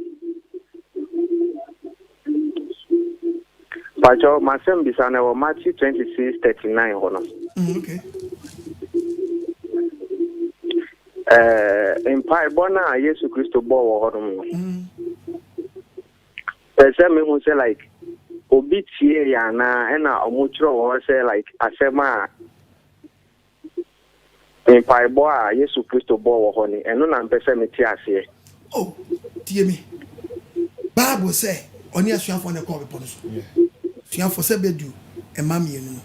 Pacho, my son Bisana or Matthew 26:39. Okay. Mpaebo na Yesu Kristo bo ho person me who say like obi tie ya na na omuchro wo say like asema Mpaebo a Yesu Kristo bo ho ni eno na person me tie ase oh tie me Bible say oni asuafo na call be so suafo say bedu e mamie no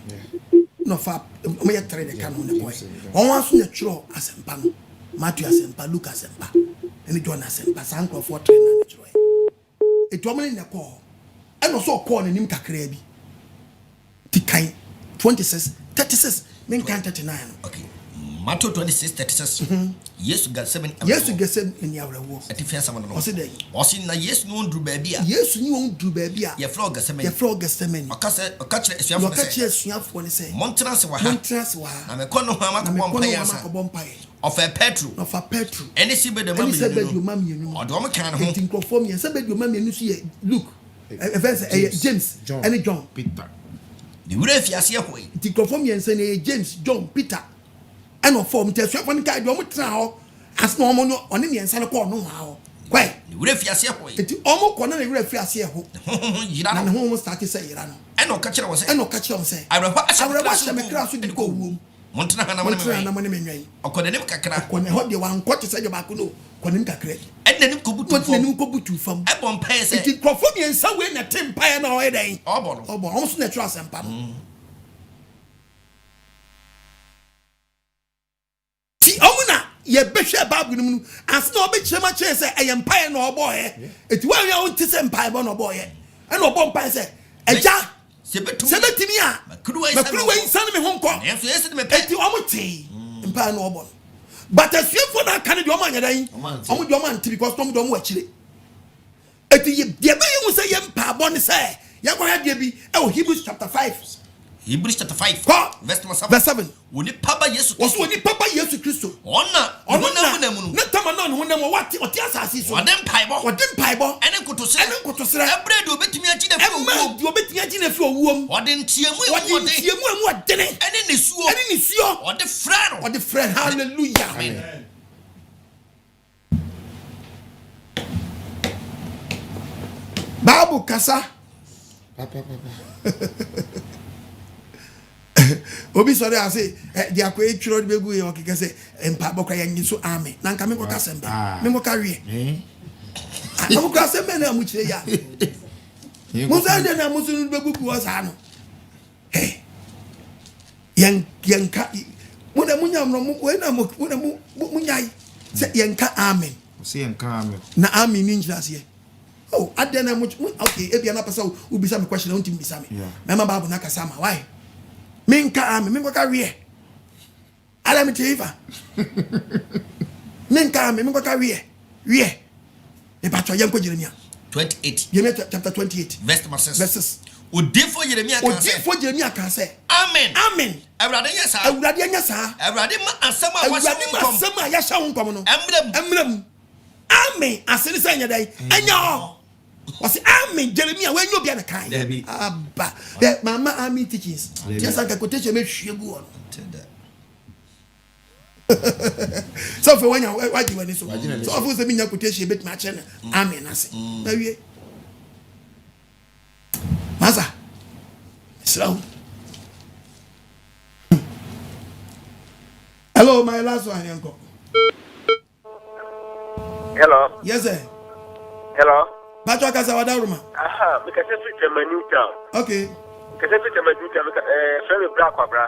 no fa mo ye tere de kan no boy won aso na chro asempa no Matthew asempa Luke asempa eni John asempa sanko for train na chro etuamene ne call eno so call na nim kakra bi tikai 26:36 men kan 39 okay Matthew 26:36 Yesu ga 7 ni awrawo atifia sama no ose dey ose na Yesu no ndru baabi a Yesu ni won dru baabi a ye frog ga 7 okase esuafo ne se montra se wa ha na me kono ho amakobon paye ofa Petro ene si be de mami no odo mo kan ho tinkrofo mi se be de mami no so ye Luke James ene John Peter ni wura fiase hoyi tinkrofo mi se ne James John Peter eno form te suafo ne ka de mo tra ho as no mo no one mi ensa ne ko no ha ho kwai ni wura fiase hoyi enti omo ko na ne wura fiase ho yira na ne ho mo start say yira no eno ka kire wo se awrewa asha me kra so di ko wom montra na mo ne menwan okode nim kakra akone ho de wan ko te se joba ko no konim kakra enne nim ko butu fam e bon pae se enti krofo mi ensa we na tempae na o edan obo on so na tru asempa no ti omuna ye behwe Bible nim as na obi chema che se eyempae na obo he enti wa ya on ti se mpae bo na obo he e na obo mpae se eja sebetimi a makruwa insane me honko enso yesi de me pe enti omuti mpae na obo but asuefo na kan de omanya dan omo de omanti because tom de omo akire enti ye de be yu se ye mpae ne se ye kwa de bi e Hebrews chapter 5 verse 7 woni papa Yesu Kristo ona na mu na tama na no na wati oti asasi so wade mpaibo ene nkotosere ebre de obetimi aji na fi owuom wade ntiemu wadene ene nesuo wade friend hallelujah amen Bible kasa papa obi sorry I say dia ko etwiro de begu ye okeke say Mpaebo kwa yanyi so amen na nka me ko kasembe me ko kawie amu ko kasembe na mu kire ya mu za de na mu so begu ku osa no yanka mu na munya mno mu we na mu munyai say yanka amen say yanka amen na amen ni njase oh adena mu okay e bia na pesa ubisa me question unti mbisa me mama babu na kasama why minka ame minko ka wie ala mi tifa minka ame minko ka wie e patwa yanko Jeremia 28 Jeremia chapter 28 verses Odifo Jeremia can say. Amen. Amen. Awurade nyasa. Awurade nyasa. Awurade ma asama washa wonkom. Asama yasha wonkom no. Emrem. Amen. Asini say nyadai. Enyo. Wasi amen. Jeremia when you be na kan. Abba. Mama amen teachings. Just like quotation me hwegu on. So for when you why do you so of say me nya quotation bet ma che na amen ase. Na wie. Masa. Slow. Hello, my last one, uncle. Hello. Yes, sir. Hello. Bato akasa wadaruma. Aha, because I fit my new town. Okay. Because I fit my new town. Friend black bra.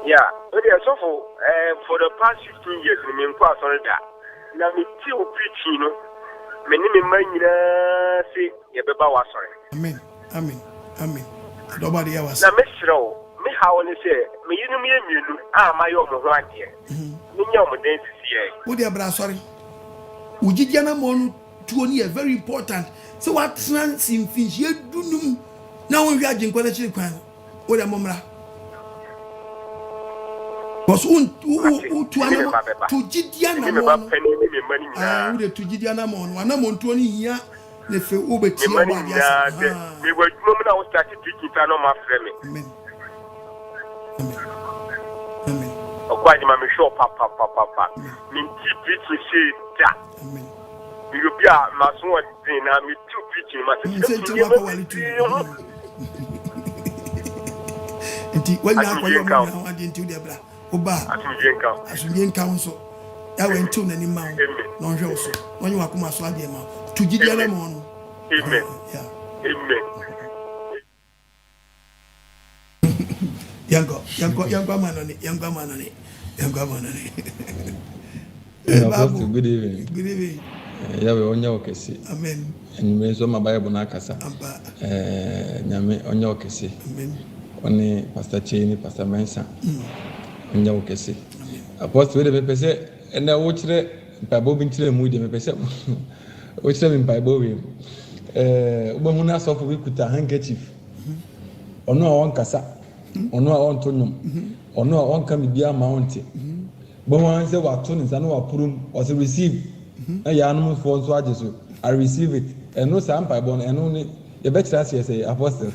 Yeah. Okay, so for the past 15 years, me nko asori da. Na me ti o preaching no. Me ni me man nyina say ye beba wa sorry. Amen. Amen. Amen. Nobody else. Na me shiro. Me how ni say me yinu me emienu ma yo mo ho ade. Me nya mo den sisi e. Wo dey bra sorry. Ujidia na mo no tuo ni very important. So what trans in fish ye dunum na won wi agenko na chiri kwan. Wo dey momra. Because tujidia na mo. Wo dey tujidia na mo no na mo tuo ni hia na fe wo beti o ba dia. Me wo dwom na wo start teaching ta no ma frɛ me. Amen. Amen. Okwaji ma me show papa. Me preach say da. Amen. Me go bia ma so odin na me tu preaching ma say. Enti wanya akwayo mo na ade nti de bra. Oba. Asubienka nso. Ya we ntu na ni ma wo. Na onhwe wo so. Wanya wakoma so ade ma. Tujidia na mo no. Amen. Yeah. Amen. Yango manoni. Good evening. Good evening. Yeah, we onya okesi. Amen. Enyume so ma Bible na akasa. Nyame onya okesi. Amen. Oni Pastor Chini, Pastor Mensa. Onya okesi. Apostle we de pese na wo kire Mpaebo Bi Nkyere Mu de me pese. Wo kire Mpaebo Bi. Obahu na sofo bi kuta handkerchief. Ono a won kasa. Ono a won tonum. Ono a won kam bia ma won te. Bo wan say wa to nsa no wa purum o say receive. Ya anu for so age so I receive it. Eno sa Mpaebo no eno ni ye be kira say apostle.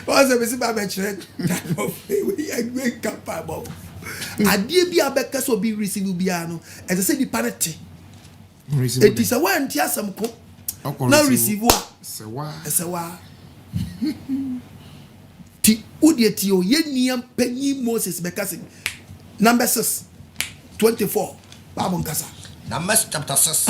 What's the ba be kire that of we agbe capable. Adie bi abeka so bi receive bia no e say di panete. It is a one tia sam ko. Na receive wa. Sewa. Ti udie ti o ye niam panyi Moses beka say Numbers 6:24 Bible nkasa. Numbers chapter 6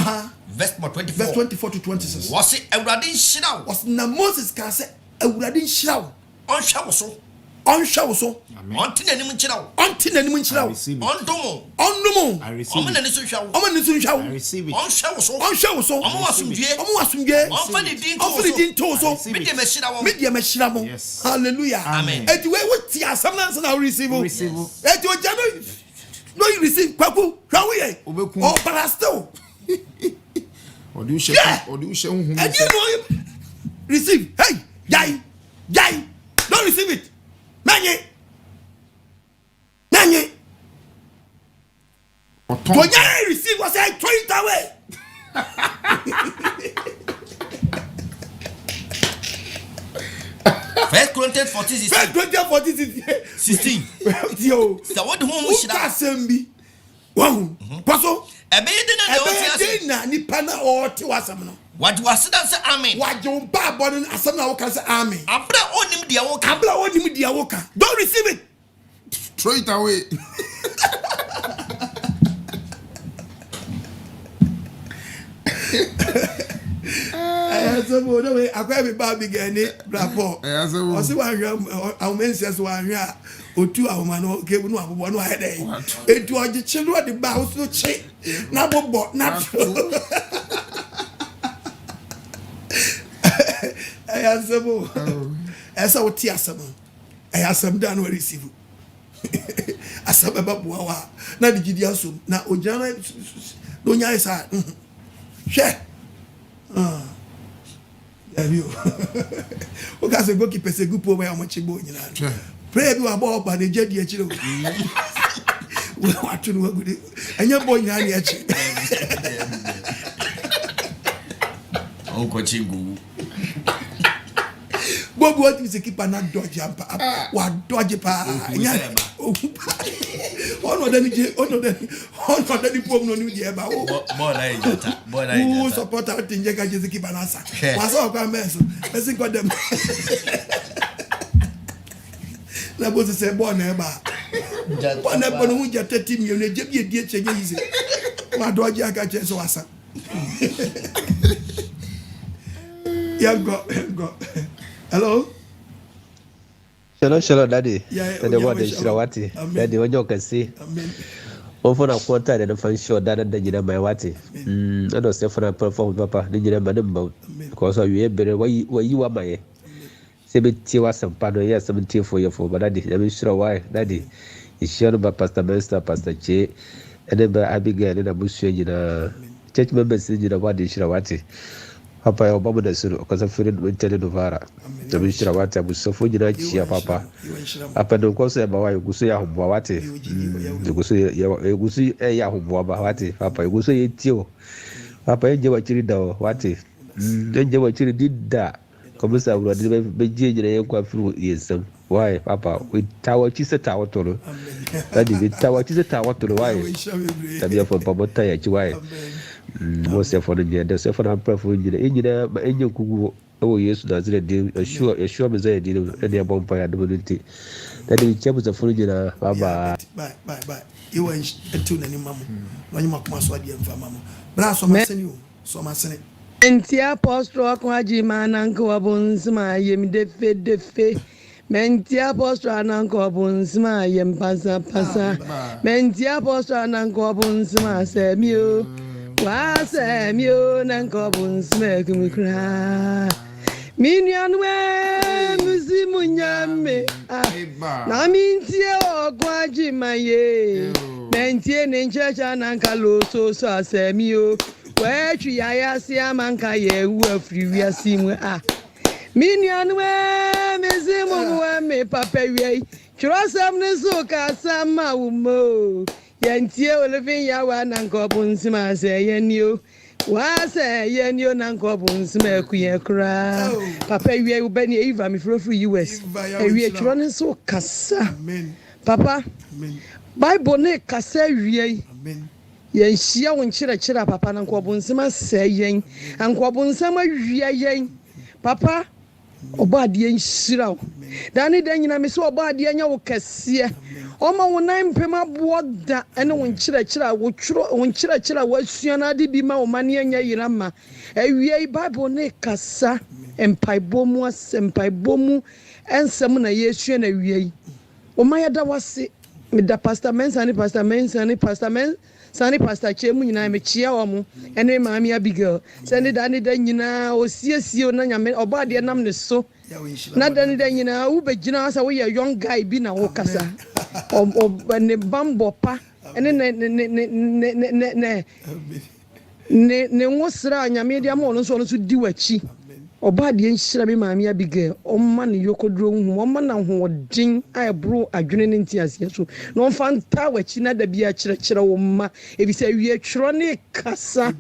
verse 24. Verse 24 to 26. Was it Awurade nhyira wo? Was na Moses ka say Awurade nhyira wo. Onhwa wo so. Onhwa wo so. Onti nanim nhyira wo. Onti nanim nhyira wo. Ondomo. Ondomo. I receive. Omo nani so hwa wo. Omo nani so hwa wo. I receive it. Onhwa wo so. Onhwa wo so. Omo wasumdue. Omo wasumdue. Onfa ni din to so. Onfa ni din to so. Media mashira wo. Media mashira mo. Hallelujah. Amen. Eti we ti asam na na receive. Receive. Eti o jano no you receive kwaku hwa wo ye. Oh but still. Odi ushe hu. And you know receive. Hey, jai. Don't receive it. Manye. When you receive what I throw it away. 1 Corinthians 14:16. Yo. So what home we should have sembi. Wow. Kwaso. Ebe na ni pana o ti wasam no. What was it say amen? What you ba bodin asam na wo ka say amen. Abra onim dia wo ka. Don't receive it. Throw it away. Ayasabo no we akwa be ba big any rapport. Ayasabo. O si wa hwa awmenses wa hwa otu awoma no ke nu abobo no ahede. Etu oje chelu ode ba o so che na bobo na. Ayasabo. Esa o ti asabo. Ayasam da no receive. Asaba bua wa na digidi aso na ojana no nya isa hwe Oga se go keep a good poor way how much you go in. Pray you about by the jet yet. What to work with it? And your boy yet. Uncle Chingu. Bob, what is the keeper not dodge up? What dodge pa? Oh, no, then the poor no new dear about who support our thing. You can just keep an answer. Was all come mess. Let's think what them. That was a say, born never. One up on who just 30 million, you dear change. My dodge, I got just was. Yeah, go. Hello. Shalom, daddy. The word is Shirawati. Daddy, when you can see. Often a quarter and a fan show that the Jina my wati. I don't say for a perform papa, the Jina madam boat. Because you better where you are my. 70 was some pardon, yes, 70 for your for, but daddy, I'm sure why, daddy. It's shown by Pastor Master, Pastor Che, and then by Abigail in a bush in a church members in the word is Shirawati. Papa, your mama does because I'm feeling winter in Novara. The Mishra Wata was so full of chia, Papa. Up and go say about you go say Wawati. You go see a Yahoo Wawati, Papa, you go say it you. Papa, you were chilly down, Wati. Then you were chilly did that. Commissar would be jaded and through years. Why, Papa, with tower, she's a tower to that is tower, she's a tower to the wife. That be for Papa Taya, wife. Most for the year, the Sephora preferred the engineer, but in your Kugu, oh, yes, does it deal, assure me that you know, any vampire ability. That is chambers of Fulgina, Baba. Bye. You were a tune any mamma. When you mock my swadi and famma. Brass on my senu, so my senate. Mentia post rock, AGYEMANG, Uncle Bones, my yem de fe. Mentia post and Uncle Bones, my yem passa. Mentia post and Uncle Bones, my Samuel. Was a mule and goblins make me cry. Minion way, Musimunyame. I mean, Tio, AGYEMANG, maintain in church and Uncle so Samuel. Where I see a manka ye were free, we are seeing. Minion way, Musimunyame, Papa, trust some Nezuka, some Maumo. Yentie living yawa nankobunzima say yenyo wa say yenyo nankobunzima kuyekra papa wie ubani eva me frofru US wie tro so kasa amen papa amen bible ne kasa wie amen yen hia won kire papa nankobunzima say yen ankobunzima wie yen papa obade yen hira dani dan nyina me so obade nya wo kase Oma wonai mpema boda ene won kire wo twro won kire wo asuana de bi ma wo mane anya yirama ewie bible ne kasa mpaebo mu mpaebo mu ensem na yesu na wie o ma yada wase me da pastor mensani pastor che mu nyina me chia wo mu ene maami Abigail sende da ne da nyina o siesie na nyame obade nam ne so na dan nyina wo begina asa wo ye young guy bi na wo kasa ne bambo pa ene ne ngosra nyame dia mo no so di wachi oba de nhira me maami Abigail omma ne yokodro hu omma na ho odin aebro adwene ne ntiase so no fanta wachi na da bia kire wo mma ebisa wie twro ne kasa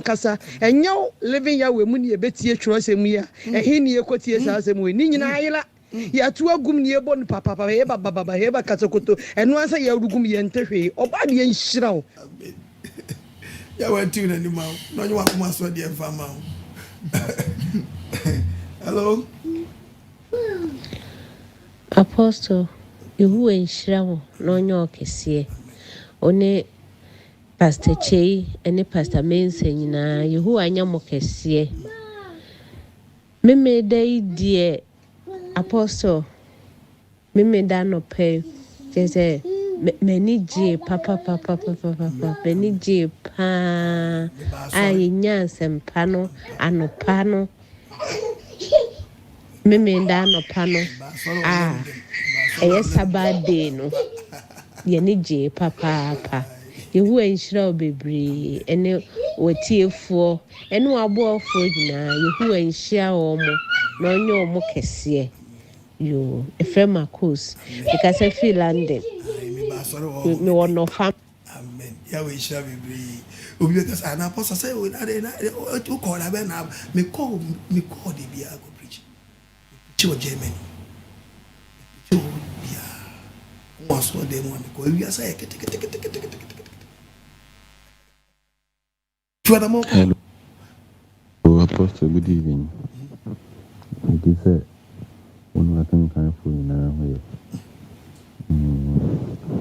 kasa enyo living ya we mu ne betie twro semu ya ehi ne ekotie sa semu ni nyina ayela ya tu agum ne ebo ne papa he baba he ba katsokoto eno ansa ya rugum ye ntehwe oba de nhira wo ya wa tu na ni ma no nyi wa kuma so de mfa ma Hello. Apostle, you and Shrawo, no nyo kese. One Pastor Che and Pastor Mensen na you anya mo kese. Me dai die Apostle. Me da no pay. Jese many G papa many G pa ai nyansem pano anopano me da no pano eye sabade no ye ni G papa Yehu enhyira bebree ene watiefo ene waboafo nyina yehu enhyia omo na onye omo kese yo efrema coast because I feel London me wono fam amen ya we enhyira bebree obi because ana apostle say we na o call abe na me call the bia go preach to Germany to bia was what they want go we say Hello, Apostle, good evening. It is one of the kind of food now.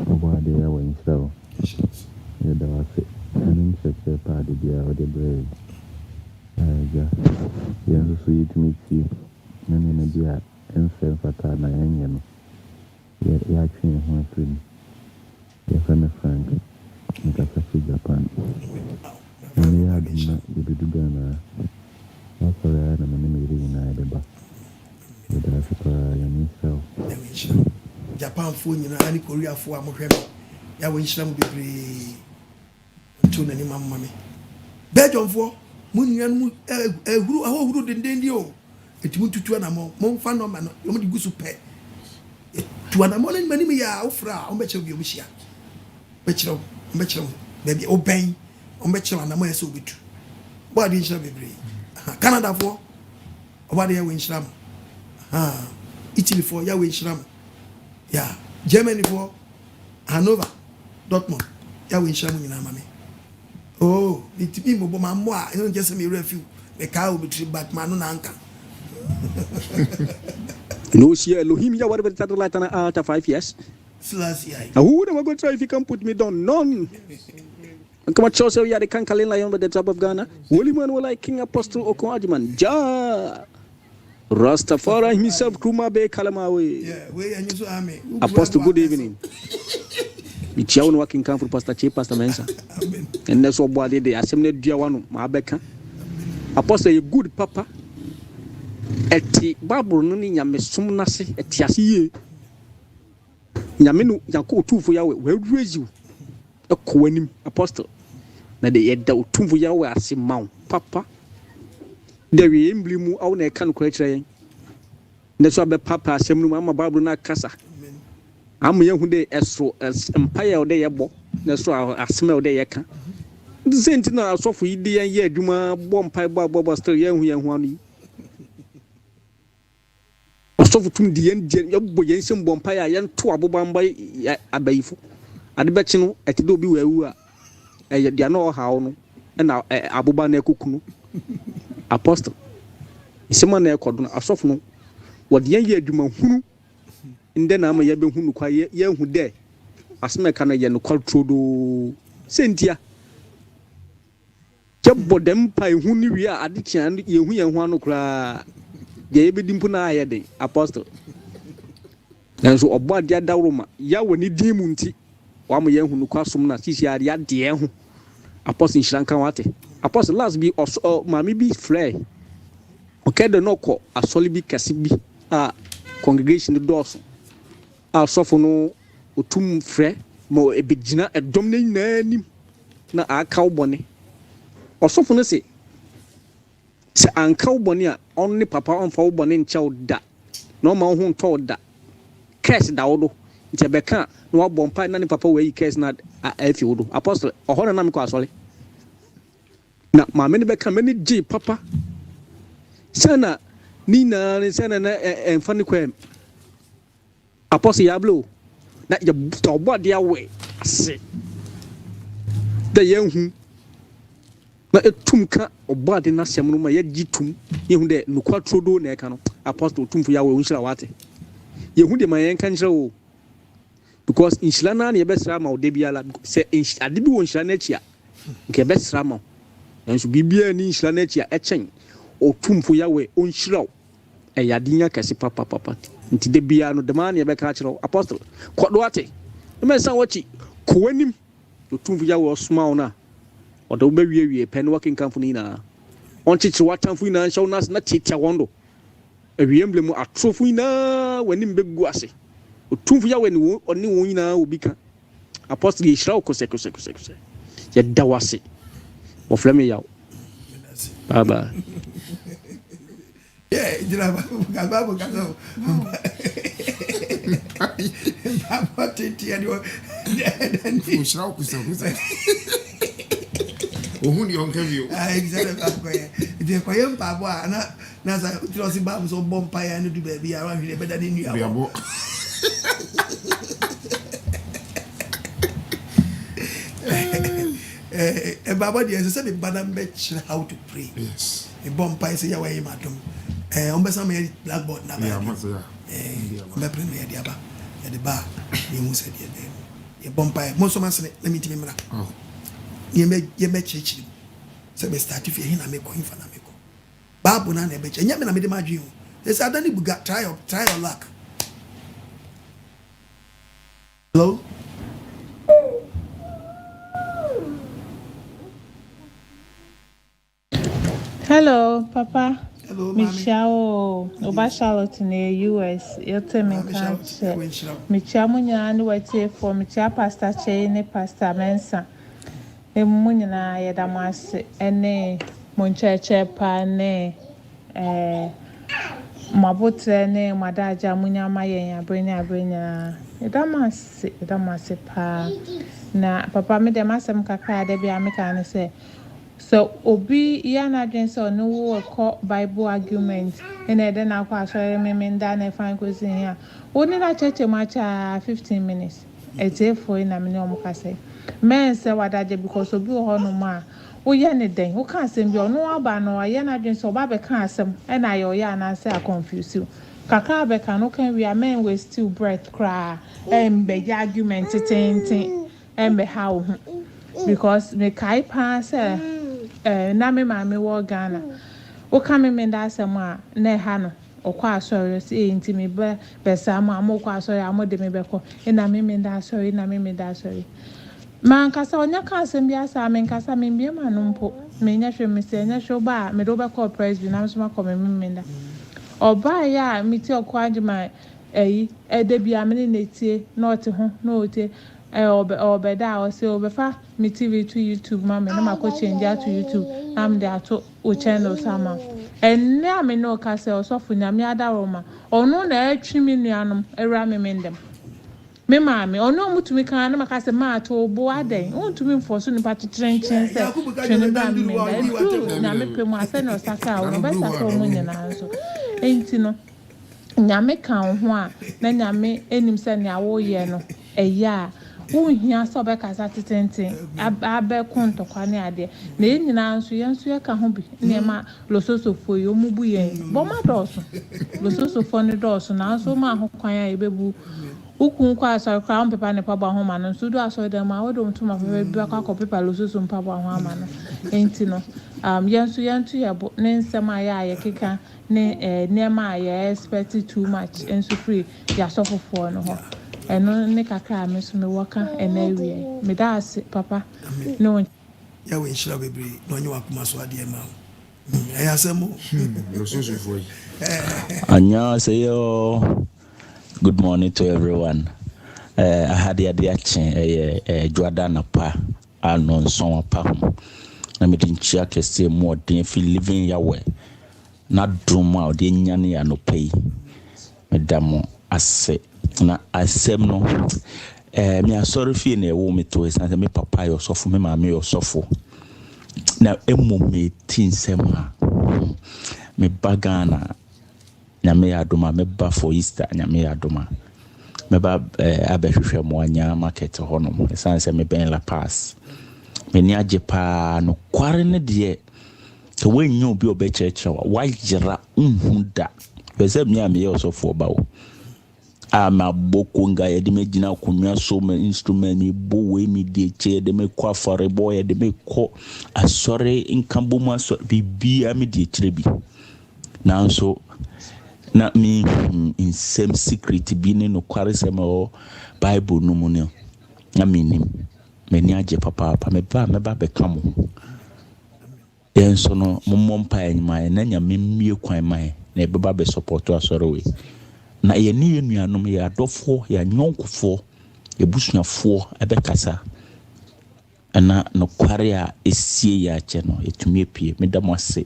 Over there, when so, yeah, there was an insect party there with the bread. Just sweet meat, and in a beer, and sell for Tana and yeah, actually, one friend, your friend Frank, and a Japan. And I did not do Ghana. Also, I am a memory in Idaba. With Africa, and myself. Japan phone, and Korea for Amohemi. Ya will Islam be to the mammy. Belgium for Munian, who didn't you? It went to an amount, Monfano man, you want to go to pay. To an amount, many ofra, on Betcha Bishia. Betcha, baby, obey. Ombeche na mo yeso bitu ba di nshira bebre Canada for oba de we nshira Italy for ya we nshira ya Germany for Hanover Dortmund ya we nshira nyina mame oh it be mo ma mo a no just me refu me ka o bitri Batman na anka no see Elohim ya whatever that like after 5 years who would ever go try if you can put me down none. Come on, Chelsea, you are the Kankalin Lion by the top of Ghana. William will like King Apostle OKOH AGYEMANG. Ja Rastafari himself, Kuma Bay Kalamawi. Apostle, good evening. It's your working camp for Pastor Che, Pastor Mensa. And that's what they assembly Diawano, Mabeka. Apostle, a good papa. Eti Babu Nuni Yamesumnasi, Etiasi Yaminu Yaku 2 for Yahweh. Where raise you? A coenim apostle. Na de yeda utumvu yawe asimau papa. De we emblemu au na kan kwetire. Na so be papa asemnu mama Bible na kasa. Am yehu de eso empire o de yebo. Na so asema o de yeka. The same thing na asofo ide ye adwuma bo Mpaebo still yehu anu. Asofo tum de yen yebo yen sem bo Mpaebo yen to abobamba abayifo. Adebechi no etido bi wawu a dia no hawo no na aboba na ekukunu apostle isema na ekodo no asofo no wode ye adwuma hunu inde na ama ye be hunu kwa ye hu de asema ka no ye no kwaltrodo sentia ke bodem pa hunu wi a adekya ye hu ye hu anu kra ye be dimpu na aye den apostle nanso obo ade adawroma ya woni dimu nti wamu ye hunu kwa somna sisi ari ade ho apostle nshranka wate apostle last bi mami bi frey okay de no ko asoli bi kase bi a congregation doors a sofo no otum frey mo ebigina edom na nyinanim na aka ubone osofo no se anka ubone a onni papa onfa ubone ncha da no ma ho nto da curse da wodo Tebeka, no bompa na ni papa we case na afi wodo apostle ohona na me ko asole na ma me ne beka me ne ji papa sana ni na sana na emfa ni kwem apostle yablo na ya tobo dia we ase da yenhu na etum ka obade na sem no ma ya gitum yehu de no kwatrodo na eka no apostle tumfu ya we unshira wate yehu de ma yenka nshira wo because inshila na ye besra ma odebiala se adebi won nshila na chia nke besra ma enso bibia ni nshila na chia echen otumfu yawe onshira eyadinya kase papa nti de bia no de man ye beka kire apostle kodo ate me san wachi kowanim otumfu yawe osuma ona odo be wie pen working company na onchichi watamfu na nshaw na titia wondo ewiemblemu atrofu na wanim begu ase otumfu yawe ni oni won nyina obika apostle ye shira kose ye da wase wo flame yaw baba jira baba kaso baba tete ani wo shira kose ohun di onka bio exactly baba ide kwa ye mpaebo a na sa tiro si baba so bompa ya no du ba bi ara hwele beda ni nua Baba dear say me badam be how to pray. Yes. E bompa say ya way madam. On be some blackboard na ba. Me pray me dia ba. Ya de ba. Ye mu say dia dem. E bompa mo so man say let me tell me mra. Oh. Ye me church. Say be start if he na me ko infa na me ko. Babu na na be che. Nya me na me de madwi ho. They say adani buga try your luck. Hello? Hello, Papa. Hello, Mommy. Michelle, Oba Charlotte in the US. You're telling me, Michelle Munya, and what say for Michelle Pastor Chain, Pastor Mensa. A Munya, Yadamas, and Monchurch, Pane, Mabutre, Madaja, Munya, Maya, Brina, Yadamas, Pa. Na Papa made a massam kaka, Debbie American say. So obi ya na dwen so no wo ko Bible argument ene de na kwa so me nda na fan ko sin ya oni na cheche macha 15 minutes etefo ina me no mukase men se wadaje because obi ho no ma wo ye ne den wo kan asem bi ono aba no ya na dwen so ba be kan asem ena yo ya na say a confuse you kaka be kan no kan we are men we still breath cry be argument tin be how because me kai pa say na me mama wo Ghana o ka me nda asem a na ha no okwa asori se enti me be sama amokwa asori amode me be ko na me nda asori man kasa onya ka asem bi asa me kasa me bi ma no mpo me nya hwe me se nya hwe ba me do be ko president na so ma ko me nda oba ya mi ti okwa agyeman ede bia me ne tie na ote ho na ote obeda o se obefa mi TV to YouTube ma me na ma ko change to YouTube am dey ato o channel sama enne ame no ka se osofo nyame adaroma ono na atwi mi nuanom ewra me mendem me maame ono mutumi kan na maka se ma to bo aden untumi mfoso ni patitrenchin se twene ba me na me pemu ase no saka o no be saka o mu nyina so enti no nyame kan ho a na nyame enim se ne awo ye no eya unhia so be kasa titenten abe konto kwane ade na enyina nso yenso ye ka ho bi nema lososofo yo mubu yen bo ma doso lososofo ne doso na nso ma ho kwan a ebebu ukun kwa asọ crown paper ne paba ho ma no nso do asọ dem a wodo mtuma paper bi akọ paper lososo mpaba ho ama no enti no yenso ye bo ne nsem a ye keka ne nema ye expect too much enso free ya sofofo no ho eno ne kakra me so me waka enawie me da ase papa no ya we nshira bebre no nyi wakuma so ade ma ya asemo lososo fo yi annyeonghaseyo. Good morning to everyone. I had the idea to Jordan apa anon son apa hom. Na me din chia kese mo den fi living ya we. Na drama o de nyane ya no pay. Me damo ase na asem no me asori fi na ewo me to esan me papa yo sofo me mama yo sofo. Na emo me tin sem ha. Me bagana nyame ya adoma me ba for Easter nyame ya adoma me ba abehwehwe mo anya market honom esan se me ben la pass me ni ajepa no kware ne de to wenyu obi obechechewa wajira nhunda beze me am ye osofo ba wo ama boko nga ye de me gina kunwa so me instrument me bo we me de che de me kwa fore boy de me ko asore inkambo ma so bibi am de chirebi na so na me in same secret bi ne no kware sem o Bible no mu ne na me nim me ni age papa me ba be kam ho yen so no mommo mpa enma na nya me mie kwan mai na e be support asoro we na ye ni nuanom ye adofo ya nyonkofo ebusuafoɔ ɛbɛkasa ɛna no kware a esie ya che no etumi epie medam ase.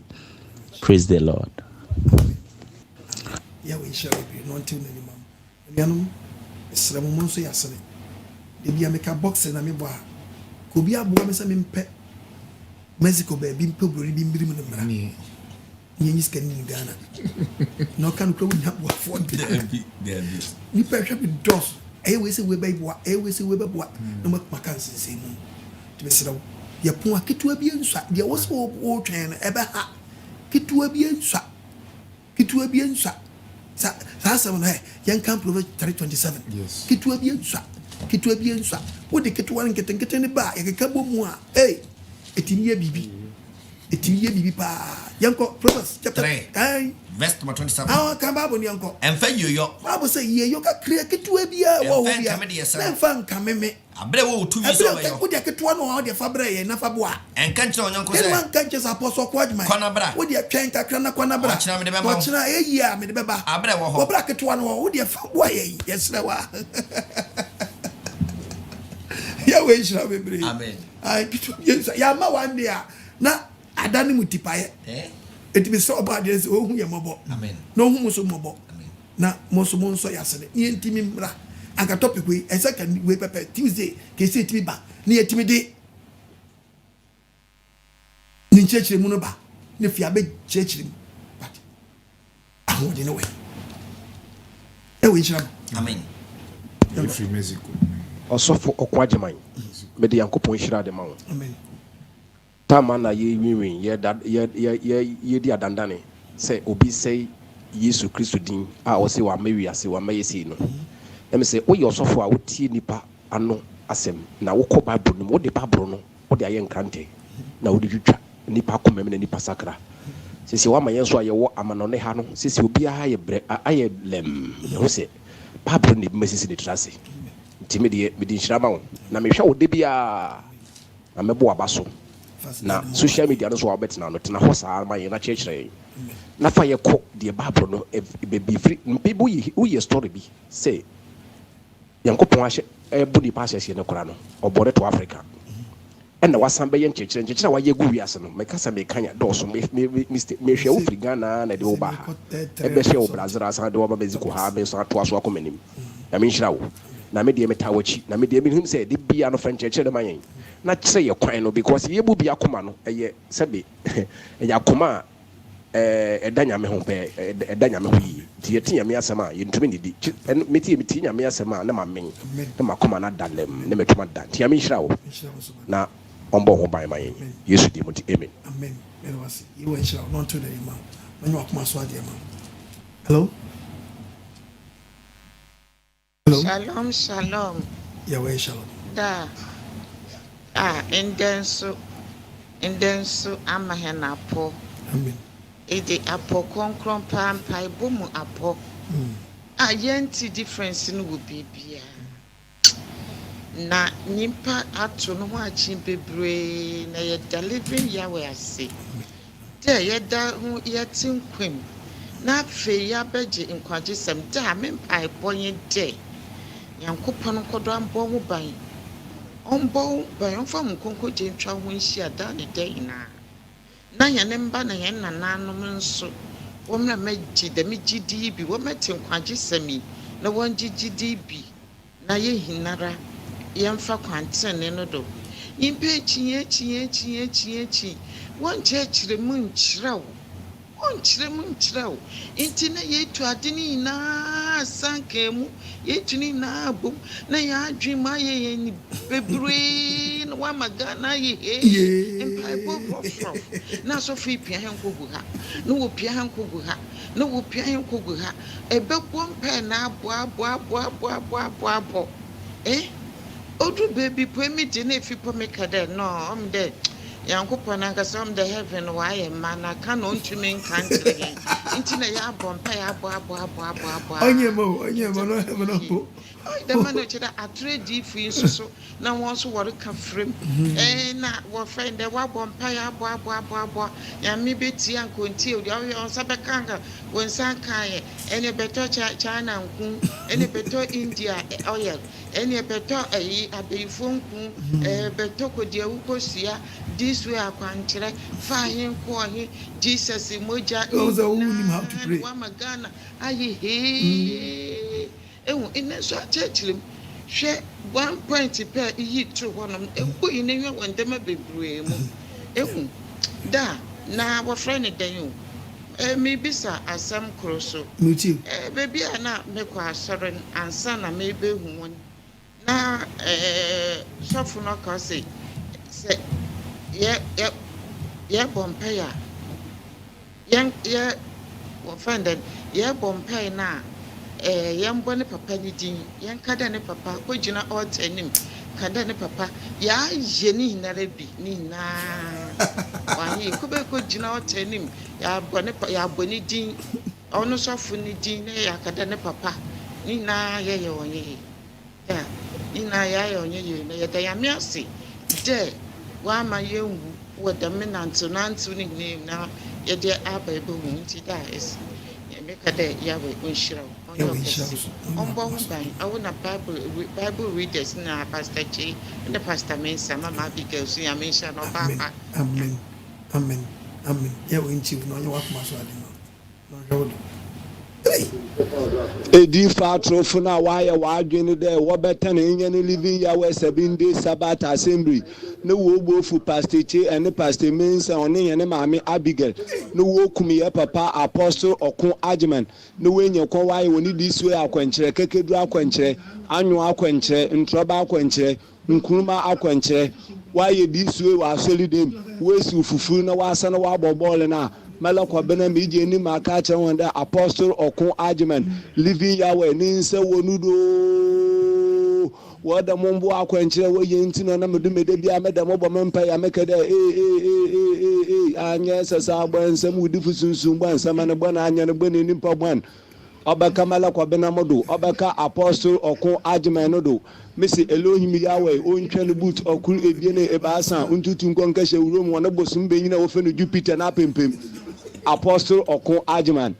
Praise the Lord. Yeah, we shall be no until any mom. Yano Sram Monso Yasane. The Biamica box and Amiba. Kubia Boamesa Mimpe Mexico baby Pebble been briming. Yes, can in Ghana. No can grow up what for you perhaps with doors. I always say we baby what, I always say we baby what, no more Macans say no. To be said, your poor Kitu Abiansa, there was all train ever ha. Kitu Abiansa. Kitu Abiansa. Sasa wana young camp over 327. Yes. Kitu Abiansa. Kitu Abiansa. What the Kitu one get in the bar, a cabo moi. Hey, it's in your bibi. It's in your bibi pa. Yanko, Proverbs chapter 3. Verse 27. Our Kambabo Yanko. And for you, your Bible say, ye, you can create Kitu Abia. Then fan come Abrewo 2 years old. Would you get one or the Fabre and Nafabua? And can't on Uncle One catches Apostle Quadman. Conabra. Would you change a crana Conabra? Watchna a year, Medeba. Abrewo, or bracket one or would you Fabway? Yes, there were. Yahweh shall be brave. Amen. I Yama one day. Now, I done him with Tipaye. It be so bad as oh, Yamobo. Amen. No Muso Mobo. Now, Mosomon so yesterday. Yen Timimra. I got topic we a second way paper Tuesday, can say to me back near Timide. In church, Munoba, if you are big church, but I want in a way. Amen. Free Mexico. Also for OKOH, but the uncle Ponshira the Mount. Amen. Tamana ye win, ye dear Dandani, say, Obi say, Yesu Christo Dean, I also say, maybe I say, what may see no. Let me say, oh, you're so far, what tea nipa, ano, asem, now, what Bible, what the Pabrono, what the young country. Now, did you try nipa come and nipa sacra? Since you want my answer, you walk a man on the hano, since you be a higher bread, I lem, you say, Pablo need Mrs. in the Tracy. Timidity, within Shamon. Now, me show de be a boa basso. Now, social media knows what better now, not in a horse, my in a church. Na fire cook the Bible no be free. People who your story be say. Yankopon body passes in the Korano or border to Africa. And the was some bayan church and why you go yasan, my cousin may kanya doors, may show Frigana and the Oba. A beshel Brazras and Doba Mexico Habes or Twas Wacominim. I mean, Shrow. Namidi Metawachi, Namidi him said, the be an French church of mine. Not say a crano because ye will be a command, a ye, Sabi, a Yakoma. A danyame hompe a danyame wi tie me asema yentumi didi en meti me asema na mamen na makoma na dalem na metuma dan tie me hira wo na ombo ho ban man Yesu di muti amen. Amen. Was you were sure not to the imam when you akuma so ade imam. Hello. Shalom shalom. Yahweh shalom. Da and then so amahena po. Amen. Ede apo konkron pa Mpaebo mu apo. Yenti difference no will be bia. Na nimpa ato no ho achi bebre na ye delivering Yahweh ase. De ye da ho ye tinkwem. Na fe ya beje nkwaje sem da me Mpaebo ye de. Yankopon kodo ambo mu ban. Ombo ban fa mu konko je ntwa ho nhia da ne de ina. Na yanemba na yen nananom nso womna maggi da megidi bi womete nkwaje sami na wongigidi bi na ye hinara yemfa kwantene no do impe chi wonche chire mu nchirawo inti na yetu adini na sankemu yetu ni na bom na ya adwima ye ni bebre na wa magana ye Mpaebo bofro na so fi pia henko gu ha no wo pia henko gu ha ebebo mpe na abo odu baby po mi de na fi po me kada no am de Yankopɔn ankasa the heaven why man I can on to mean country. Into the yabon pay abba. Onyemo no heaven no. The manager that I trade if so now once what a frame. Na what friend the wabon pay abba. Yami betty and continue the on Sabakanga when Sankai any better China any better India oil any better a phone better could you ukosia this way I can't try fire him Jesus emoja those who how to pray. Wamagana aye in a church share 1 point per ye to one of them in a when them be brave. Da na our friend then you maybe sir as some crosso baby I not make a certain and son and maybe one na suffer no cause say yeah bompaya yeah offended yeah bompay na yam bone papa ni din yan kada ne papa ko gina altanim kada ne papa ya jeni na rebi ni na wani ko be ko gina altanim ya bone din ono sofu ni din ne ya kada ne papa ni na ye onye ya ni na ya onye ye na ya da ya miase de wa ma yenwu wo da menanto nanto ni na ye de abaibo hu nti da is make a day Yahweh unshiro on your face. On Bombay, I want a Bible readers now, Pastor J and the Pastor Mensa, Mamma because you mention of Papa. Amen. Yahweh in chief, no, you walk my son. No, Edi fatro funa why wadwene there what better in any living Yahweh 7 days Sabbath assembly no wo fu Pastor Che and Pastor Mensa oni ene maame Abigail no wo kumi ya papa apostle okon AGYEMANG no we nyekon why woni this way akwankyere kekedu akwankyere anwo akwankyere ntroba akwankyere nkuruma akwankyere why this way wa solidem we su fufu na wasa na wa bobole na Malakwa bena miji ni makacha wanda apostle okon AGYEMANG living Yahweh ninse wonudo wada mombo akwankyere we yentino na medumede bia meda mobo mempa ya mekede anya sasa agbansam wudifu sunsun gbansam na gbana anya na gbana ni pagban obaka malakwa bena modo obaka apostle okon AGYEMANG nodo Missy Elohim Yahweh ontwa no boot okuru ebiene ebaasa untutu nkonka hye wurom wona bosum benyina wo fe no Jupiter na pempem Apostle okon AGYEMANG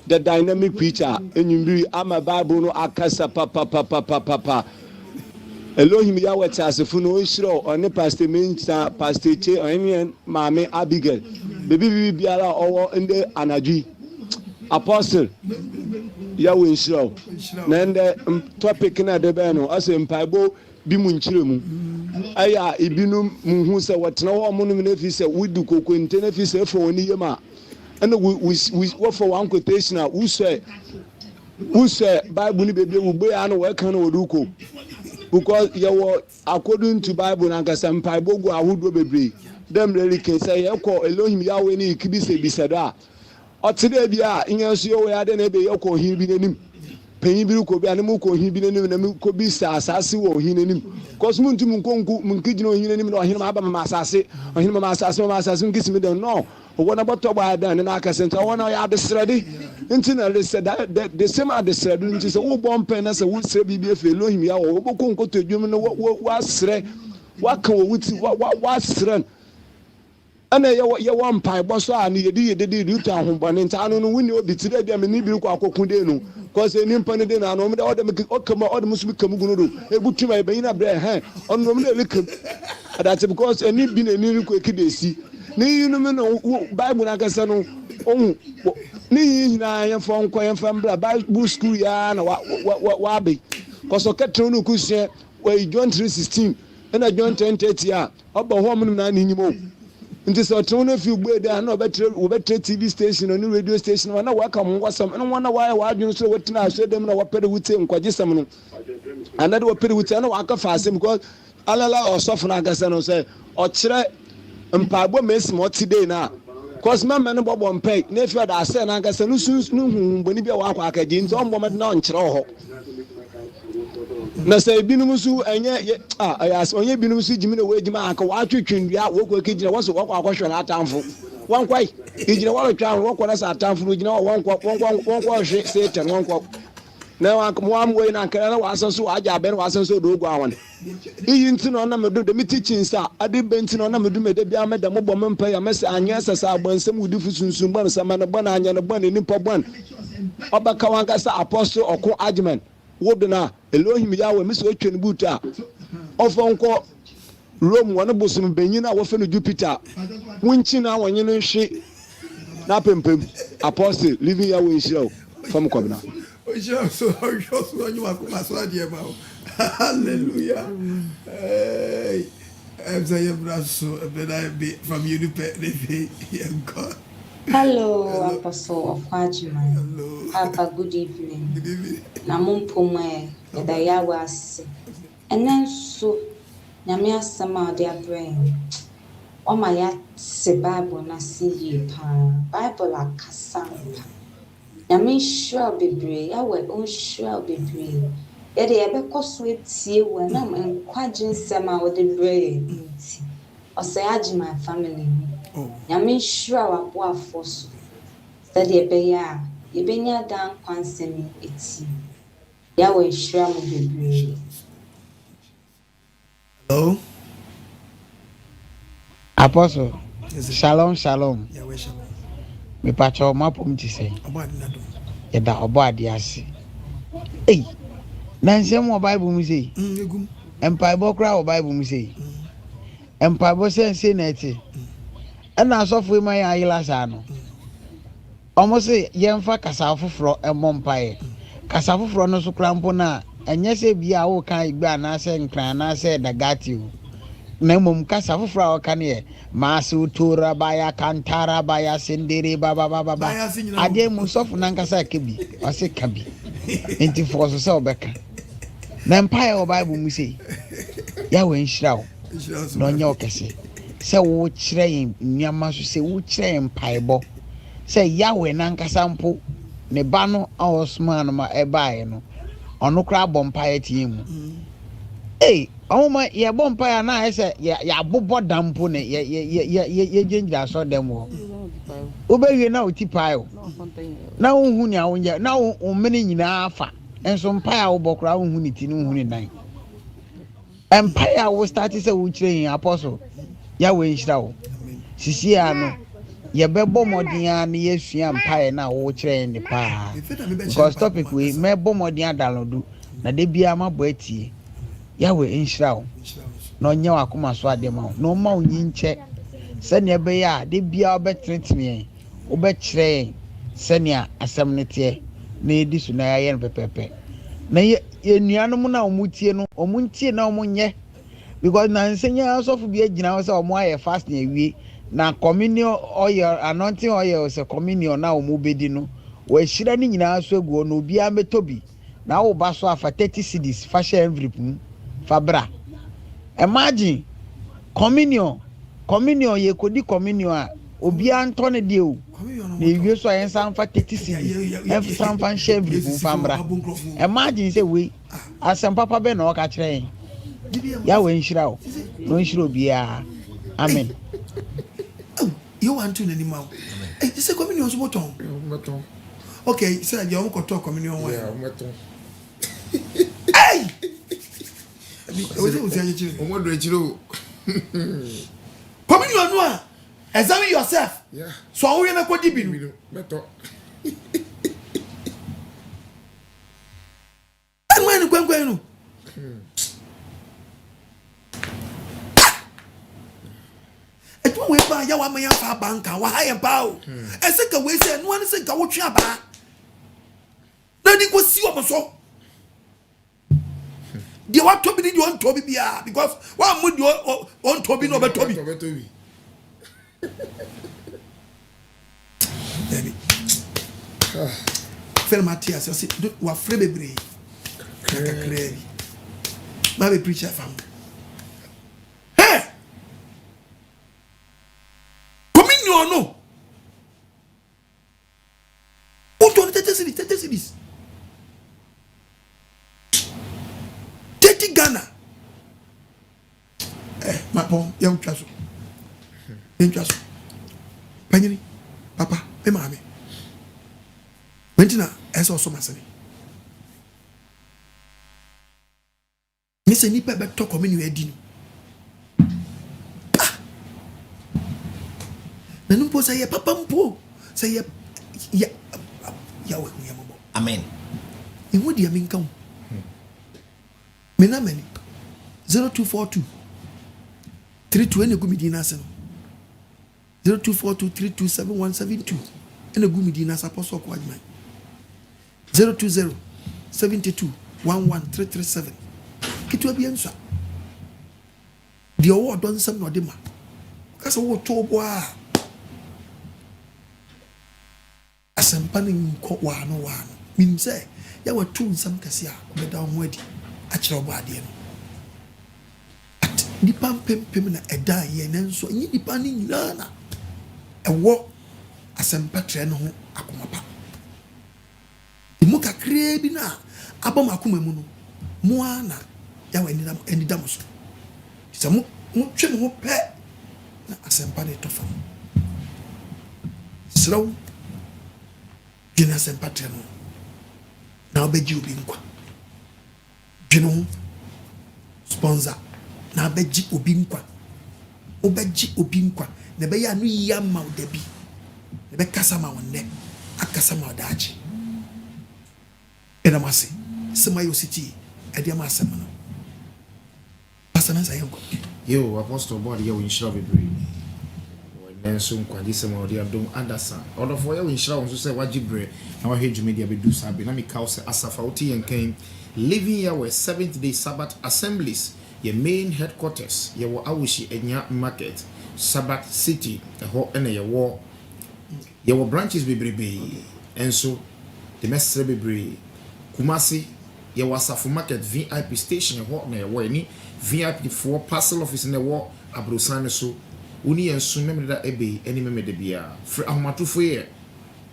the dynamic preacher enyumbiri ama Bible no akasa papa Elohim Yahweh tasefo no onhiro one Pastor Mensa Pastor Che onyen maame Abigail bebi biara owo ende anadwi Apostle Yahweh nhyiro na ende topic na de be no ase Mpaebo Bi Nkyere Mu aya ibinum muhu se wotena wo mo no na fi se wudu kokonte na fi se fo woni yema and we for one quotation who say Bible ni bebe wo gbe anu we kan no oduko because you according to Bible na nkasa Mpaebo go ahodo bebre dem really can say yeko Elohim Yahweh ni kibise bisada otide bia inyanso yo we ade na be yeko hin bi nanim penyin bi ko bi anemu ko hin bi nanim na ko bi sa asase wo hin nanim cause muntu munkonku munkigino hin nanim na hin ma aba ma asase hin ma asase nkisimi dem no wona boto ba dan na akasenta wona ya desredi ntina le said that the same at the said nti se wo bompe na se wo sre bibie fe Elohim ya wo boko nkoto adwum no wa sre wa kan wo wuti wa sre ana ye wo Mpaebo so a ne yedi ruta ahombone nta anu no wuni obi tire bia me ni bi ko akokun de no cause eni mpane de na no me de odem okama odem so bi kamu gunu do ebutuma e bayina bre he onu no me de likam adate because eni bi na eni ko ekidesi ni yinu me no Bible na kasa no ohun ni yina yan fo nko yan fambra Bible school ya na wa be cause oketro no kusie we John 3:16 na John 10:30 a obo ho mun na ni nyimo nti so tro no fi gbe de na obetre TV station no radio station na waka mo wasam na wana wa adwun so wetina aso dem na wapede wutie nkwagisam no anade wapede wutie na waka fa asem because alala osofu na kasa no say okire Mpaebo mesim otide na cause man no bobo mpe na fi da ase na nkasa no sun no hu boni bia wa akwa akaji nti ombo med na onkyere ho na say binum su enye as onye binum su jimi na we jima aka wa twetwendua wo ko kigina wo so wo kwa kwahwe na atamfo wankwai igina wo twa wo ko na sa atamfo no gina wo wo hwe Satan wanko na wa mo we na nkara na wa asanso aja aben wa asanso do go awon iyi ntino na medo de teaching sa ade bentino na medo mede bia meda mo bom mpa ya mese anya sasa agbansam udifu sunsun ban sama na ban anya na ban nipa ban obaka wanka sa apostle oko agyeman wodona Elohim yawe mese otwen buta ofonko Rome wona bosum benyina wo fe no Jupiter wunchi na wonye no hwe na pempem apostle living yawe nshiro fam kwabna so you are come so dear ma hallelujah hey I'm saying braso be from you God. Hello, Apostle of AGYEMANG. Hello. Have a good evening. Good evening. Na mumpome da yawase. And then so nyame asama their brain. O my ya se Bible na see ye pa. Bible akasa. Nyame sure bebre, yawe on sure bebre. Yede yebekọ so etie we na enkwagye nsem a wode bre nti. Ose AGYEMANG family. Nyame sure wabo afoso. Sade ebeya, yebenya dan kwansemi eti. Yawe sure mo bebre. Hello. Apostle. Shalom, shalom. Yawe shalom. Me pacho mapom ti say. Yeda obo ade ase. Ei. Na nsem wo Bible mu say. Egum. Mpaebo kra wo Bible mu say. Mpaebo sense na eti. Ena asofo ma ya ayila sa no. Omo say yemfa kasa afoforo emo mpae. Kasa afoforo no so kra mpo na enye se bia wo kan igba na se nkran na se dagati o. Na mum kasa afoforo kan ye masu tura baya kantara baya sendere baba baba. Ade mu sofo na nkasa kebi. O se kabi. Enti foso se obeka. Na mpae wo Bible mu say. Ya we nhyira wo. No nya okese. Se wo kire nyama so se wo kire mpaebo se yawe na nkasa mpo ne ba no awosman ma ebae no ono kra bompae tie mu awoma ye bompae na ese ya bobo dampo ne ye gengira so dem wo obewie na otipae o na unhu nya wonye na umene nyina afa enso mpae wo bokra unhu ni ti no unhu ni dan empire wo start se wo kire apostle yawe nhyira wo sisi ano yebebo modin na yesua mpae na wo kire ni pa because topic we mebo modin adalodu na de bia mabo atie yawe nhyira wo no nya wakoma so ade ma no ma onyi nche sene be ya de bia obetretime obekire sene asem ne tie na edisu na ya no pepepe na yenuanom na omutie no omuntie na omunye because na nsenya asofu bi agina wo se omo aye fast na ewie na communion oil anointing oil se communion na omo bedi no wa hira ni nyina so aguo no obi ametobi na wo ba so afa 30 cedis fa share envelope fabra imagine communion ye kodi communion a obi anto ne de o na ewie so ayen san fa 30 cedis e san fa share envelope fambra imagine say we asem papa be na o ka kire yawe nhyira wo no nhyira obia amen. You want to any more? Hey, this is communion so bottom. Okay, so you want to talk communion one. Yeah, hey! Communion no. Examine yourself. Yeah. So we na kwadi binu. Beto. And when kwen no. We buy ya wa me ya fa banka wa ha ye ba o e se ka we se no an se ka wo twa ba na di ko si o so di wa to bi di on to bi bia because wa mu di on to bi no be to bi baby fel Matias se wa fre bebre kaka krebi ma be preacher fam no. What on 30 cities? Ghana mapon yɛn twa so panyini papa me maame mentina ɛsɛ ɔsɔ masene nise nipa bɛtɔ kɔmi ni adi no na numpo sɛ yɛ papa mpo sɛ yɛ yawe hu yɛ mɔbɔ amen ihu deɛ menka wo mena mani 0242 32 ene gumi dina ase no 0242 327172 ene gumi dina ase apostle ko adwuma 020 72 11337 kitwa bi ensa di owo don sam no de ma kasa wo to bo a asempa ne nko wa no minim se ya wa tu nsam kase a be da ho adi a kire obo ade no nipa pempem na ɛda yɛ nanso nyi nipa ne nyinaa na ɛwɔ asɛmpa trɛ no ho akoma pa mu kakraa bi na abɔ makoma mu no mo ana yawa anida mo so sɛ mo twe mo ho pɛ na asɛmpa ne tɔfa serɛw dwene asɛmpa trɛ no na wobɛgye obi nkwa dwene ho sponsor na beji obi nkwa obegye obi nkwa na be ya no yiya ma odabi na be kasa ma wonne akasa ma odachi ena mase sema yo city ade ma asema no pastor na sayenko yo apostle board yo inshira bebre nenso nkwa di sema ode adom adasa odofo yo inshira won so se wagibre na wa hedju media be do sabe na me kaw se asafa oti yenkan living here with 7th day Sabbath assemblies. Your main headquarters, your Awishi Enya Market, Sabbath City, the whole and your branches be brebe, and so the mestre be Kumasi, your Wasafu Market VIP station, a hot near Weni, VIP for parcel office in the war, Abrusane so, Uni and soon remember that ebe, any member de Bia, for Amatu Foye,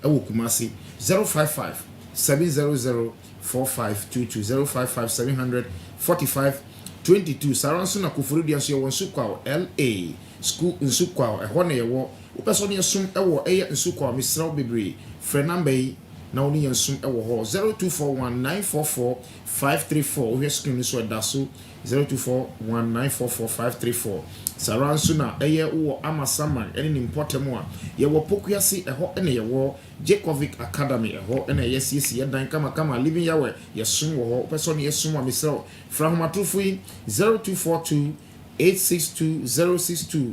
Awu Kumasi, 055 700 4522 055 700 45 22 Saranso na kufuru dia so wonsu LA school nsu kwa ehwo na yewo upeso ne sum ewo eye nsu kwa misraw bebre frɛ number yi na woni yensum ewo ho 0241944534 we screen so da so 0241944534 Saranso na eye wo amasaman ene ni importem a yewo pokuase ehwo ene yewo Jacovic Academy ehwo ene yesiesi yedan kama living yawe yesum wo ho upeso ne yesum a misraw frahomatofu 0242 862062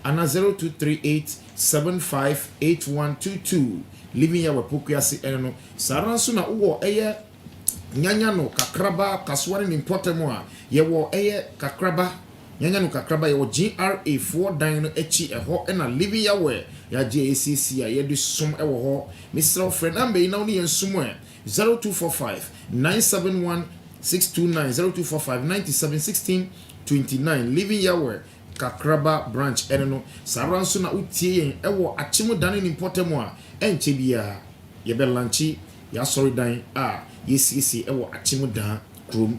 ana 0238758122 living yawe pokuase ene no Saranso na wo eye nyanya no kakraba kasware ni importem a yewo eye kakraba nyanya no kakraba yewo GRA4 dan no echi eho na living yawe ya JACC ya yedu sum ewo ho Mr. Fred Ambe na oni yensum 0245 971 629 0245 9716 29 living yawe kakraba branch eno Saranso na utie yen ewo achimo dan ni importem a enche bia ye be lanchi ya sorry dan a yesisi ewo achimo dan krom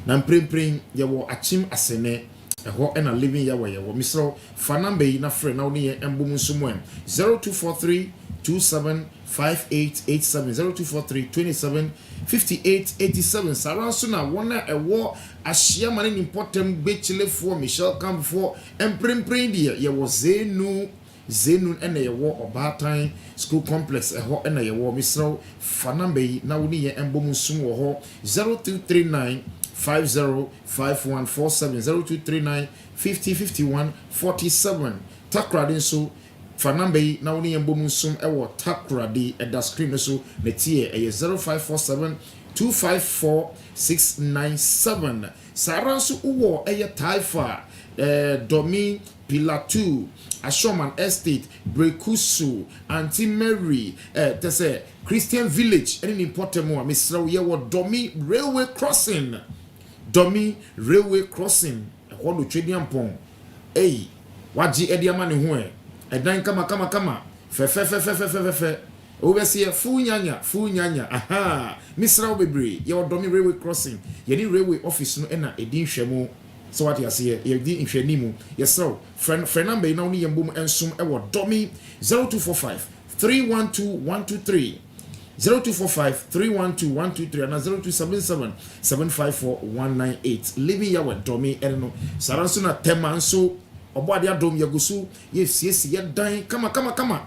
na mprempren yewo achim asene eho ena living yawe yewo misro fanambe na frɛ na oni ye embom nsumwe 0243 275887 0243 275887 Saranso na wona ewo ahyia mane ni importem gbechilefo Michelle Campfo emprempren die yewo Zenu ene yewo Obatan school complex eho ene yewo misro fanambe na woni ye embom nsum wo ho 0239 505147 0239 505147 Takrade so fanambe na woni embom nsum ewo Takrade eda screen so na tie 0547 254697 Saranso uwo Taifa Domi Pilatu Ashoman Estate Brekusu Auntie Mary tese Christian Village any important mo Mr. Yewo Domi Railway Crossing ho no twedi ampon waji ediama ne ho edan kama fe Overseer full nyanya aha Mr. Obebre your domi railway crossing yeni railway office no na edin hwemo so what you see ye di nhwanimu yes so friend number na oni yembom ensum e wo domi 0245 312 123 0245 312 123 and 0277 754 198 living ya wo domi eno saranso na tema so Obadi adom yagusu yes ye dan kama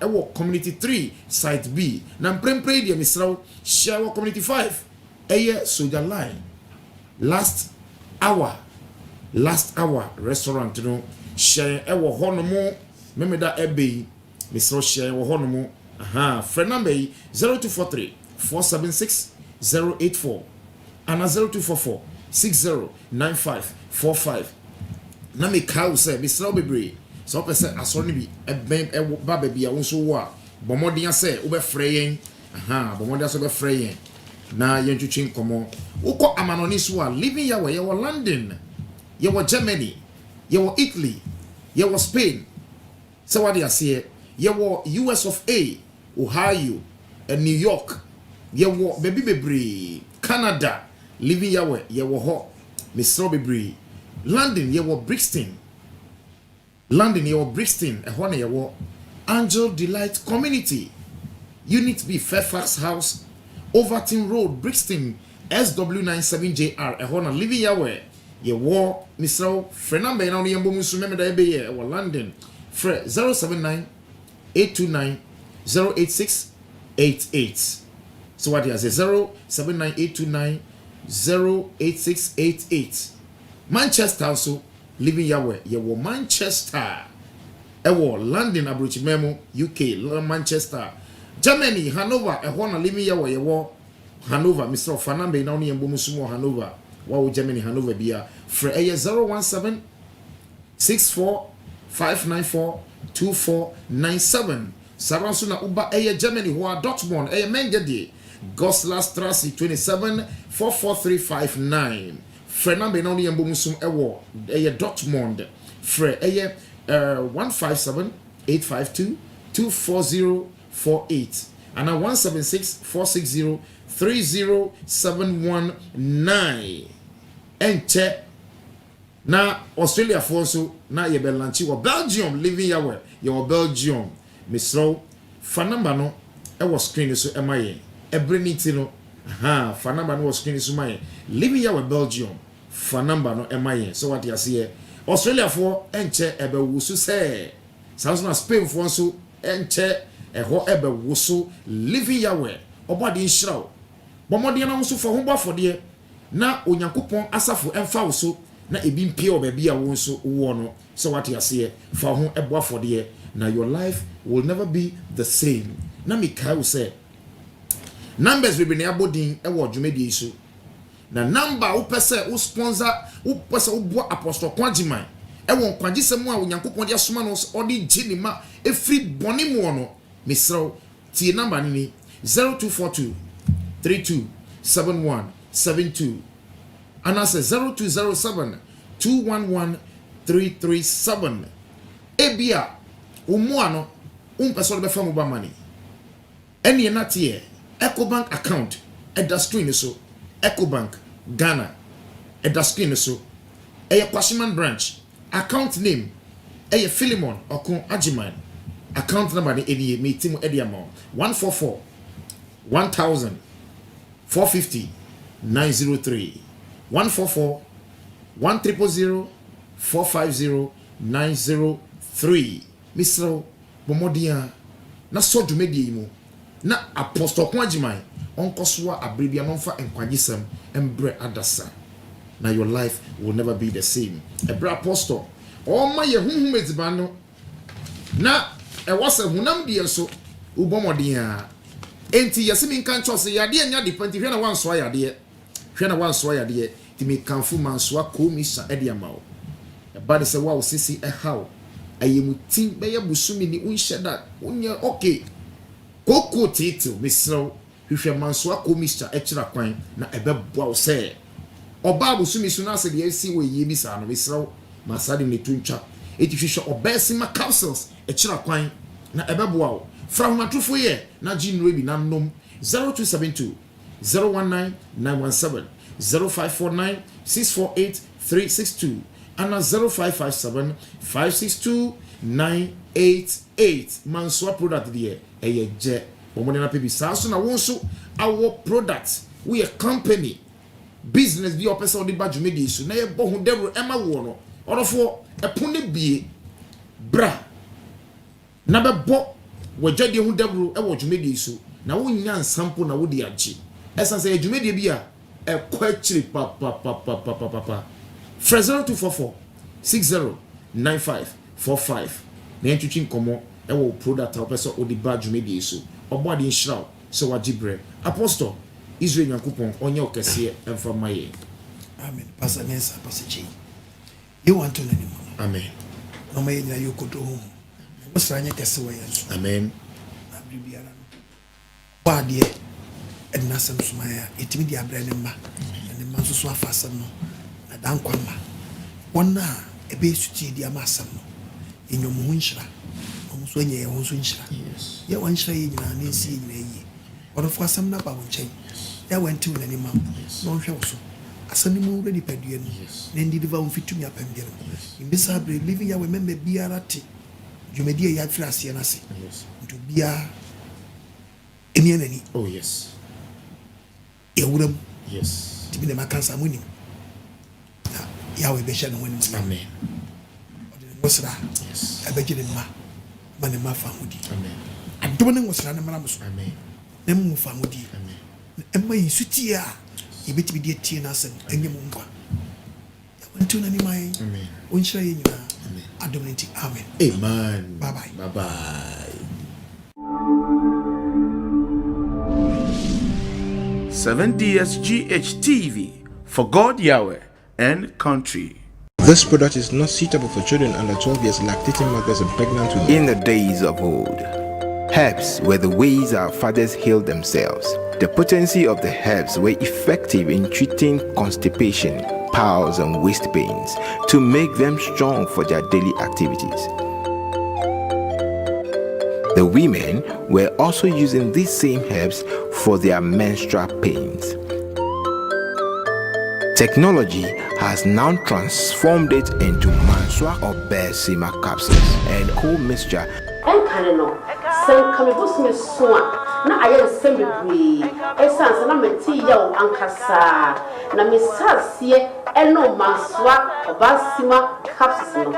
ewo community 3 site B na mprempre dia misraw share community 5 eye soldier line last hour restaurant no share ewo honomo memeda ebe misraw share wo honomo aha friend number 0243 476 084 and 0244 609545 na me kaw say Mr. Obebre so pese asori bi eben ba ba bia won so wo a bomodin say wo be freyen aha bomodin so be freyen na yentwetwe nkomo ukọ amanoni so a living ya we wo London ye wo Germany ye wo Italy ye wo Spain so what they say ye wo US of A Ohio and New York ye wo baby bebre Canada living ya we ye wo ho Mr. Obebre London, you were Brixton. A you were Angel Delight Community. Unit B, Fairfax House, Overton Road, Brixton, SW97JR. A honor living Yahweh. You were Mr. Fernando, and only Yambomus remember that be or London. 079 829 08688. So what is 079 829 08688. Manchester also living Yahweh. Yewo Manchester. Ewo London Abrochimemo UK Manchester. Germany Hanover. Ehona living Yahweh. Yewo Hanover. Mr. Fanambe na oni yembomusumo Hanover. Wow Germany Hanover bia. Fre 017 64 594 2497. Saransuna Uba Germany who are Dortmund Mengedi. Goslar Strasse 27 44359. Fernando Benoni and Bomusum Ewo, Dortmund, Fre 157 852 24048, and 176 460 30719. And check na Australia for so na ye belanchi wa Belgium living yawe your Belgium Misro Fanamba no ewo screen so emaye ebreniti no aha Fanamba no screen so maye living yawe Belgium Fanamba no emaye so what you see Australia for enche ebe wusu se South na Spain for so enche eho ebe wusu living yawe obadi nshraw bomodi na wusu for ho bafo de na onyankopon asafo emfa wusu na ebi mpie obabi a won so wo no so what you see fa ho ebo afode na your life will never be the same na me kai say numbers we be na abodin e wo dwumedi isu na number wo pese wo sponsor wo pese wo bo apostle kwajiman e won kwagisem a onyankopon de asoma no odi ginima e free boni mu no misro tie number ni 0242 327172 and I say 0207 211 337. Ebia umuano person be famu ba money. Any not here EcoBank account at the screen so EcoBank Ghana at the screen so a Kwashiman branch account name a Philemon Okon AGYEMANG account number the ADA meeting Ediamo 144 1000 450 903 144 1000 450 903. Mr. Bomodia na so dwumedi mu na apostle kwajiman onkoswa abribia nomfa enkwagisem embre adasa na your life will never be the same. Ebra apostle o ma ye hunhum ediban no na e wasa hunam die so ubomodia enti yasimi nkan chose yade nya de panti hwe na wanso yade ti me kanfu manso akomisa ediamao bade se wa osisi how ayemutin be yabusumi ni unsheda unye okay koko title misro hwehwe manso akomisa ekira kwan na ebeboa wo se oba busumi su na se de esi we yebi sa no misro masade ne tuntwa eti hwehwe obesi ma capsules ekira kwan na ebeboa wo from matufo ye na jinre bi na nom 0272 019 917 0549 648 362 and 0557 562 988 Manswa product there eye je omone na pebi sa so na wonso our product we a company business bi opesa odi badwume di su na ye bo hu debro ema wo no orofo epone bie bra na be bo wajade hu debro e wo dwume di su na wo nya sample na wo di agi esanse ye dwume di bia e kwachiri pa 0244 609545 na entwitwi nkomo e wo product opesa odi badwume di su obo adi nshraw so wajibre apostle Israel Yakupon onye okese emfa maye. Amen. Pastor Mensa Pastor. You want to name. Amen. No may na yokoto home. Musranya kese wa yanso. Amen. Na bibiara no. Ba de e na sam sumaya etimi di abra ne ma. Ne ma so so afasam no. Na dan kwama. Wona e be suti di amasam no. Enyom ho nhyira. Omo so enye ho so nhyira. Yes. Ye wan nhyira ye nyina na nsi nyina yi. Orofo asam na ba wo nchen. Ya went to any man, no show so. As any more ready pedian, then deliver on fit to me up and get in this abbey, living ya remember BRT. You may dear yard flash and I say, to be a any. Oh, yes. You would yes. To be the Macans I'm winning. Yahweh Beshan winning. Amen. What's that? Yes. I bet you didn't ma family. Amen. And doing what's an amamus. Amen. Them family. Amen. Emma Sutia, you bet me dear Tianas and your mumba. I went to any mind. Amen. When shall you know? Amen. Amen. Amen. Bye bye. Bye bye. 7DSGH TV for God, Yahweh, and country. This product is not suitable for children under 12 years, lactating mothers, and pregnant women. In the days of old, herbs were the ways our fathers healed themselves. The potency of the herbs were effective in treating constipation, piles, and waist pains to make them strong for their daily activities. The women were also using these same herbs for their menstrual pains. Technology has now transformed it into Manswa or Bersima capsules and cold mixture. Na aye nsembe bui esanse na meti ya o ankasa na mesasie eno Manswa Obasima capsules no